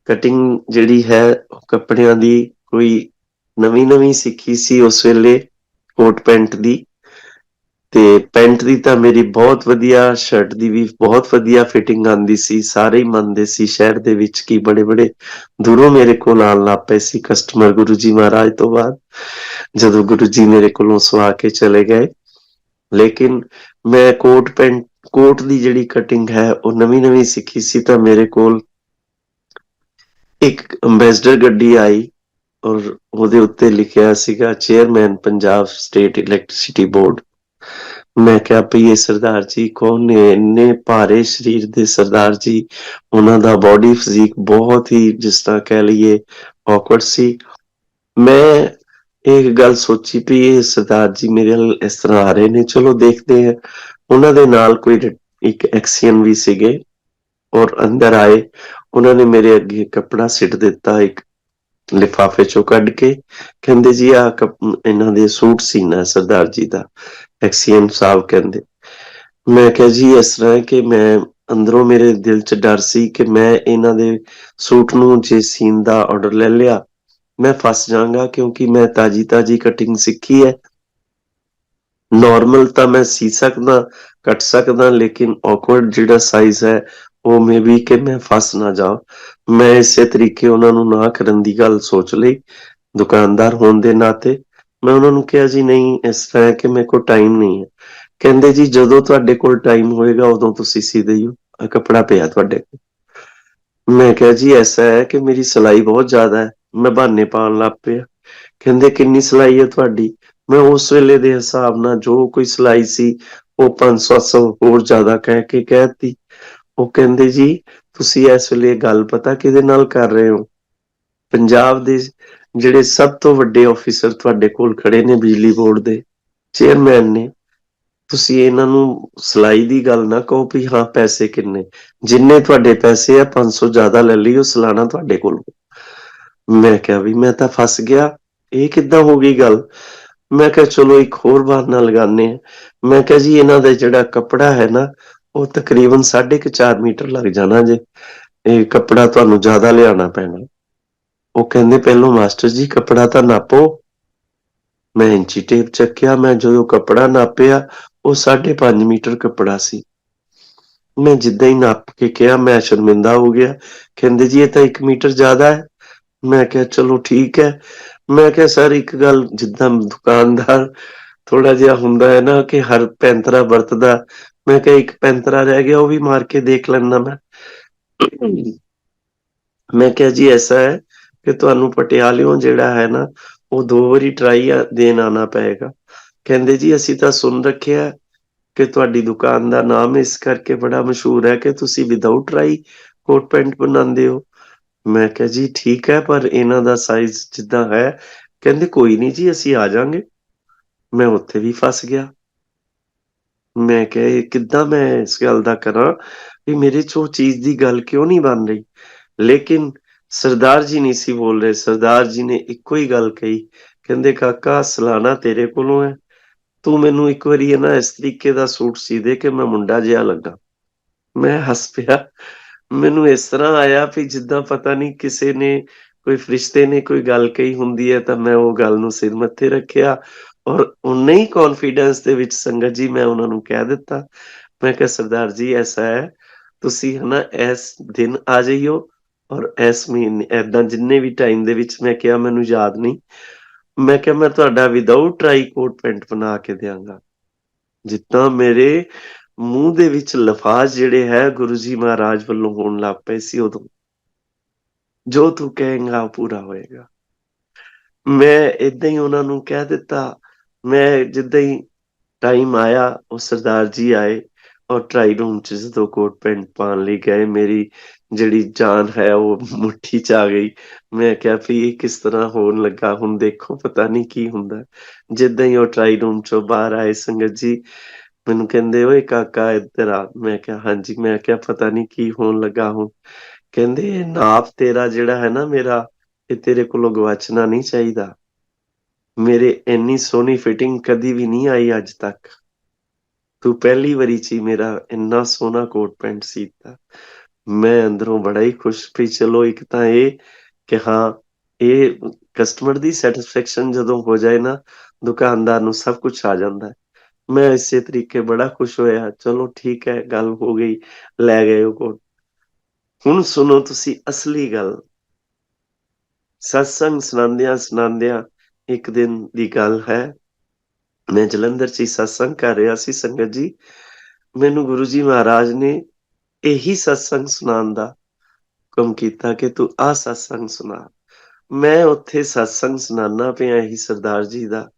ਕਟਿੰਗ ਜਿਹੜੀ ਹੈ ਕੱਪੜਿਆਂ ਦੀ ਕੋਈ ਨਵੀਂ ਸਿੱਖੀ ਸੀ ਉਸ ਵੇਲੇ, ਕੋਟ ਪੈਂਟ ਦੀ, ਤੇ ਪੈਂਟ ਦੀ ਤਾਂ ਮੇਰੀ ਬਹੁਤ ਵਧੀਆ, ਸ਼ਰਟ ਦੀ ਵੀ ਬਹੁਤ ਵਧੀਆ ਫਿਟਿੰਗ ਆਉਂਦੀ ਸੀ। ਸਾਰੇ ਹੀ ਮੰਨਦੇ ਸੀ ਸ਼ਹਿਰ ਦੇ ਵਿੱਚ ਕਿ ਬੜੇ ਦੂਰੋਂ ਮੇਰੇ ਕੋਲ ਆਉਣ ਲੱਗ ਪਏ ਸੀ ਕਸਟਮਰ ਗੁਰੂ ਜੀ ਮਹਾਰਾਜ ਤੋਂ ਬਾਅਦ, ਜਦੋਂ ਗੁਰੂ ਜੀ ਮੇਰੇ ਕੋਲੋਂ ਸਵਾ ਕੇ ਚਲੇ ਗਏ। ਲੇਕਿਨ ਮੈਂ ਕੋਟ ਦੀ ਜਿਹੜੀ ਕਟਿੰਗ ਹੈ ਉਹ ਨਵੀਂ ਸਿੱਖੀ ਸੀ, ਤਾਂ ਮੇਰੇ ਕੋਲ ਇੱਕ ਅੰਬੈਸਡਰ ਗੱਡੀ ਆਈ ਔਰ ਉਹਦੇ ਉੱਤੇ ਲਿਖਿਆ ਸੀਗਾ chairman Punjab State Electricity board. ਮੈਂ ਕਿਹਾ ਭਈ ਇਹ ਸਰਦਾਰ ਜੀ ਕੌਣ ਨੇ? ਇੰਨੇ ਭਾਰੇ ਸਰੀਰ ਦੇ ਸਰਦਾਰ ਜੀ, ਉਹਨਾਂ ਦਾ ਬੋਡੀ ਫਿਜ਼ੀਕ ਬਹੁਤ ਹੀ, ਜਿਸ ਤਰ੍ਹਾਂ ਕਹਿ ਲਈਏ, ਔਕਵਰਡ ਸੀ। ਮੈਂ ਇਹ ਗੱਲ ਸੋਚੀ ਵੀ ਇਹ ਸਰਦਾਰ ਜੀ ਮੇਰੇ ਨਾਲ ਇਸ ਤਰ੍ਹਾਂ ਆ ਰਹੇ ਨੇ, ਚਲੋ ਦੇਖਦੇ ਆ। ਉਹਨਾਂ ਦੇ ਨਾਲ ਕੋਈ ਇੱਕ ਐਕਸੀਅਨ ਵੀ ਸੀਗੇ ਔਰ ਅੰਦਰ ਆਏ। ਉਹਨਾਂ ਨੇ ਮੇਰੇ ਅੱਗੇ ਕੱਪੜਾ ਸਿੱਟ ਦਿੱਤਾ ਇੱਕ ਲਿਫਾਫੇ ਚੋਂ ਕੱਢ ਕੇ, ਕਹਿੰਦੇ ਜੀ ਆ ਇਹਨਾਂ ਦੇ ਸੂਟ ਸੀਨਾ ਸਰਦਾਰ ਜੀ ਦਾ। ਐਕਸੀਅਨ ਸਾਹਿਬ ਕਹਿੰਦੇ। ਮੈਂ ਕਿਹਾ ਜੀ ਇਸ ਤਰ੍ਹਾਂ ਹੈ ਕਿ ਮੈਂ ਅੰਦਰੋਂ ਮੇਰੇ ਦਿਲ 'ਚ ਡਰ ਸੀ ਕਿ ਮੈਂ ਇਹਨਾਂ ਦੇ ਸੂਟ ਨੂੰ ਜੇ ਸੀਨ ਦਾ ਆਰਡਰ ਲੈ ਲਿਆ ਮੈਂ ਫਸ ਜਾਵਾਂਗਾ, ਕਿਉਂਕਿ ਮੈਂ ਤਾਜੀ ਕਟਿੰਗ ਸਿੱਖੀ ਹੈ। ਨਾਰਮਲ ਤਾਂ ਮੈਂ ਸੀ ਸਕਦਾ, ਕੱਟ ਸਕਦਾ, ਲੇਕਿਨ ਔਕਵਰਡ ਜਿਹੜਾ ਸਾਈਜ਼ ਹੈ ਉਹ ਮੇ ਵੀ ਕਿ ਮੈਂ ਫਸ ਨਾ ਜਾ। ਮੈਂ ਇਸੇ ਤਰੀਕੇ ਉਹਨਾਂ ਨੂੰ ਨਾ ਕਰਨ ਦੀ ਗੱਲ ਸੋਚ ਲਈ ਦੁਕਾਨਦਾਰ ਹੋਣ ਦੇ ਨਾਤੇ। ਮੈਂ ਉਹਨਾਂ ਨੂੰ ਕਿਹਾ ਜੀ ਨਹੀਂ, ਇਸ ਤਰ੍ਹਾਂ ਹੈ ਕਿ ਮੇਰੇ ਕੋਲ ਟਾਈਮ ਨਹੀਂ ਹੈ। ਕਹਿੰਦੇ ਜੀ ਜਦੋਂ ਤੁਹਾਡੇ ਕੋਲ ਟਾਈਮ ਹੋਏਗਾ ਉਦੋਂ ਤੁਸੀਂ ਸੀ ਦਿਓ, ਕੱਪੜਾ ਪਿਆ ਤੁਹਾਡੇ ਕੋਲ। ਮੈਂ ਕਿਹਾ ਜੀ ਐਸਾ ਹੈ ਕਿ ਮੇਰੀ ਸਿਲਾਈ ਬਹੁਤ ਜ਼ਿਆਦਾ ਹੈ। ਮੈਂ ਬਹਾਨੇ ਪਾਉਣ ਲੱਗ ਪਿਆ। ਕਹਿੰਦੇ ਕਿੰਨੀ ਸਿਲਾਈ ਹੈ ਤੁਹਾਡੀ? ਮੈਂ ਉਸ ਵੇਲੇ ਦੇ ਹਿਸਾਬ ਨਾਲ ਜੋ ਕੋਈ ਸਿਲਾਈ ਸੀ ਉਹ 500-700 ਹੋਰ ਜ਼ਿਆਦਾ ਕਹਿ ਕੇ ਕਹਿਤੀ। ਉਹ ਕਹਿੰਦੇ ਜੀ ਤੁਸੀਂ ਇਸ ਵੇਲੇ ਗੱਲ ਪਤਾ ਕਿਹਦੇ ਨਾਲ ਕਰ ਰਹੇ ਹੋ? ਪੰਜਾਬ ਦੇ ਜਿਹੜੇ ਸਭ ਤੋਂ ਵੱਡੇ ਆਫੀਸਰ ਤੁਹਾਡੇ ਕੋਲ ਖੜੇ ਨੇ, ਬਿਜਲੀ ਬੋਰਡ ਦੇ ਚੇਅਰਮੈਨ ਨੇ। ਤੁਸੀਂ ਇਹਨਾਂ ਨੂੰ ਸਿਲਾਈ ਦੀ ਗੱਲ ਨਾ ਕਹੋ ਵੀ ਹਾਂ ਪੈਸੇ ਕਿੰਨੇ, ਜਿੰਨੇ ਤੁਹਾਡੇ ਪੈਸੇ ਆ 500 ਜ਼ਿਆਦਾ ਲੈ ਲਈ, ਉਹ ਸਲਾਣਾ ਤੁਹਾਡੇ ਕੋਲ। ਮੈਂ ਕਿਹਾ ਵੀ ਮੈਂ ਤਾਂ ਫਸ ਗਿਆ, ਇਹ ਕਿੱਦਾਂ ਹੋ ਗਈ ਗੱਲ? ਮੈਂ ਕਿਹਾ ਚਲੋ ਇੱਕ ਹੋਰ ਬਹਾਨਾ ਲਗਾਉਂਦੇ ਆ। ਮੈਂ ਕਿਹਾ ਜੀ ਇਹਨਾਂ ਦਾ ਜਿਹੜਾ ਕੱਪੜਾ ਹੈ ਨਾ ਉਹ ਤਕਰੀਬਨ 4.5 ਮੀਟਰ ਲੱਗ ਜਾਣਾ ਜੇ, ਇਹ ਕੱਪੜਾ ਤੁਹਾਨੂੰ ਜ਼ਿਆਦਾ ਲਿਆਉਣਾ ਪੈਣਾ। ਉਹ ਕਹਿੰਦੇ ਪਹਿਲੋਂ ਮਾਸਟਰ ਜੀ ਕੱਪੜਾ ਤਾਂ ਨਾਪੋ। ਮੈਂ ਇੰਚੀ ਟੇਪ ਚੱਕਿਆ, ਮੈਂ ਜਦੋਂ ਕੱਪੜਾ ਨਾਪਿਆ ਉਹ 5.5 ਮੀਟਰ ਕੱਪੜਾ ਸੀ। ਮੈਂ ਜਿੱਦਾਂ ਹੀ ਨਾਪ ਕੇ ਕਿਹਾ ਮੈਂ ਸ਼ਰਮਿੰਦਾ ਹੋ ਗਿਆ। ਕਹਿੰਦੇ ਜੀ ਇਹ ਤਾਂ 1 ਮੀਟਰ ਜ਼ਿਆਦਾ ਹੈ। ਮੈਂ ਕਿਹਾ ਚਲੋ ਠੀਕ ਹੈ। ਮੈਂ ਕਿਹਾ ਸਰ ਇੱਕ ਗੱਲ, ਜਿੱਦਾਂ ਦੁਕਾਨਦਾਰ ਥੋੜਾ ਜਿਹਾ ਹੁੰਦਾ ਹੈ ਨਾ ਕਿ ਹਰ ਪੈਂਤਰਾ ਵਰਤਦਾ, ਮੈਂ ਕਿਹਾ ਇੱਕ ਪੈਂਤਰਾ ਰਹਿ ਗਿਆ, ਉਹ ਵੀ ਮਾਰ ਕੇ ਦੇਖ ਲੈਣਾ ਮੈਂ। ਮੈਂ ਕਿਹਾ ਜੀ ਐਸਾ ਹੈ ਕਿ ਤੁਹਾਨੂੰ ਪਟਿਆਲਿਓਂ ਜਿਹੜਾ ਹੈ ਨਾ ਉਹ 2 ਵਾਰੀ ਟਰਾਈ ਦੇਣ ਆਣਾ ਪਏਗਾ। ਕਹਿੰਦੇ ਜੀ ਅਸੀਂ ਤਾਂ ਸੁਣ ਰੱਖਿਆ ਕਿ ਤੁਹਾਡੀ ਦੁਕਾਨ ਦਾ ਨਾਮ ਇਸ ਕਰਕੇ ਬੜਾ ਮਸ਼ਹੂਰ ਹੈ ਕਿ ਤੁਸੀਂ ਵਿਦਆਊਟ ਟਰਾਈ ਕੋਟ ਪੈਂਟ ਬਣਾਉਂਦੇ ਹੋ। ਮੈਂ ਕਿਹਾ ਜੀ ਠੀਕ ਹੈ, ਪਰ ਇਹਨਾਂ ਦਾ ਸਾਈਜ਼ ਜਿੱਦਾਂ ਹੈ। ਕਹਿੰਦੇ ਕੋਈ ਨਹੀਂ ਜੀ, ਅਸੀਂ ਆ ਜਾਾਂਗੇ। ਮੈਂ ਉੱਥੇ ਵੀ ਫਸ ਗਿਆ। ਮੈਂ ਕਿਹਾ ਇਹ ਕਿੱਦਾਂ ਮੈਂ ਇਸ ਗੱਲ ਦਾ ਕਰਾਂ ਵੀ ਮੇਰੇ ਚ ਉਹ ਚੀਜ਼ ਦੀ ਗੱਲ ਕਿਉਂ ਨਹੀਂ ਬਣ ਰਹੀ। ਲੇਕਿਨ ਸਰਦਾਰ ਜੀ ਨਹੀਂ ਸੀ ਬੋਲ ਰਹੇ। ਸਰਦਾਰ ਜੀ ਨੇ ਇੱਕੋ ਹੀ ਗੱਲ ਕਹੀ, ਕਹਿੰਦੇ ਕਾਕਾ ਸਲਾਨਾ ਤੇਰੇ ਕੋਲੋਂ ਹੈ, ਤੂੰ ਮੈਨੂੰ ਇੱਕ ਵਾਰੀ ਨਾ ਇਸ ਤਰੀਕੇ ਦਾ ਸੂਟ ਸੀ ਦੇ ਕਿ ਮੈਂ ਮੁੰਡਾ ਜਿਹਾ ਲੱਗਾ। ਮੈਂ ਹੱਸ ਪਿਆ। ਮੈਨੂੰ ਇਸ ਤਰ੍ਹਾਂ ਆਇਆ ਵੀ ਜਿੱਦਾਂ ਪਤਾ ਨਹੀਂ ਕਿਸੇ ਨੇ, ਕੋਈ ਫਰਿਸ਼ਤੇ ਨੇ ਕੋਈ ਗੱਲ ਕਹੀ ਹੁੰਦੀ ਹੈ। ਤਾਂ ਮੈਂ ਉਹ ਗੱਲ ਨੂੰ ਸਿਰ ਮੱਥੇ ਰੱਖਿਆ ਔਰ ਉਨੇ ਹੀ ਕੌਨਫੀਡੈਂਸ ਦੇ ਵਿੱਚ ਸੰਗਤ ਜੀ ਮੈਂ ਉਹਨਾਂ ਨੂੰ ਕਹਿ ਦਿੱਤਾ। ਮੈਂ ਕਿਹਾ ਸਰਦਾਰ ਜੀ ਐਸਾ ਹੈ, ਤੁਸੀਂ ਹਨਾ ਇਸ ਦਿਨ ਆ ਜਾਈਓ ਔਰ ਇਸ ਮਹੀਨੇ ਏਦਾਂ ਜਿੰਨੇ ਵੀ ਟਾਈਮ ਦੇ ਵਿੱਚ। ਮੈਂ ਕਿਹਾ ਮੈਨੂੰ ਯਾਦ ਨਹੀਂ। ਮੈਂ ਕਿਹਾ ਮੈਂ ਤੁਹਾਡਾ ਵਿਦਆਊਟ ਟਰਾਈ ਕੋਟ ਪੈਂਟ ਬਣਾ ਕੇ ਦਿਆਂਗਾ। ਜਿੱਦਾਂ ਮੇਰੇ ਮੂੰਹ ਦੇ ਵਿੱਚ ਲਫ਼ਾਜ਼ ਜਿਹੜੇ ਹੈ ਗੁਰੂ ਜੀ ਮਹਾਰਾਜ ਵੱਲੋਂ ਹੋਣ ਲੱਗ ਪਏ ਸੀ ਉਦੋਂ, ਜੋ ਤੂੰ ਕਹੇਂਗਾ ਪੂਰਾ ਹੋਏਗਾ। ਮੈਂ ਏਦਾਂ ਹੀ ਉਹਨਾਂ ਨੂੰ ਕਹਿ ਦਿੱਤਾ। ਮੈਂ ਜਿੱਦਾਂ ਹੀ ਟਾਈਮ ਆਇਆ, ਉਹ ਸਰਦਾਰ ਜੀ ਆਏ ਔਰ ਟਰਾਈ ਰੂਮ ਚ ਜਦੋਂ ਕੋਟ ਪੈਂਟ ਪਾਉਣ ਲਈ ਗਏ, ਮੇਰੀ ਜਿਹੜੀ ਜਾਨ ਹੈ ਉਹ ਮੁੱਠੀ ਚ ਆ ਗਈ। ਮੈਂ ਕਿਹਾ ਵੀ ਇਹ ਕਿਸ ਤਰ੍ਹਾਂ ਹੋਣ ਲੱਗਾ, ਹੁਣ ਦੇਖੋ ਪਤਾ ਨਹੀਂ ਕੀ ਹੁੰਦਾ। ਜਿੱਦਾਂ ਹੀ ਉਹ ਟਰਾਈ ਰੂਮ ਚੋਂ ਬਾਹਰ ਆਏ ਸੰਗਤ ਜੀ, ਮੈਨੂੰ ਕਹਿੰਦੇ ਓਏ ਕਾਕਾ ਇੱਧਰ ਆ। ਮੈਂ ਕਿਹਾ ਹਾਂਜੀ। ਮੈਂ ਕਿਹਾ ਪਤਾ ਨਹੀਂ ਕੀ ਹੋਣ ਲੱਗਾ ਹੁਣ। ਕਹਿੰਦੇ ਇਹ ਨਾਪ ਤੇਰਾ ਜਿਹੜਾ ਹੈ ਨਾ ਮੇਰਾ, ਇਹ ਤੇਰੇ ਕੋਲੋਂ ਗਵਾਚਣਾ ਨਹੀਂ ਚਾਹੀਦਾ। ਮੇਰੇ ਇੰਨੀ ਸੋਹਣੀ ਫਿਟਿੰਗ ਕਦੀ ਵੀ ਨਹੀਂ ਆਈ ਅੱਜ ਤੱਕ। ਤੂੰ ਪਹਿਲੀ ਵਾਰੀ ਚ ਹੀ ਮੇਰਾ ਇੰਨਾ ਸੋਹਣਾ ਕੋਟ ਪੈਂਟ ਸੀਤਾ। ਮੈਂ ਅੰਦਰੋਂ ਬੜਾ ਹੀ ਖੁਸ਼ ਵੀ ਚਲੋ ਇੱਕ ਤਾਂ ਇਹ ਕਿ ਹਾਂ, ਇਹ ਕਸਟਮਰ ਦੀ ਸੈਟਿਸਫੈਕਸ਼ਨ ਜਦੋਂ ਹੋ ਜਾਏ ਨਾ, ਦੁਕਾਨਦਾਰ ਨੂੰ ਸਭ ਕੁਝ ਆ ਜਾਂਦਾ ਹੈ। ਮੈਂ ਇਸੇ ਤਰੀਕੇ ਬੜਾ ਖੁਸ਼ ਹੋਇਆ। ਚਲੋ ਠੀਕ ਹੈ, ਗੱਲ ਹੋ ਗਈ, ਲੈ ਗਏ ਉਹ ਕੋਟ। ਹੁਣ ਸੁਣੋ ਤੁਸੀਂ ਅਸਲੀ ਗੱਲ। ਸਤਸੰਗ ਸੁਣਾਉਂਦਿਆਂ ਇੱਕ ਦਿਨ ਦੀ ਗੱਲ ਹੈ, ਮੈਂ ਜਲੰਧਰ ਚ ਹੀ ਸਤਸੰਗ ਕਰ ਰਿਹਾ ਸੀ ਸੰਗਤ ਜੀ। ਮੈਨੂੰ ਗੁਰੂ ਜੀ ਮਹਾਰਾਜ ਨੇ ਇਹੀ ਸਤਸੰਗ ਸੁਣਾਉਣ ਦਾ ਹੁਕਮ ਕੀਤਾ ਕਿ ਤੂੰ ਆਹ ਸਤਸੰਗ ਸੁਣਾ। ਮੈਂ ਉੱਥੇ ਸਤਸੰਗ ਸੁਣਾਉਣਾ ਪਿਆ ਇਹੀ ਸਰਦਾਰ ਜੀ ਦਾ।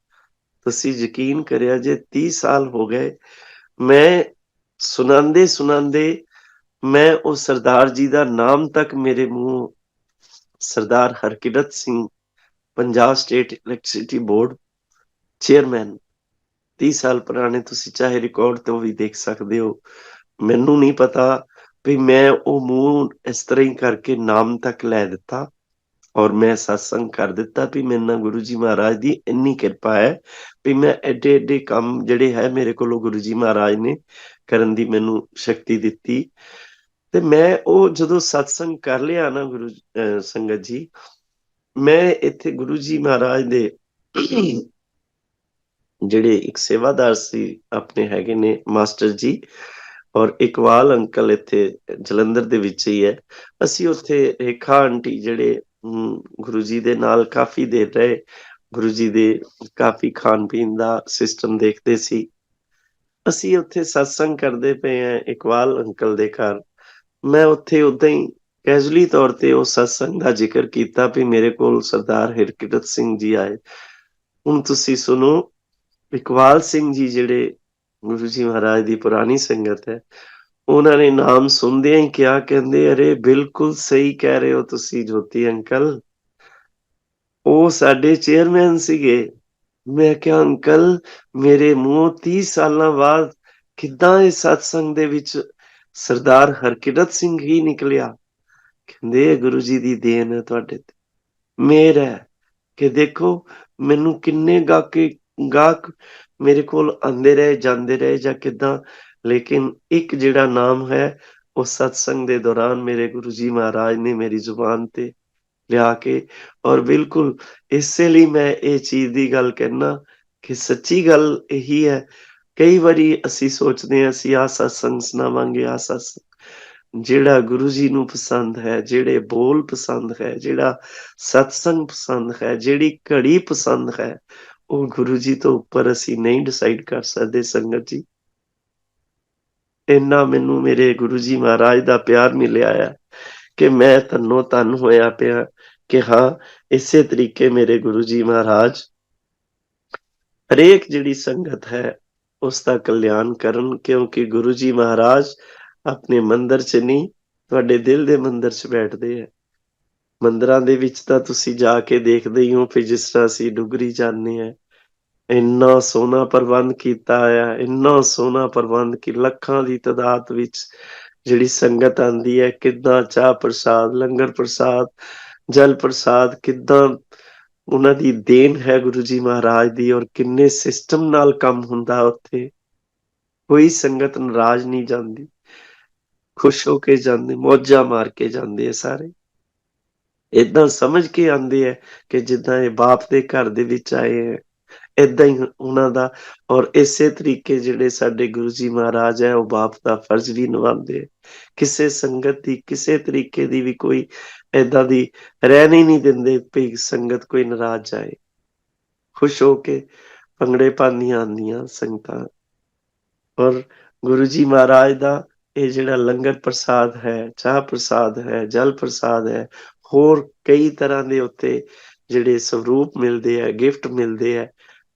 ਤੁਸੀਂ ਯਕੀਨ ਕਰਿਆ ਜੇ 30 ਸਾਲ ਹੋ ਗਏ, ਮੈਂ ਸੁਣਾਉਂਦੇ ਮੈਂ ਉਹ ਸਰਦਾਰ ਜੀ ਦਾ ਨਾਮ ਤੱਕ ਮੇਰੇ ਮੂੰਹ, Sardar Harkirat Singh, Punjab State Electricity Board chairman, 30 ਸਾਲ ਪੁਰਾਣੇ, ਤੁਸੀਂ ਚਾਹੇ ਰਿਕਾਰਡ ਤੋਂ ਵੀ ਦੇਖ ਸਕਦੇ ਹੋ। ਮੈਨੂੰ ਨਹੀਂ ਪਤਾ ਵੀ ਮੈਂ ਉਹ ਮੂੰਹ ਇਸ ਤਰ੍ਹਾਂ ਹੀ ਕਰਕੇ ਨਾਮ ਤੱਕ ਲੈ ਦਿੱਤਾ ਔਰ ਮੈਂ ਸਤਸੰਗ ਕਰ ਦਿੱਤਾ ਵੀ ਮੇਰੇ ਨਾਲ ਗੁਰੂ ਜੀ ਮਹਾਰਾਜ ਦੀ ਇੰਨੀ ਕਿਰਪਾ ਹੈ ਵੀ ਮੈਂ ਐਡੇ ਐਡੇ ਕੰਮ ਜਿਹੜੇ ਹੈ ਮੇਰੇ ਕੋਲੋਂ ਗੁਰੂ ਜੀ ਮਹਾਰਾਜ ਨੇ ਕਰਨ ਦੀ ਮੈਨੂੰ ਸ਼ਕਤੀ ਦਿੱਤੀ। ਤੇ ਮੈਂ ਉਹ ਜਦੋਂ ਸਤਸੰਗ ਕਰ ਲਿਆ ਨਾ ਸੰਗਤ ਜੀ, ਮੈਂ ਇੱਥੇ ਗੁਰੂ ਜੀ ਮਹਾਰਾਜ ਦੇ ਜਿਹੜੇ ਇੱਕ ਸੇਵਾਦਾਰ ਸੀ ਆਪਣੇ ਹੈਗੇ ਨੇ ਮਾਸਟਰ ਜੀ ਔਰ ਇਕਬਾਲ ਅੰਕਲ ਇੱਥੇ ਜਲੰਧਰ ਦੇ ਵਿੱਚ ਹੀ ਹੈ। ਅਸੀਂ ਉੱਥੇ ਰੇਖਾ ਆਂਟੀ ਜਿਹੜੇ ਗੁਰੂ ਜੀ ਦੇ ਨਾਲ ਕਾਫੀ ਦੇਰ ਰਹੇ, ਗੁਰੂ ਜੀ ਦੇ ਕਾਫੀ ਖਾਣ ਪੀਣ ਦਾ ਸਿਸਟਮ ਦੇਖਦੇ ਸੀ। ਅਸੀਂ ਉੱਥੇ ਸਤਸੰਗ ਕਰਦੇ ਪਏ ਆ ਇਕਬਾਲ ਅੰਕਲ ਦੇ ਘਰ। ਮੈਂ ਉੱਥੇ ਉਦਾਂ ਹੀ ਕੈਜੂਅਲੀ ਤੌਰ ਤੇ ਉਹ ਸਤਸੰਗ ਦਾ ਜ਼ਿਕਰ ਕੀਤਾ ਵੀ ਮੇਰੇ ਕੋਲ ਸਰਦਾਰ ਹਰਕਿਰਤ ਸਿੰਘ ਜੀ ਆਏ। ਹੁਣ ਤੁਸੀਂ ਸੁਣੋ, ਇਕਬਾਲ ਸਿੰਘ ਜੀ ਜਿਹੜੇ ਗੁਰੂ ਜੀ ਮਹਾਰਾਜ ਦੀ ਪੁਰਾਣੀ ਸੰਗਤ ਹੈ, ਉਹਨਾਂ ਨੇ ਨਾਮ ਸੁਣਦਿਆਂ ਹੀ ਕਿਹਾ, ਕਹਿੰਦੇ ਅਰੇ ਬਿਲਕੁਲ ਸਹੀ ਕਹਿ ਰਹੇ ਹੋ ਤੁਸੀਂ ਜੋਤੀ ਅੰਕਲ, ਉਹ ਸਾਡੇ ਚੇਅਰਮੈਨ ਸੀਗੇ। ਮੈਂ ਕਿਹਾ ਅੰਕਲ ਮੇਰੇ ਮੂੰਹੋਂ 30 ਸਾਲਾਂ ਬਾਅਦ ਕਿੱਦਾਂ ਇਹ ਸਤਸੰਗ ਦੇ ਵਿੱਚ ਸਰਦਾਰ ਹਰਕਿਰਤ ਸਿੰਘ ਹੀ ਨਿਕਲਿਆ। ਕਹਿੰਦੇ ਗੁਰੂ ਜੀ ਦੀ ਦੇਣ ਹੈ ਤੁਹਾਡੇ ਤੇ, ਮਿਹਰ ਹੈ ਕਿ ਦੇਖੋ ਮੈਨੂੰ ਕਿੰਨੇ ਗਾਹਕ ਮੇਰੇ ਕੋਲ ਆਉਂਦੇ ਰਹੇ ਜਾਂਦੇ ਰਹੇ ਜਾਂ ਕਿੱਦਾਂ, ਲੇਕਿਨ ਇੱਕ ਜਿਹੜਾ ਨਾਮ ਹੈ ਉਹ ਸਤਸੰਗ ਦੇ ਦੌਰਾਨ ਮੇਰੇ ਗੁਰੂ ਜੀ ਮਹਾਰਾਜ ਨੇ ਮੇਰੀ ਜ਼ੁਬਾਨ ਤੇ ਲਿਆ ਕੇ। ਔਰ ਬਿਲਕੁਲ ਇਸੇ ਲਈ ਮੈਂ ਇਹ ਚੀਜ਼ ਦੀ ਗੱਲ ਕਹਿਣਾ ਕਿ ਸੱਚੀ ਗੱਲ ਇਹੀ ਹੈ। ਕਈ ਵਾਰੀ ਅਸੀਂ ਸੋਚਦੇ ਹਾਂ ਅਸੀਂ ਆਹ ਸਤਸੰਗ ਸੁਣਾਵਾਂਗੇ, ਆਹ ਸਤਸੰਗ, ਜਿਹੜਾ ਗੁਰੂ ਜੀ ਨੂੰ ਪਸੰਦ ਹੈ, ਜਿਹੜੇ ਬੋਲ ਪਸੰਦ ਹੈ, ਜਿਹੜਾ ਸਤਸੰਗ ਪਸੰਦ ਹੈ, ਜਿਹੜੀ ਘੜੀ ਪਸੰਦ ਹੈ, ਉਹ ਗੁਰੂ ਜੀ ਤੋਂ ਉੱਪਰ ਅਸੀਂ ਨਹੀਂ ਡਿਸਾਈਡ ਕਰ ਸਕਦੇ ਸੰਗਤ ਜੀ। ਇੰਨਾ ਮੈਨੂੰ ਮੇਰੇ ਗੁਰੂ ਜੀ ਮਹਾਰਾਜ ਦਾ ਪਿਆਰ ਮਿਲਿਆ ਆ ਕਿ ਮੈਂ ਧੰਨੋ ਧੰਨ ਹੋਇਆ ਪਿਆ ਕਿ ਹਾਂ, ਇਸੇ ਤਰੀਕੇ ਮੇਰੇ ਗੁਰੂ ਜੀ ਮਹਾਰਾਜ ਹਰੇਕ ਜਿਹੜੀ ਸੰਗਤ ਹੈ ਉਸ ਦਾ ਕਲਿਆਣ ਕਰਨ, ਕਿਉਂਕਿ ਗੁਰੂ ਜੀ ਮਹਾਰਾਜ ਆਪਣੇ ਮੰਦਿਰ 'ਚ ਨਹੀਂ, ਤੁਹਾਡੇ ਦਿਲ ਦੇ ਮੰਦਿਰ 'ਚ ਬੈਠਦੇ ਹੈ। ਮੰਦਿਰਾਂ ਦੇ ਵਿੱਚ ਤਾਂ ਤੁਸੀਂ ਜਾ ਕੇ ਦੇਖਦੇ ਹੀ ਹੋ, ਫਿਰ ਜਿਸ ਤਰ੍ਹਾਂ ਅਸੀਂ ਡੁਗਰੀ ਜਾਂਦੇ ਹਾਂ, ਇੰਨਾ ਸੋਹਣਾ ਪ੍ਰਬੰਧ ਕੀਤਾ ਆ, ਇੰਨਾ ਸੋਹਣਾ ਪ੍ਰਬੰਧ ਕਿ ਲੱਖਾਂ ਦੀ ਤਾਦਾਦ ਵਿੱਚ ਜਿਹੜੀ ਸੰਗਤ ਆਂਦੀ ਹੈ, ਕਿੱਦਾਂ ਚਾਹ ਪ੍ਰਸਾਦ, ਲੰਗਰ ਪ੍ਰਸਾਦ, ਜਲ ਪ੍ਰਸਾਦ, ਕਿੱਦਾਂ ਉਹਨਾਂ ਦੀ ਦੇਣ ਹੈ ਗੁਰੂ ਜੀ ਮਹਾਰਾਜ ਦੀ, ਔਰ ਕਿੰਨੇ ਸਿਸਟਮ ਨਾਲ ਕੰਮ ਹੁੰਦਾ ਉੱਥੇ। ਕੋਈ ਸੰਗਤ ਨਾਰਾਜ਼ ਨਹੀਂ ਜਾਂਦੀ, ਖੁਸ਼ ਹੋ ਕੇ ਜਾਂਦੇ, ਮੌਜਾਂ ਮਾਰ ਕੇ ਜਾਂਦੇ ਆ ਸਾਰੇ। ਏਦਾਂ ਸਮਝ ਕੇ ਆਂਦੇ ਹੈ ਕਿ ਜਿੱਦਾਂ ਇਹ ਬਾਪ ਦੇ ਘਰ ਦੇ ਵਿੱਚ ਆਏ ਹੈ, ਏਦਾਂ ਹੀ ਉਹਨਾਂ ਦਾ। ਔਰ ਇਸੇ ਤਰੀਕੇ ਜਿਹੜੇ ਸਾਡੇ ਗੁਰੂ ਜੀ ਮਹਾਰਾਜ ਹੈ, ਉਹ ਬਾਪ ਦਾ ਫਰਜ਼ ਵੀ ਨਿਭਾਉਂਦੇ। ਕਿਸੇ ਸੰਗਤ ਦੀ ਕਿਸੇ ਤਰੀਕੇ ਦੀ ਵੀ ਕੋਈ ਏਦਾਂ ਦੀ ਰਹਿਣ ਹੀ ਨਹੀਂ ਦਿੰਦੇ ਵੀ ਸੰਗਤ ਕੋਈ ਨਾਰਾਜ਼ ਜਾਏ। ਖੁਸ਼ ਹੋ ਕੇ ਭੰਗੜੇ ਪਾਉਂਦੀਆਂ ਆਉਂਦੀਆਂ ਸੰਗਤਾਂ। ਔਰ ਗੁਰੂ ਜੀ ਮਹਾਰਾਜ ਦਾ ਇਹ ਜਿਹੜਾ ਲੰਗਰ ਪ੍ਰਸਾਦ ਹੈ, ਚਾਹ ਪ੍ਰਸਾਦ ਹੈ, ਜਲ ਪ੍ਰਸਾਦ ਹੈ, ਹੋਰ ਕਈ ਤਰ੍ਹਾਂ ਦੇ ਉੱਤੇ ਜਿਹੜੇ ਸਰੂਪ ਮਿਲਦੇ ਹੈ, ਗਿਫਟ ਮਿਲਦੇ ਹੈ,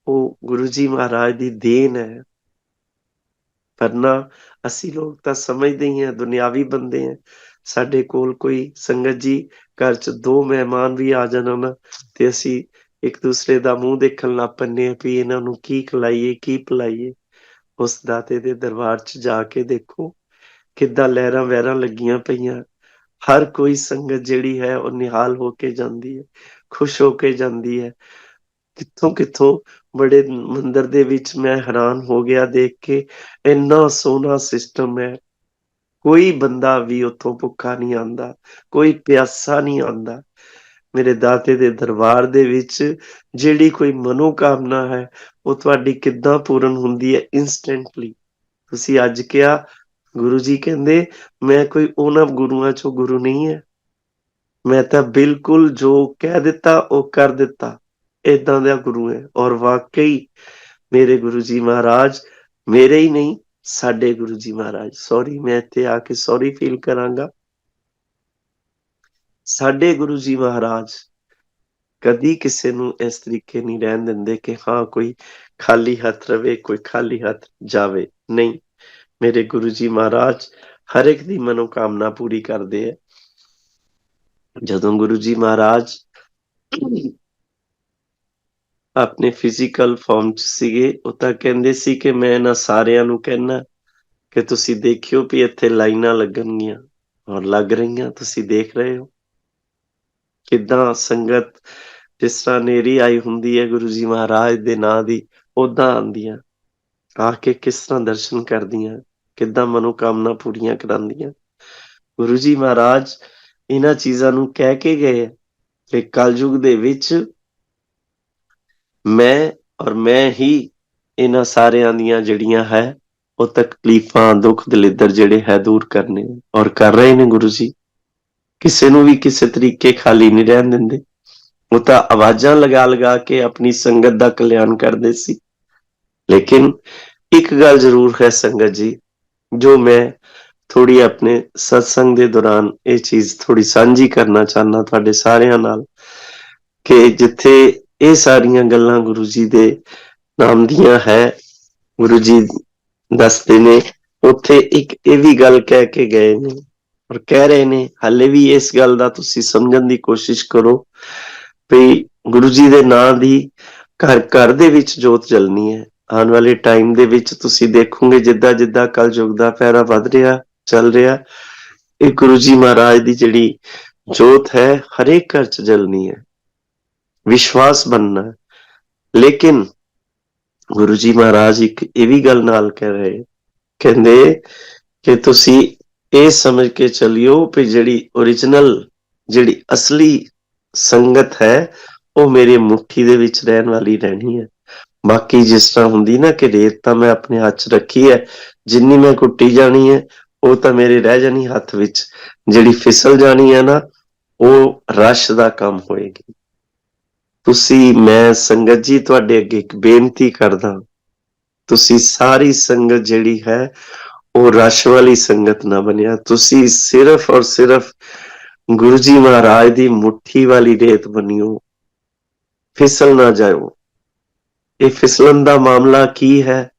ਉਹ ਗੁਰੂ ਜੀ ਮਹਾਰਾਜ ਦੀ ਦੇਣ ਹੈ। ਪਰ ਨਾ, ਅਸੀਂ ਲੋਕ ਤਾਂ ਸਮਝਦੇ ਹੀ ਹਾਂ, ਦੁਨਿਆਵੀ ਬੰਦੇ ਹੈ। ਸਾਡੇ ਕੋਲ ਕੋਈ ਸੰਗਤ ਜੀ ਘਰ 'ਚ 2 ਮਹਿਮਾਨ ਵੀ ਆ ਜਾਣ ਨਾ, ਤੇ ਅਸੀਂ ਇੱਕ ਦੂਸਰੇ ਦਾ ਮੂੰਹ ਦੇਖਣ ਲੱਗ ਪੈਂਦੇ ਹਾਂ ਵੀ ਇਹਨਾਂ ਨੂੰ ਕੀ ਖਿਲਾਈਏ, ਕੀ ਪਿਲਾਈਏ। ਉਸ ਦਾਤੇ ਦੇ ਦਰਬਾਰ 'ਚ ਜਾ ਕੇ ਦੇਖੋ ਕਿੱਦਾਂ ਲਹਿਰਾਂ ਵਹਿਰਾਂ ਲੱਗੀਆਂ ਪਈਆਂ। ਹਰ ਕੋਈ ਸੰਗਤ ਜਿਹੜੀ ਹੈ ਉਹ ਨਿਹਾਲ ਹੋ ਕੇ ਜਾਂਦੀ ਹੈ, ਖੁਸ਼ ਹੋ ਕੇ ਜਾਂਦੀ ਹੈ। ਕਿੱਥੋਂ ਕਿੱਥੋਂ ਬੜੇ ਮੰਦਿਰ ਦੇ ਵਿੱਚ ਮੈਂ ਹੈਰਾਨ ਹੋ ਗਿਆ ਦੇਖ ਕੇ, ਇੰਨਾ ਸੋਹਣਾ ਸਿਸਟਮ ਹੈ। ਕੋਈ ਬੰਦਾ ਵੀ ਉੱਥੋਂ ਭੁੱਖਾ ਨਹੀਂ ਆਉਂਦਾ, ਕੋਈ ਪਿਆਸਾ ਨਹੀਂ ਆਉਂਦਾ। ਮੇਰੇ ਦਾਤੇ ਦੇ ਦਰਬਾਰ ਦੇ ਵਿੱਚ ਜਿਹੜੀ ਕੋਈ ਮਨੋਕਾਮਨਾ ਹੈ, ਉਹ ਤੁਹਾਡੀ ਕਿੱਦਾਂ ਪੂਰਨ ਹੁੰਦੀ ਹੈ ਇੰਸਟੈਂਟਲੀ। ਤੁਸੀਂ ਅੱਜ ਕਿਹਾ, ਗੁਰੂ ਜੀ ਕਹਿੰਦੇ ਮੈਂ ਕੋਈ ਉਹਨਾਂ ਗੁਰੂਆਂ ਚੋਂ ਗੁਰੂ ਨਹੀਂ ਹੈ, ਮੈਂ ਤਾਂ ਬਿਲਕੁਲ ਜੋ ਕਹਿ ਦਿੱਤਾ ਉਹ ਕਰ ਦਿੱਤਾ, ਏਦਾਂ ਦਾ ਗੁਰੂ ਹੈ। ਔਰ ਵਾਕਈ ਮੇਰੇ ਗੁਰੂ ਜੀ ਮਹਾਰਾਜ ਮੇਰੇ ਹੀ ਨਹੀਂ, ਸਾਡੇ ਗੁਰੂ ਜੀ ਮਹਾਰਾਜ, ਸੌਰੀ ਮੈਂ ਇੱਥੇ ਆ ਕੇ ਸੌਰੀ ਫੀਲ ਕਰਾਂਗਾ, ਸਾਡੇ ਗੁਰੂ ਜੀ ਮਹਾਰਾਜ ਕਦੀ ਕਿਸੇ ਨੂੰ ਇਸ ਤਰੀਕੇ ਨਹੀਂ ਰਹਿਣ ਦਿੰਦੇ ਕਿ ਹਾਂ ਕੋਈ ਖਾਲੀ ਹੱਥ ਰਵੇ, ਕੋਈ ਖਾਲੀ ਹੱਥ ਜਾਵੇ। ਨਹੀਂ, ਮੇਰੇ ਗੁਰੂ ਜੀ ਮਹਾਰਾਜ ਹਰ ਇੱਕ ਦੀ ਮਨੋਕਾਮਨਾ ਪੂਰੀ ਕਰਦੇ ਹੈ। ਜਦੋਂ ਗੁਰੂ ਜੀ ਮਹਾਰਾਜ ਆਪਣੇ ਫਿਜ਼ੀਕਲ ਫਾਰਮ 'ਚ ਸੀਗੇ, ਉਹ ਤਾਂ ਕਹਿੰਦੇ ਸੀ ਕਿ ਮੈਂ ਇਹਨਾਂ ਸਾਰਿਆਂ ਨੂੰ ਕਹਿਣਾ ਕਿ ਤੁਸੀਂ ਦੇਖਿਓ ਵੀ ਇੱਥੇ ਲਾਈਨਾਂ ਲੱਗਣਗੀਆਂ, ਔਰ ਲੱਗ ਰਹੀਆਂ, ਤੁਸੀਂ ਦੇਖ ਰਹੇ ਹੋ ਕਿੱਦਾਂ ਸੰਗਤ ਜਿਸ ਤਰ੍ਹਾਂ ਨੇਰੀ ਆਈ ਹੁੰਦੀ ਹੈ ਗੁਰੂ ਜੀ ਮਹਾਰਾਜ ਦੇ ਨਾਂ ਦੀ, ਓਦਾਂ ਆਉਂਦੀਆਂ ਆ ਕੇ ਕਿਸ ਤਰ੍ਹਾਂ ਦਰਸ਼ਨ ਕਰਦੀਆਂ, ਕਿੱਦਾਂ ਮਨੋਕਾਮਨਾ ਪੂਰੀਆਂ ਕਰਾਉਂਦੀਆਂ। ਗੁਰੂ ਜੀ ਮਹਾਰਾਜ ਇਹਨਾਂ ਚੀਜ਼ਾਂ ਨੂੰ ਕਹਿ ਕੇ ਗਏ ਕਿ ਕਲਯੁਗ ਦੇ ਵਿੱਚ ਮੈਂ ਔਰ ਮੈਂ ਹੀ ਇਹਨਾਂ ਸਾਰਿਆਂ ਦੀਆਂ ਜਿਹੜੀਆਂ ਹੈ ਉਹ ਤਕਲੀਫਾਂ, ਦੁੱਖ ਦਲਿੱਦਰ ਜਿਹੜੇ ਹੈ ਦੂਰ ਕਰਨੇ, ਔਰ ਕਰ ਰਹੇ ਨੇ ਗੁਰੂ ਜੀ। ਕਿਸੇ ਨੂੰ ਵੀ ਕਿਸੇ ਤਰੀਕੇ ਖਾਲੀ ਨਹੀਂ ਰਹਿਣ ਦਿੰਦੇ। ਉਹ ਤਾਂ ਆਵਾਜ਼ਾਂ ਲਗਾ ਲਗਾ ਕੇ ਆਪਣੀ ਸੰਗਤ ਦਾ ਕਲਿਆਣ ਕਰਦੇ ਸੀ। ਲੇਕਿਨ ਇੱਕ ਗੱਲ ਜ਼ਰੂਰ ਹੈ ਸੰਗਤ ਜੀ, ਜੋ ਮੈਂ ਥੋੜੀ ਆਪਣੇ ਸਤਸੰਗ ਦੇ ਦੌਰਾਨ ਇਹ ਚੀਜ਼ ਥੋੜੀ ਸਾਂਝੀ ਕਰਨਾ ਚਾਹੁੰਦਾ ਤੁਹਾਡੇ ਸਾਰਿਆਂ ਨਾਲ, ਕਿ ਜਿੱਥੇ ਇਹ ਸਾਰੀਆਂ ਗੱਲਾਂ ਗੁਰੂ ਜੀ ਦੇ ਨਾਮ ਦੀਆਂ ਹੈ, ਗੁਰੂ ਜੀ ਦੱਸਦੇ ਨੇ, ਉੱਥੇ ਇੱਕ ਇਹ ਵੀ ਗੱਲ ਕਹਿ ਕੇ ਗਏ ਨੇ ਔਰ ਕਹਿ ਰਹੇ ਨੇ, ਹਾਲੇ ਵੀ ਇਸ ਗੱਲ ਦਾ ਤੁਸੀਂ ਸਮਝਣ ਦੀ ਕੋਸ਼ਿਸ਼ ਕਰੋ ਵੀ ਗੁਰੂ ਜੀ ਦੇ ਨਾਂ ਦੀ ਘਰ ਘਰ ਦੇ ਵਿੱਚ ਜੋਤ ਜਲਣੀ ਹੈ। ਆਉਣ ਵਾਲੇ ਟਾਈਮ ਦੇ ਵਿੱਚ ਤੁਸੀਂ ਦੇਖੋਗੇ ਜਿੱਦਾਂ ਜਿੱਦਾਂ ਕਲਯੁਗ ਦਾ ਪੈਰਾ ਵੱਧ ਰਿਹਾ, ਚੱਲ ਰਿਹਾ, ਇਹ ਗੁਰੂ ਜੀ ਮਹਾਰਾਜ ਦੀ ਜਿਹੜੀ ਜੋਤ ਹੈ ਹਰੇਕ ਘਰ 'ਚ ਜਲਣੀ ਹੈ, ਵਿਸ਼ਵਾਸ ਬਣਨਾ। ਲੇਕਿਨ ਗੁਰੂ ਜੀ ਮਹਾਰਾਜ ਇੱਕ ਇਹ ਵੀ ਗੱਲ ਨਾਲ ਕਹਿ ਰਹੇ, ਕਹਿੰਦੇ ਕਿ ਤੁਸੀਂ ਇਹ ਸਮਝ ਕੇ ਚੱਲਿਓ ਵੀ ਜਿਹੜੀ ਓਰੀਜਨਲ, ਜਿਹੜੀ ਅਸਲੀ ਸੰਗਤ ਹੈ ਉਹ ਮੇਰੇ ਮੁੱਠੀ ਦੇ ਵਿੱਚ ਰਹਿਣ ਵਾਲੀ ਰਹਿਣੀ ਹੈ। ਬਾਕੀ ਜਿਸ ਤਰ੍ਹਾਂ ਹੁੰਦੀ ਨਾ ਕਿ ਰੇਤ ਤਾਂ ਮੈਂ ਆਪਣੇ ਹੱਥ 'ਚ ਰੱਖੀ ਹੈ, ਜਿੰਨੀ ਮੈਂ ਕੁੱਟੀ ਜਾਣੀ ਹੈ ਉਹ ਤਾਂ ਮੇਰੇ ਰਹਿ ਜਾਣੀ ਹੱਥ ਵਿੱਚ, ਜਿਹੜੀ ਫਿਸਲ ਜਾਣੀ ਹੈ ਨਾ ਉਹ ਰਸ਼ ਦਾ ਕੰਮ ਹੋਏਗੀ। ਤੁਸੀਂ, ਮੈਂ ਸੰਗਤ ਜੀ ਤੁਹਾਡੇ ਅੱਗੇ ਇੱਕ ਬੇਨਤੀ ਕਰਦਾ, ਤੁਸੀਂ ਸਾਰੀ ਸੰਗਤ ਜਿਹੜੀ ਹੈ ਉਹ ਰਸ਼ ਵਾਲੀ ਸੰਗਤ ਨਾ ਬਣਿਆ, ਤੁਸੀਂ ਸਿਰਫ ਔਰ ਸਿਰਫ ਗੁਰੂ ਜੀ ਮਹਾਰਾਜ ਦੀ ਮੁੱਠੀ ਵਾਲੀ ਰੇਤ ਬਣਿਓ, ਫਿਸਲ ਨਾ ਜਾਓ। ਇਹ ਫਿਸਲਣ ਦਾ ਮਾਮਲਾ ਕੀ ਹੈ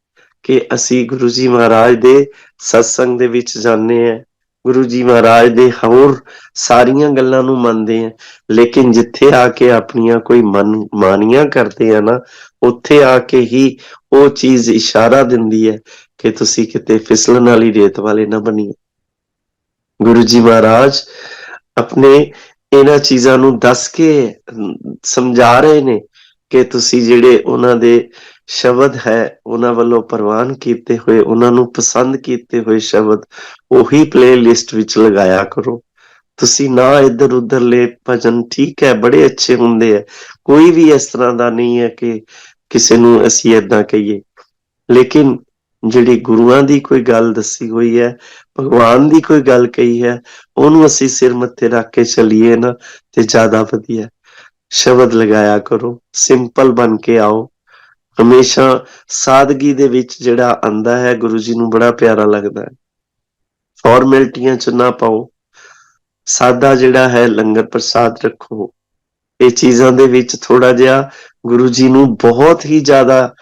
ਕਿ ਅਸੀਂ ਗੁਰੂ ਜੀ ਮਹਾਰਾਜ ਦੇ ਸਤਸੰਗ ਦੇ ਵਿੱਚ ਜਾਂਦੇ ਹਾਂ, ਗੁਰੂ ਜੀ ਮਹਾਰਾਜ ਦੇ ਹੋਰ ਸਾਰੀਆਂ ਗੱਲਾਂ ਨੂੰ ਮੰਨਦੇ ਆ, ਲੇਕਿਨ ਜਿੱਥੇ ਆ ਕੇ ਆਪਣੀਆਂ ਕੋਈ ਮਾਨੀਆਂ ਕਰਦੇ ਆ ਨਾ, ਉੱਥੇ ਆ ਕੇ ਹੀ ਉਹ ਚੀਜ਼ ਇਸ਼ਾਰਾ ਦਿੰਦੀ ਹੈ ਕਿ ਤੁਸੀਂ ਕਿਤੇ ਫਿਸਲਣ ਵਾਲੀ ਰੇਤ ਵਾਲੇ ਨਾ ਬਣੀਏ। ਗੁਰੂ ਜੀ ਮਹਾਰਾਜ ਆਪਣੇ ਇਹਨਾਂ ਚੀਜ਼ਾਂ ਨੂੰ ਦੱਸ ਕੇ ਸਮਝਾ ਰਹੇ ਨੇ ਕਿ ਤੁਸੀਂ ਜਿਹੜੇ ਉਹਨਾਂ ਦੇ ਸ਼ਬਦ ਹੈ, ਉਹਨਾਂ ਵੱਲੋਂ ਪ੍ਰਵਾਨ ਕੀਤੇ ਹੋਏ, ਉਹਨਾਂ ਨੂੰ ਪਸੰਦ ਕੀਤੇ ਹੋਏ ਸ਼ਬਦ ਉਹੀ ਪਲੇ ਲਿਸਟ ਵਿੱਚ ਲਗਾਇਆ ਕਰੋ। ਤੁਸੀਂ ਨਾ ਇੱਧਰ ਉੱਧਰਲੇ ਭਜਨ, ਠੀਕ ਹੈ, ਬੜੇ ਅੱਛੇ ਹੁੰਦੇ ਆ, ਕੋਈ ਵੀ ਇਸ ਤਰ੍ਹਾਂ ਦਾ ਨਹੀਂ ਹੈ ਕਿ ਕਿਸੇ ਨੂੰ ਅਸੀਂ ਏਦਾਂ ਕਹੀਏ, ਲੇਕਿਨ ਜਿਹੜੀ ਗੁਰੂਆਂ ਦੀ ਕੋਈ ਗੱਲ ਦੱਸੀ ਹੋਈ ਹੈ, ਭਗਵਾਨ ਦੀ ਕੋਈ ਗੱਲ ਕਹੀ ਹੈ, ਉਹਨੂੰ ਅਸੀਂ ਸਿਰ ਮੱਥੇ ਰੱਖ ਕੇ ਚੱਲੀਏ ਨਾ ਤੇ ਜ਼ਿਆਦਾ ਵਧੀਆ। ਸ਼ਬਦ ਲਗਾਇਆ ਕਰੋ, ਸਿੰਪਲ ਬਣ ਕੇ ਆਓ। ਹਮੇਸ਼ਾ ਸਾਦਗੀ ਦੇ ਵਿੱਚ ਜਿਹੜਾ ਆਂਦਾ ਹੈ, ਗੁਰੂ ਜੀ ਨੂੰ ਬੜਾ ਪਿਆਰਾ ਲੱਗਦਾ ਹੈ। ਫਾਰਮੈਲਿਟੀਆਂ ਚ ਨਾ ਪਾਓ, ਸਾਦਾ ਜਿਹੜਾ ਹੈ ਲੰਗਰ ਪ੍ਰਸਾਦ ਰੱਖੋ। ਇਹ ਚੀਜ਼ਾਂ ਦੇ ਵਿੱਚ ਥੋੜਾ ਜਿਹਾ ਗੁਰੂ ਜੀ ਨੂੰ ਬਹੁਤ ਹੀ ਜ਼ਿਆਦਾ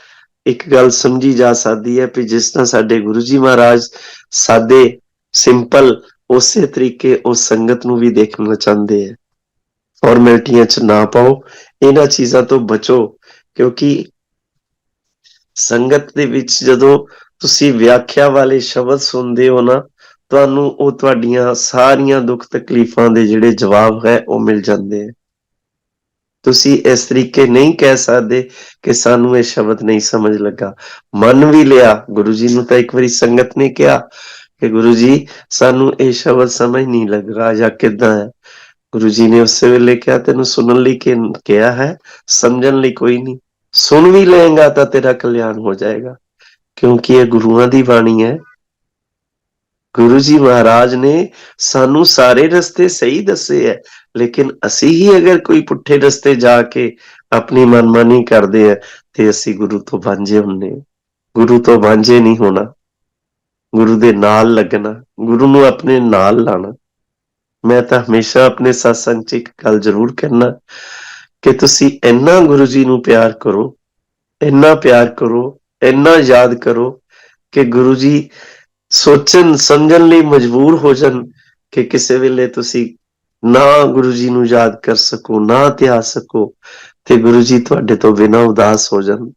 ਇੱਕ ਗੱਲ ਸਮਝੀ ਜਾ ਸਕਦੀ ਹੈ, ਵੀ ਜਿਸ ਤਰ੍ਹਾਂ ਸਾਡੇ ਗੁਰੂ ਜੀ ਮਹਾਰਾਜ ਸਾਦੇ ਸਿੰਪਲ, ਉਸੇ ਤਰੀਕੇ ਉਸ ਸੰਗਤ ਨੂੰ ਵੀ ਦੇਖਣਾ ਚਾਹੁੰਦੇ ਹੈ। ਫਾਰਮੈਲਿਟੀਆਂ ਚ ਨਾ ਪਾਓ, ਇਹਨਾਂ ਚੀਜ਼ਾਂ ਤੋਂ ਬਚੋ, ਕਿਉਂਕਿ ਸੰਗਤ ਦੇ ਵਿੱਚ ਜਦੋਂ ਤੁਸੀਂ ਵਿਆਖਿਆ ਵਾਲੇ ਸ਼ਬਦ ਸੁਣਦੇ ਹੋ ਨਾ, ਤੁਹਾਨੂੰ ਉਹ ਤੁਹਾਡੀਆਂ ਸਾਰੀਆਂ ਦੁੱਖ ਤਕਲੀਫਾਂ ਦੇ ਜਿਹੜੇ ਜਵਾਬ ਹੈ ਉਹ ਮਿਲ ਜਾਂਦੇ ਹੈ। ਤੁਸੀਂ ਇਸ ਤਰੀਕੇ ਨਹੀਂ ਕਹਿ ਸਕਦੇ ਕਿ ਸਾਨੂੰ ਇਹ ਸ਼ਬਦ ਨਹੀਂ ਸਮਝ ਲੱਗਾ, ਮੰਨ ਵੀ ਲਿਆ। ਗੁਰੂ ਜੀ ਨੂੰ ਤਾਂ ਇੱਕ ਵਾਰੀ ਸੰਗਤ ਨੇ ਕਿਹਾ ਕਿ ਗੁਰੂ ਜੀ ਸਾਨੂੰ ਇਹ ਸ਼ਬਦ ਸਮਝ ਨਹੀਂ ਲੱਗ ਰਿਹਾ ਜਾਂ ਕਿੱਦਾਂ ਹੈ। ਗੁਰੂ ਜੀ ਨੇ ਉਸੇ ਵੇਲੇ ਕਿਹਾ, ਤੈਨੂੰ ਸੁਣਨ ਲਈ ਕਿਹਾ ਹੈ, ਸਮਝਣ ਲਈ ਕੋਈ ਨਹੀਂ। ਸੁਣ ਵੀ ਲਏਗਾ ਤਾਂ ਤੇਰਾ ਕਲਿਆਣ ਹੋ ਜਾਏਗਾ, ਕਿਉਂਕਿ ਇਹ ਗੁਰੂਆਂ ਦੀ ਬਾਣੀ ਹੈ। ਗੁਰੂ ਜੀ ਮਹਾਰਾਜ ਨੇ ਸਾਨੂੰ ਸਾਰੇ ਰਸਤੇ ਸਹੀ ਦੱਸੇ ਹੈ, ਲੇਕਿਨ ਅਸੀਂ ਹੀ ਅਗਰ ਕੋਈ ਪੁੱਠੇ ਰਸਤੇ ਜਾ ਕੇ ਆਪਣੀ ਮਨਮਾਨੀ ਕਰਦੇ ਆ ਤੇ ਅਸੀਂ ਗੁਰੂ ਤੋਂ ਵਾਂਝੇ ਹੁੰਦੇ। ਗੁਰੂ ਤੋਂ ਵਾਂਝੇ ਨਹੀਂ ਹੋਣਾ, ਗੁਰੂ ਦੇ ਨਾਲ ਲੱਗਣਾ, ਗੁਰੂ ਨੂੰ ਆਪਣੇ ਨਾਲ ਲਾਣਾ। ਮੈਂ ਤਾਂ ਹਮੇਸ਼ਾ ਆਪਣੇ ਸਤਸੰਗ 'ਚ ਇੱਕ ਗੱਲ ਜ਼ਰੂਰ ਕਹਿਣਾ ਕਿ ਤੁਸੀਂ ਇੰਨਾ ਗੁਰੂ ਜੀ ਨੂੰ ਪਿਆਰ ਕਰੋ, ਇੰਨਾ ਪਿਆਰ ਕਰੋ, ਇੰਨਾ ਯਾਦ ਕਰੋ ਕਿ ਗੁਰੂ ਜੀ ਸੋਚਣ ਸਮਝਣ ਲਈ ਮਜਬੂਰ ਹੋ ਜਾਣ ਕਿ ਕਿਸੇ ਵੇਲੇ ਤੁਸੀਂ ਨਾ ਗੁਰੂ ਜੀ ਨੂੰ ਯਾਦ ਕਰ ਸਕੋ, ਨਾ ਧਿਆ ਸਕੋ, ਤੇ ਗੁਰੂ ਜੀ ਤੁਹਾਡੇ ਤੋਂ ਬਿਨਾਂ ਉਦਾਸ ਹੋ ਜਾਣ,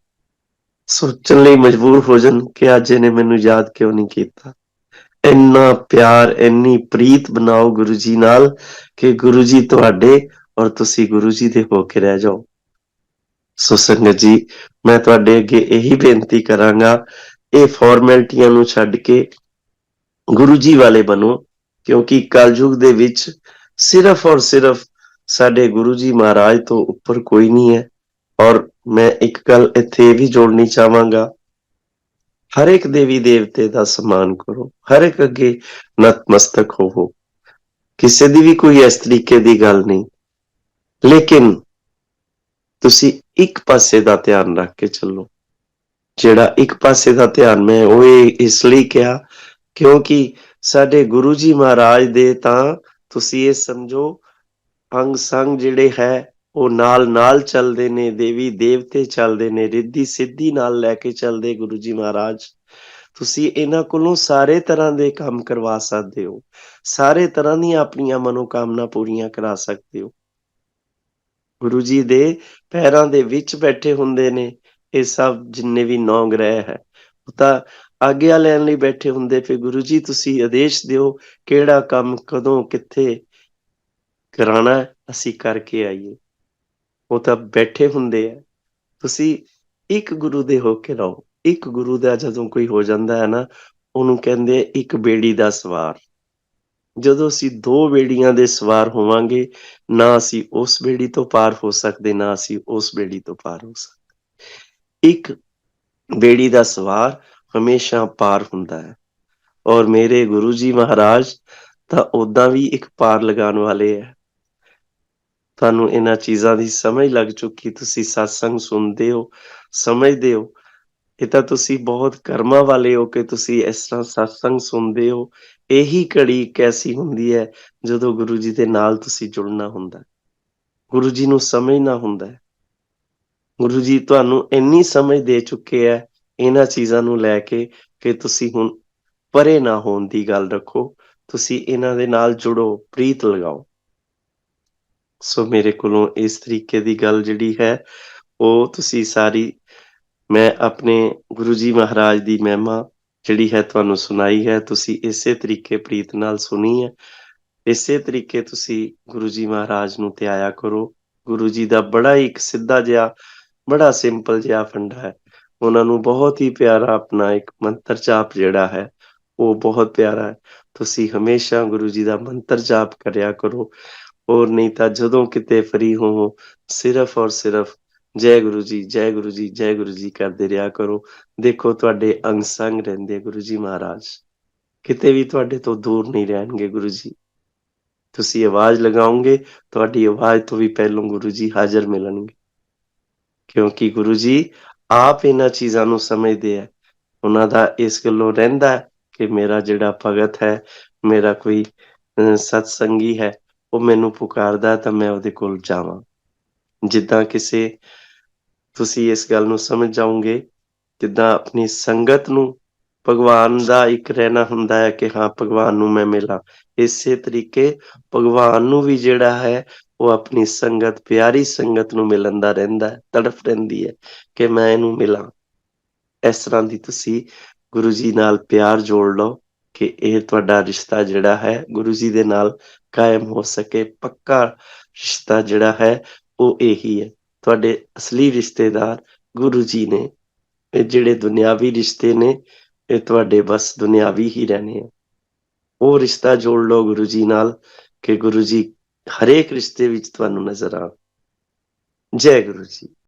ਸੋਚਣ ਲਈ ਮਜਬੂਰ ਹੋ ਜਾਣ ਕਿ ਅੱਜ ਇਹਨੇ ਮੈਨੂੰ ਯਾਦ ਕਿਉਂ ਨਹੀਂ ਕੀਤਾ। ਇੰਨਾ ਪਿਆਰ, ਇੰਨੀ ਪ੍ਰੀਤ ਬਣਾਓ ਗੁਰੂ ਜੀ ਨਾਲ ਕਿ ਗੁਰੂ ਜੀ ਤੁਹਾਡੇ ਔਰ ਤੁਸੀਂ ਗੁਰੂ ਜੀ ਦੇ ਹੋ ਕੇ ਰਹਿ ਜਾਓ। ਸੋ ਸੰਗਤ ਜੀ, ਮੈਂ ਤੁਹਾਡੇ ਅੱਗੇ ਇਹੀ ਬੇਨਤੀ ਕਰਾਂਗਾ, ਇਹ ਫਾਰਮੈਲਿਟੀਆਂ ਨੂੰ ਛੱਡ ਕੇ ਗੁਰੂ ਜੀ ਵਾਲੇ ਬਣੋ, ਕਿਉਂਕਿ ਕਲਯੁਗ ਦੇ ਵਿੱਚ ਸਿਰਫ ਔਰ ਸਿਰਫ ਸਾਡੇ ਗੁਰੂ ਜੀ ਮਹਾਰਾਜ ਤੋਂ ਉੱਪਰ ਕੋਈ ਨਹੀਂ ਹੈ। ਔਰ ਮੈਂ ਇੱਕ ਗੱਲ ਇੱਥੇ ਇਹ ਵੀ ਜੋੜਨੀ ਚਾਹਾਂਗਾ, ਹਰ ਇੱਕ ਦੇਵੀ ਦੇਵਤੇ ਦਾ ਸਨਮਾਨ ਕਰੋ, ਹਰ ਇੱਕ ਅੱਗੇ ਨਤਮਸਤਕ ਹੋਵੋ, ਕਿਸੇ ਦੀ ਵੀ ਕੋਈ ਇਸ ਤਰੀਕੇ ਦੀ ਗੱਲ ਨਹੀਂ, ਲੇਕਿਨ ਤੁਸੀਂ ਇੱਕ ਪਾਸੇ ਦਾ ਧਿਆਨ ਰੱਖ ਕੇ ਚੱਲੋ। ਜਿਹੜਾ ਇੱਕ ਪਾਸੇ ਦਾ ਧਿਆਨ ਮੈਂ ਉਹ ਇਸ ਲਈ ਕਿਹਾ ਕਿਉਂਕਿ ਸਾਡੇ ਗੁਰੂ ਜੀ ਮਹਾਰਾਜ ਦੇ ਤਾਂ ਤੁਸੀਂ ਇਹ ਸਮਝੋ ਅੰਗ ਸੰਗ ਜਿਹੜੇ ਹੈ ਉਹ ਨਾਲ ਚੱਲਦੇ ਨੇ, ਦੇਵੀ ਦੇਵਤੇ ਚੱਲਦੇ ਨੇ, ਰਿੱਧੀ ਸਿੱਧੀ ਨਾਲ ਲੈ ਕੇ ਚੱਲਦੇ ਗੁਰੂ ਜੀ ਮਹਾਰਾਜ। ਤੁਸੀਂ ਇਹਨਾਂ ਕੋਲੋਂ ਸਾਰੇ ਤਰ੍ਹਾਂ ਦੇ ਕੰਮ ਕਰਵਾ ਸਕਦੇ ਹੋ, ਸਾਰੇ ਤਰ੍ਹਾਂ ਦੀਆਂ ਆਪਣੀਆਂ ਮਨੋਕਾਮਨਾ ਪੂਰੀਆਂ ਕਰਾ ਸਕਦੇ ਹੋ। ਗੁਰੂ ਜੀ ਦੇ ਪੈਰਾਂ ਦੇ ਵਿੱਚ ਬੈਠੇ ਹੁੰਦੇ ਨੇ ਇਹ ਸਭ ਜਿੰਨੇ ਵੀ 9 ਗ੍ਰਹਿ ਹੈ, ਉਹ ਤਾਂ ਆਗਿਆ ਲੈਣ ਲਈ ਬੈਠੇ ਹੁੰਦੇ, ਫਿਰ ਗੁਰੂ ਜੀ ਤੁਸੀਂ ਆਦੇਸ਼ ਦਿਓ ਕਿਹੜਾ ਕੰਮ ਕਦੋਂ ਕਿੱਥੇ ਕਰਾਣਾ, ਅਸੀਂ ਕਰਕੇ ਆਈਏ। ਉਹ ਤਾਂ ਬੈਠੇ ਹੁੰਦੇ ਆ, ਤੁਸੀਂ ਇੱਕ ਗੁਰੂ ਦੇ ਹੋ ਕੇ ਰਹੋ। ਇੱਕ ਗੁਰੂ ਦਾ ਜਦੋਂ ਕੋਈ ਹੋ ਜਾਂਦਾ ਹੈ ਨਾ, ਉਹਨੂੰ ਕਹਿੰਦੇ ਇੱਕ ਬੇੜੀ ਦਾ ਸਵਾਰ। ਜਦੋਂ ਅਸੀਂ 2 ਬੇੜੀਆਂ ਦੇ ਸਵਾਰ ਹੋਵਾਂਗੇ, ਨਾ ਅਸੀਂ ਉਸ ਬੇੜੀ ਤੋਂ ਪਾਰ ਹੋ ਸਕਦੇ, ਨਾ ਅਸੀਂ ਉਸ ਬੇੜੀ ਤੋਂ ਪਾਰ ਹੋ ਸਕਦੇ। ਇੱਕ ਬੇੜੀ ਦਾ ਸਵਾਰ ਹਮੇਸ਼ਾ ਪਾਰ ਹੁੰਦਾ ਹੈ, ਔਰ ਮੇਰੇ ਗੁਰੂ ਜੀ ਮਹਾਰਾਜ ਤਾਂ ਓਦਾਂ ਵੀ ਇੱਕ ਪਾਰ ਲਗਾਉਣ ਵਾਲੇ ਹੈ। ਤੁਹਾਨੂੰ ਇਹਨਾਂ ਚੀਜ਼ਾਂ ਦੀ ਸਮਝ ਲੱਗ ਚੁੱਕੀ, ਤੁਸੀਂ ਸਤਸੰਗ ਸੁਣਦੇ ਹੋ, ਸਮਝਦੇ ਹੋ। ਇਹ ਤਾਂ ਤੁਸੀਂ ਬਹੁਤ ਕਰਮਾਂ ਵਾਲੇ ਹੋ ਕਿ ਤੁਸੀਂ ਇਸ ਤਰ੍ਹਾਂ ਸਤਸੰਗ ਸੁਣਦੇ ਹੋ। ਇਹੀ ਘੜੀ ਕੈਸੀ ਹੁੰਦੀ ਹੈ ਜਦੋਂ ਗੁਰੂ ਜੀ ਦੇ ਨਾਲ ਤੁਸੀਂ ਜੁੜਨਾ ਹੁੰਦਾ, ਗੁਰੂ ਜੀ ਨੂੰ ਸਮਝਣਾ ਹੁੰਦਾ ਹੈ। ਗੁਰੂ ਜੀ ਤੁਹਾਨੂੰ ਇੰਨੀ ਸਮਝ ਦੇ ਚੁੱਕੇ ਹੈ ਇਹਨਾਂ ਚੀਜ਼ਾਂ ਨੂੰ ਲੈ ਕੇ ਕਿ ਤੁਸੀਂ ਹੁਣ ਪਰੇ ਨਾ ਹੋਣ ਦੀ ਗੱਲ ਰੱਖੋ, ਤੁਸੀਂ ਇਹਨਾਂ ਦੇ ਨਾਲ ਜੁੜੋ, ਪ੍ਰੀਤ ਲਗਾਓ। ਸੋ ਮੇਰੇ ਕੋਲੋਂ ਇਸ ਤਰੀਕੇ ਦੀ ਗੱਲ ਜਿਹੜੀ ਹੈ ਉਹ ਤੁਸੀਂ ਸਾਰੀ, ਮੈਂ ਆਪਣੇ ਗੁਰੂ ਜੀ ਮਹਾਰਾਜ ਦੀ ਮਹਿਮਾ ਜਿਹੜੀ ਹੈ ਤੁਹਾਨੂੰ ਸੁਣਾਈ ਹੈ। ਤੁਸੀਂ ਇਸੇ ਤਰੀਕੇ ਪ੍ਰੀਤ ਨਾਲ ਸੁਣੀ ਹੈ, ਇਸੇ ਤਰੀਕੇ ਤੁਸੀਂ ਗੁਰੂ ਜੀ ਮਹਾਰਾਜ ਨੂੰ ਧਿਆਇਆ ਕਰੋ। ਗੁਰੂ ਜੀ ਦਾ ਬੜਾ ਹੀ ਇੱਕ ਸਿੱਧਾ ਜਿਹਾ, ਬੜਾ ਸਿੰਪਲ ਜਿਹਾ ਫੰਡਾ ਹੈ। ਉਹਨਾਂ ਨੂੰ ਬਹੁਤ ਹੀ ਪਿਆਰਾ ਆਪਣਾ ਇੱਕ ਮੰਤਰ ਜਾਪ ਜਿਹੜਾ ਹੈ ਉਹ ਬਹੁਤ ਪਿਆਰਾ ਹੈ। ਤੁਸੀਂ ਹਮੇਸ਼ਾ ਗੁਰੂ ਜੀ ਦਾ ਮੰਤਰ ਜਾਪ ਕਰਿਆ ਕਰੋ। ਔਰ ਨਹੀਂ ਤਾਂ ਜਦੋਂ ਕਿਤੇ ਫਰੀ ਹੋਵੋ, ਸਿਰਫ ਔਰ ਸਿਰਫ ਜੈ ਗੁਰੂ ਜੀ, ਜੈ ਗੁਰੂ ਜੀ, ਜੈ ਗੁਰੂ ਜੀ ਕਰਦੇ ਰਿਹਾ ਕਰੋ। ਦੇਖੋ ਤੁਹਾਡੇ ਅੰਗ ਸੰਗ ਰਹਿੰਦੇ ਗੁਰੂ ਜੀ ਮਹਾਰਾਜ, ਕਿਤੇ ਵੀ ਤੁਹਾਡੇ ਤੋਂ ਦੂਰ ਨਹੀਂ ਰਹਿਣਗੇ ਗੁਰੂ ਜੀ। ਤੁਸੀਂ ਆਵਾਜ਼ ਲਗਾਓਗੇ, ਤੁਹਾਡੀ ਆਵਾਜ਼ ਤੋਂ ਵੀ ਪਹਿਲਾਂ ਗੁਰੂ ਜੀ ਹਾਜ਼ਰ ਮਿਲਣਗੇ, ਕਿਉਂਕਿ ਗੁਰੂ ਜੀ ਆਪ ਇਹਨਾਂ ਚੀਜ਼ਾਂ ਨੂੰ ਸਮਝਦੇ ਹੈ। ਉਹਨਾਂ ਦਾ ਇਸ ਗੱਲੋਂ ਰਹਿੰਦਾ ਹੈ ਕਿ ਮੇਰਾ ਜਿਹੜਾ ਭਗਤ ਹੈ, ਮੇਰਾ ਕੋਈ ਸਤਸੰਗੀ ਹੈ, ਉਹ ਮੈਨੂੰ ਪੁਕਾਰਦਾ ਤਾਂ ਮੈਂ ਉਹਦੇ ਕੋਲ ਜਾਵਾਂ। ਜਿੱਦਾਂ ਕਿਸੇ, ਤੁਸੀਂ ਇਸ ਗੱਲ ਨੂੰ ਸਮਝ ਜਾਓਗੇ, ਜਿੱਦਾਂ ਆਪਣੀ ਸੰਗਤ ਨੂੰ ਭਗਵਾਨ ਦਾ ਇੱਕ ਰਹਿਣਾ ਹੁੰਦਾ ਹੈ ਕਿ ਹਾਂ ਭਗਵਾਨ ਨੂੰ ਮੈਂ ਮਿਲਾਂ, ਇਸੇ ਤਰੀਕੇ ਭਗਵਾਨ ਨੂੰ ਵੀ ਜਿਹੜਾ ਹੈ ਉਹ ਆਪਣੀ ਸੰਗਤ, ਪਿਆਰੀ ਸੰਗਤ ਨੂੰ ਮਿਲਣ ਦਾ ਰਹਿੰਦਾ ਹੈ, ਤੜਫ ਰਹਿੰਦੀ ਹੈ ਕਿ ਮੈਂ ਇਹਨੂੰ ਮਿਲਾਂ। ਇਸ ਤਰ੍ਹਾਂ ਦੀ ਤੁਸੀਂ ਗੁਰੂ ਜੀ ਨਾਲ ਪਿਆਰ ਜੋੜ ਲਓ ਕਿ ਇਹ ਤੁਹਾਡਾ ਰਿਸ਼ਤਾ ਜਿਹੜਾ ਹੈ ਗੁਰੂ ਜੀ ਦੇ ਨਾਲ ਕਾਇਮ ਹੋ ਸਕੇ। ਪੱਕਾ ਰਿਸ਼ਤਾ ਜਿਹੜਾ ਹੈ ਉਹ ਇਹੀ ਹੈ। ਤੁਹਾਡੇ ਅਸਲੀ ਰਿਸ਼ਤੇਦਾਰ ਗੁਰੂ ਜੀ ਨੇ। ਇਹ ਜਿਹੜੇ ਦੁਨਿਆਵੀ ਰਿਸ਼ਤੇ ਨੇ ਇਹ ਤੁਹਾਡੇ ਬਸ ਦੁਨਿਆਵੀ ਹੀ ਰਹਿਣੇ ਆ। ਉਹ ਰਿਸ਼ਤਾ ਜੋੜ ਲਓ ਗੁਰੂ ਜੀ ਨਾਲ ਕਿ ਗੁਰੂ ਜੀ ਹਰੇਕ ਰਿਸ਼ਤੇ ਵਿੱਚ ਤੁਹਾਨੂੰ ਨਜ਼ਰ ਆਉਣ। ਜੈ ਗੁਰੂ ਜੀ।